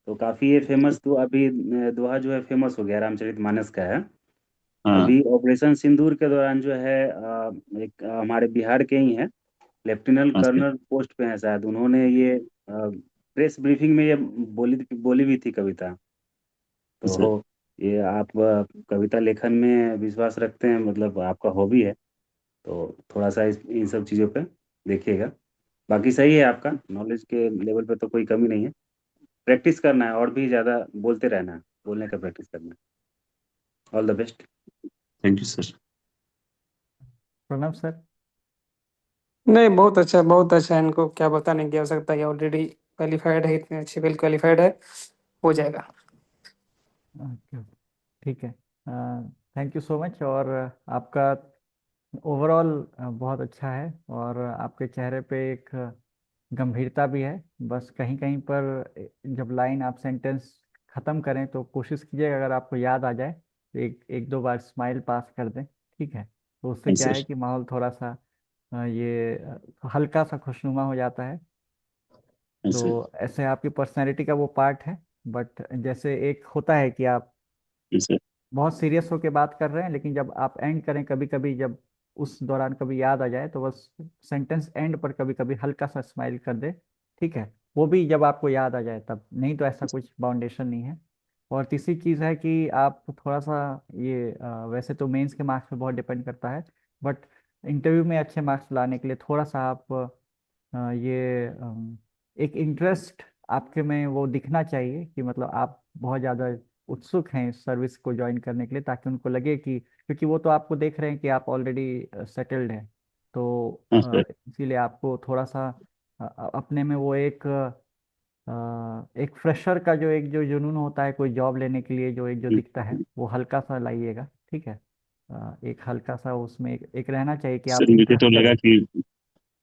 तो काफी ये फेमस, तो अभी दोहा जो है फेमस हो गया, रामचरितमानस का है। हाँ अभी ऑपरेशन सिंदूर के दौरान जो है एक हमारे बिहार के ही हैं, लेफ्टिनेंट हाँ सर। कर्नल पोस्ट पे हैं शायद, उन्होंने ये प्रेस ब्रीफिंग में ये बोली बोली भी थी कविता। हाँ सर। तो ये आप कविता लेखन में विश्वास रखते हैं, मतलब आपका हॉबी है, तो थोड़ा सा इन सब चीज़ों पे देखिएगा। बाकी सही है, आपका नॉलेज के लेवल पे तो कोई कमी नहीं है। प्रैक्टिस करना है, और भी ज़्यादा बोलते रहना है, बोलने का प्रैक्टिस करना है। All the best. Thank you sir. Pranav sir. नहीं, बहुत अच्छा है। इनको क्या बताने की आवश्यकता है, ऑलरेडी क्वालिफाइड है, इतने अच्छे वेल क्वालिफाइड है, हो जाएगा। ओके, ठीक है। Thank you so much. और आपका ओवरऑल बहुत अच्छा है, और आपके चेहरे पे एक गंभीरता भी है। बस कहीं कहीं पर जब लाइन आप सेंटेंस ख़त्म करें तो कोशिश कीजिएगा, अगर आपको याद आ जाए तो एक एक दो बार स्माइल पास कर दें। ठीक है, तो उससे हाँ क्या सर। है कि माहौल थोड़ा सा हल्का सा खुशनुमा हो जाता है। हाँ सर। तो ऐसे आपकी पर्सनैलिटी का वो पार्ट है। बट जैसे एक होता है कि आप हाँ सर। बहुत सीरियस होके बात कर रहे हैं, लेकिन जब आप एंड करें कभी कभी, जब उस दौरान कभी याद आ जाए तो बस सेंटेंस एंड पर कभी कभी हल्का सा स्माइल कर दे। ठीक है, वो भी जब आपको याद आ जाए तब, नहीं तो ऐसा कुछ बाउंडेशन नहीं है। और तीसरी चीज़ है कि आप थोड़ा सा ये वैसे तो मेंस के मार्क्स पे बहुत डिपेंड करता है, बट इंटरव्यू में अच्छे मार्क्स लाने के लिए थोड़ा सा आप एक इंटरेस्ट आपके में वो दिखना चाहिए कि मतलब आप बहुत ज़्यादा उत्सुक हैं इस सर्विस को ज्वाइन करने के लिए, ताकि उनको लगे कि, क्योंकि वो तो आपको देख रहे हैं कि आप ऑलरेडी सेटल्ड हैं। तो हाँ सर। इसीलिए आपको थोड़ा सा अपने में वो एक फ्रेशर का जो जुनून होता है कोई जॉब लेने के लिए, जो दिखता है, वो हल्का सा लाइएगा। ठीक है, एक हल्का सा उसमें एक रहना चाहिए कि सर आप इंटरेस्टेड हैं।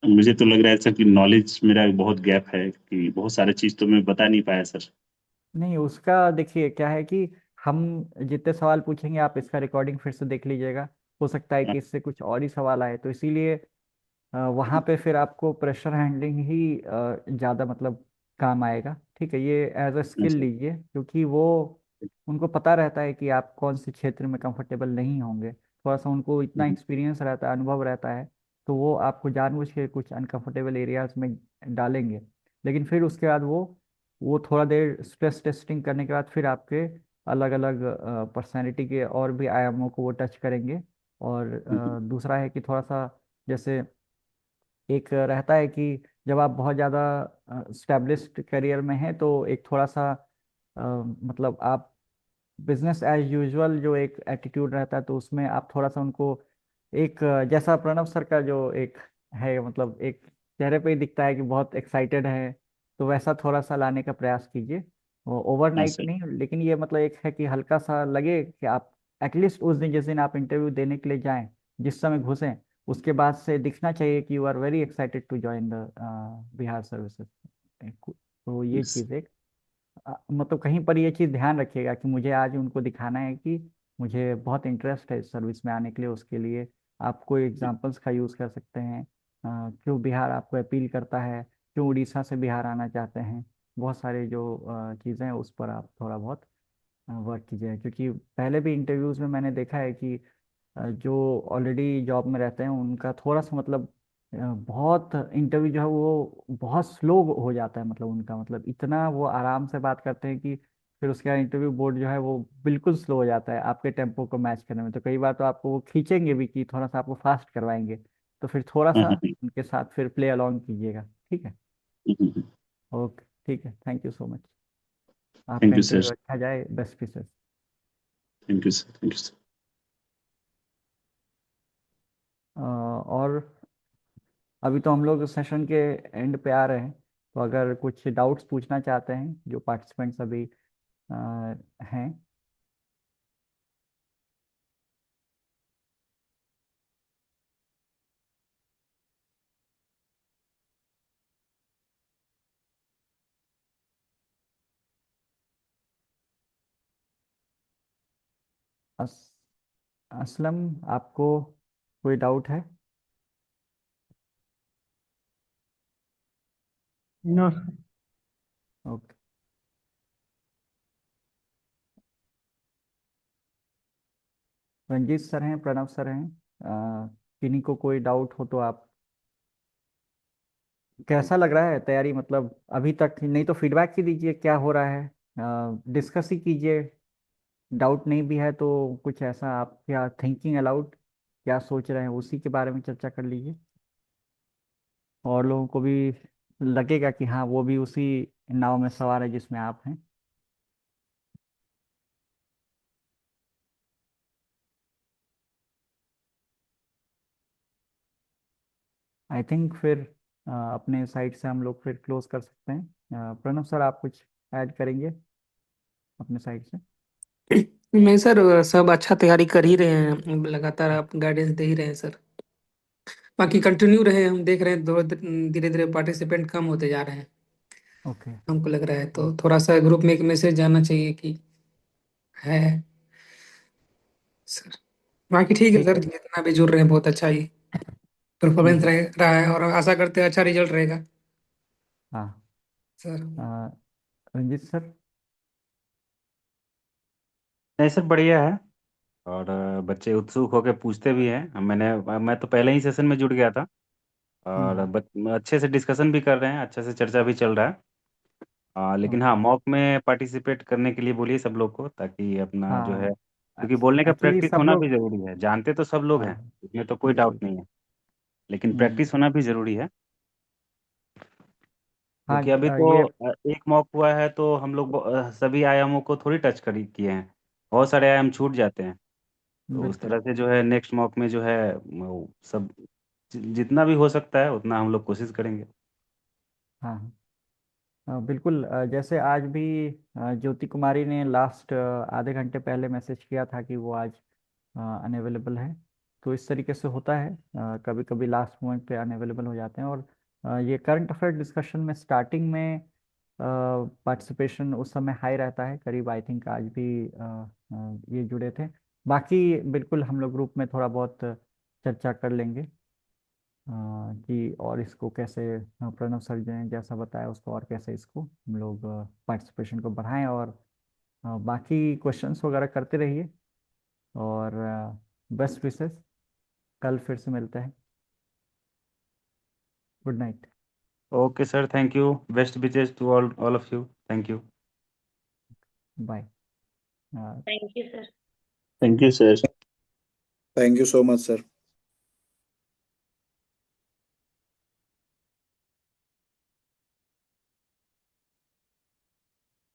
मुझे तो लग रहा है सर कि नॉलेज मेरा बहुत गैप है, कि बहुत सारे चीज तो मैं बता नहीं पाया सर। नहीं, उसका देखिए क्या है कि हम जितने सवाल पूछेंगे, आप इसका रिकॉर्डिंग फिर से देख लीजिएगा। हो सकता है हाँ कि इससे कुछ और ही सवाल आए, तो इसीलिए वहाँ पे फिर आपको प्रेशर हैंडलिंग ही ज़्यादा मतलब काम आएगा। ठीक है, ये एज अ हाँ स्किल सर। लीजिए, क्योंकि वो उनको पता रहता है कि आप कौन से क्षेत्र में कंफर्टेबल नहीं होंगे। थोड़ा सा उनको इतना एक्सपीरियंस रहता है, अनुभव रहता है, तो वो आपको जानबूझ के कुछ अनकंफर्टेबल एरियाज में डालेंगे। लेकिन फिर उसके बाद वो थोड़ा देर स्ट्रेस टेस्टिंग करने के बाद फिर आपके अलग अलग पर्सनैलिटी के और भी आयामों को वो टच करेंगे। और दूसरा है कि थोड़ा सा जैसे एक रहता है कि जब आप बहुत ज़्यादा स्टैब्लिश्ड करियर में हैं, तो एक थोड़ा सा मतलब आप बिजनेस एज यूजुअल जो एक एटीट्यूड रहता है, तो उसमें आप थोड़ा सा उनको एक जैसा प्रणव सर का जो एक है, मतलब एक चेहरे पे ही दिखता है कि बहुत एक्साइटेड है, तो वैसा थोड़ा सा लाने का प्रयास कीजिए। वो हाँ ओवरनाइट सर। नहीं, लेकिन ये मतलब एक है कि हल्का सा लगे कि आप एटलीस्ट उस दिन जिस दिन आप इंटरव्यू देने के लिए जाएं, जिस समय घुसें, उसके बाद से दिखना चाहिए कि you are very excited to join the Bihar services. तो ये Yes. चीज़ एक मतलब कहीं पर ये चीज़ ध्यान रखिएगा कि मुझे आज उनको दिखाना है कि मुझे बहुत इंटरेस्ट है इस सर्विस में आने के लिए। उसके लिए आप कोई एग्जांपल्स का यूज़ कर सकते हैं। क्यों बिहार आपको अपील करता है, क्यों उड़ीसा से बिहार आना चाहते हैं, बहुत सारे जो चीज़ें हैं उस पर आप थोड़ा बहुत वर्क कीजिए। क्योंकि पहले भी इंटरव्यूज़ में मैंने देखा है कि जो ऑलरेडी जॉब में रहते हैं उनका थोड़ा सा मतलब बहुत इंटरव्यू जो है वो बहुत स्लो हो जाता है, मतलब उनका मतलब इतना वो आराम से बात करते हैं कि फिर उसके बाद इंटरव्यू बोर्ड जो है वो बिल्कुल स्लो हो जाता है आपके टेम्पो को मैच करने में। तो कई बार तो आपको वो खींचेंगे भी कि थोड़ा सा आपको फास्ट करवाएंगे, तो फिर थोड़ा हाँ सा हाँ। उनके साथ फिर प्ले अलोंग कीजिएगा। ठीक है, थैंक ओके, ठीक है, थैंक यू सो मच। आपका यू सर। इंटरव्यू अच्छा जाए, best wishes. Thank you sir. Thank you sir. और अभी तो हम लोग सेशन के एंड पे आ रहे हैं, तो अगर कुछ डाउट्स पूछना चाहते हैं जो पार्टिसिपेंट्स अभी अ, हैं। अस, असलम, आपको कोई डाउट है? नो। ओके। रंजीत सर हैं, प्रणव सर हैं, किन्हीं को कोई डाउट हो तो आप, कैसा लग रहा है तैयारी? मतलब अभी तक नहीं तो फीडबैक ही दीजिए, क्या हो रहा है, डिस्कस ही कीजिए। डाउट नहीं भी है तो कुछ ऐसा आप क्या थिंकिंग अलाउड, क्या सोच रहे हैं उसी के बारे में चर्चा कर लीजिए, और लोगों को भी लगेगा कि हाँ वो भी उसी नाव में सवार है जिसमें आप हैं। आई थिंक फिर अपने साइड से हम लोग फिर क्लोज कर सकते हैं। प्रणव सर, आप कुछ ऐड करेंगे अपने साइड से? नहीं सर, सब अच्छा तैयारी कर ही रहे हैं, लगातार आप गाइडेंस दे ही रहे हैं सर। बाकी कंटिन्यू रहे, हम देख रहे हैं धीरे धीरे पार्टिसिपेंट कम होते जा रहे हैं। ओके। हमको लग रहा है तो थोड़ा सा ग्रुप में एक मैसेज जाना चाहिए कि है सर। बाकी ठीक है ठीक सर, है। जितना भी जुड़ रहे हैं बहुत अच्छा ही परफॉर्मेंस हम्म। रहा है, और आशा करते हैं अच्छा रिजल्ट रहेगा हाँ। सर। रंजीत सर? नहीं सर, बढ़िया है। और बच्चे उत्सुक होकर पूछते भी हैं। मैं तो पहले ही सेशन में जुड़ गया था। और हम्म। अच्छे से डिस्कशन भी कर रहे हैं, अच्छे से चर्चा भी चल रहा है। लेकिन ओके। हाँ, मॉक में पार्टिसिपेट करने के लिए बोलिए सब लोग को, ताकि अपना जो है, हाँ, क्योंकि बोलने का एक्चुअली प्रैक्टिस सब होना भी लोग, जरूरी है। जानते तो सब लोग हाँ हैं, इसमें तो कोई बिल्कुल। डाउट नहीं है, लेकिन हम्म। प्रैक्टिस होना भी जरूरी है। हाँ, क्योंकि अभी तो ये एक मॉक हुआ है तो हम लोग सभी आयामों को थोड़ी टच कर किए हैं। बहुत सारे आयाम छूट जाते हैं। तो उस बिल्कुल। तरह से जो है नेक्स्ट मॉक में जो है वो सब जितना भी हो सकता है उतना हम लोग कोशिश करेंगे। हाँ बिल्कुल, जैसे आज भी ज्योति कुमारी ने लास्ट आधे घंटे पहले मैसेज किया था कि वो आज अनअवेलेबल है। तो इस तरीके से होता है, कभी कभी लास्ट मोमेंट पे अनअवेलेबल हो जाते हैं। और ये करंट अफेयर डिस्कशन में स्टार्टिंग में पार्टिसिपेशन उस समय हाई रहता है, करीब आई थिंक आज भी ये जुड़े थे। बाकी बिल्कुल हम लोग ग्रुप में थोड़ा बहुत चर्चा कर लेंगे कि और इसको कैसे प्रणव सर ने जैसा बताया उसको और कैसे इसको हम लोग पार्टिसिपेशन को बढ़ाएं, और बाकी क्वेश्चंस वगैरह करते रहिए। और बेस्ट विशेस, कल फिर से मिलते हैं। Good night. Okay sir, thank you. Best wishes to all all of you. Thank you. Bye. Thank you sir. Thank you sir. Thank you so much sir.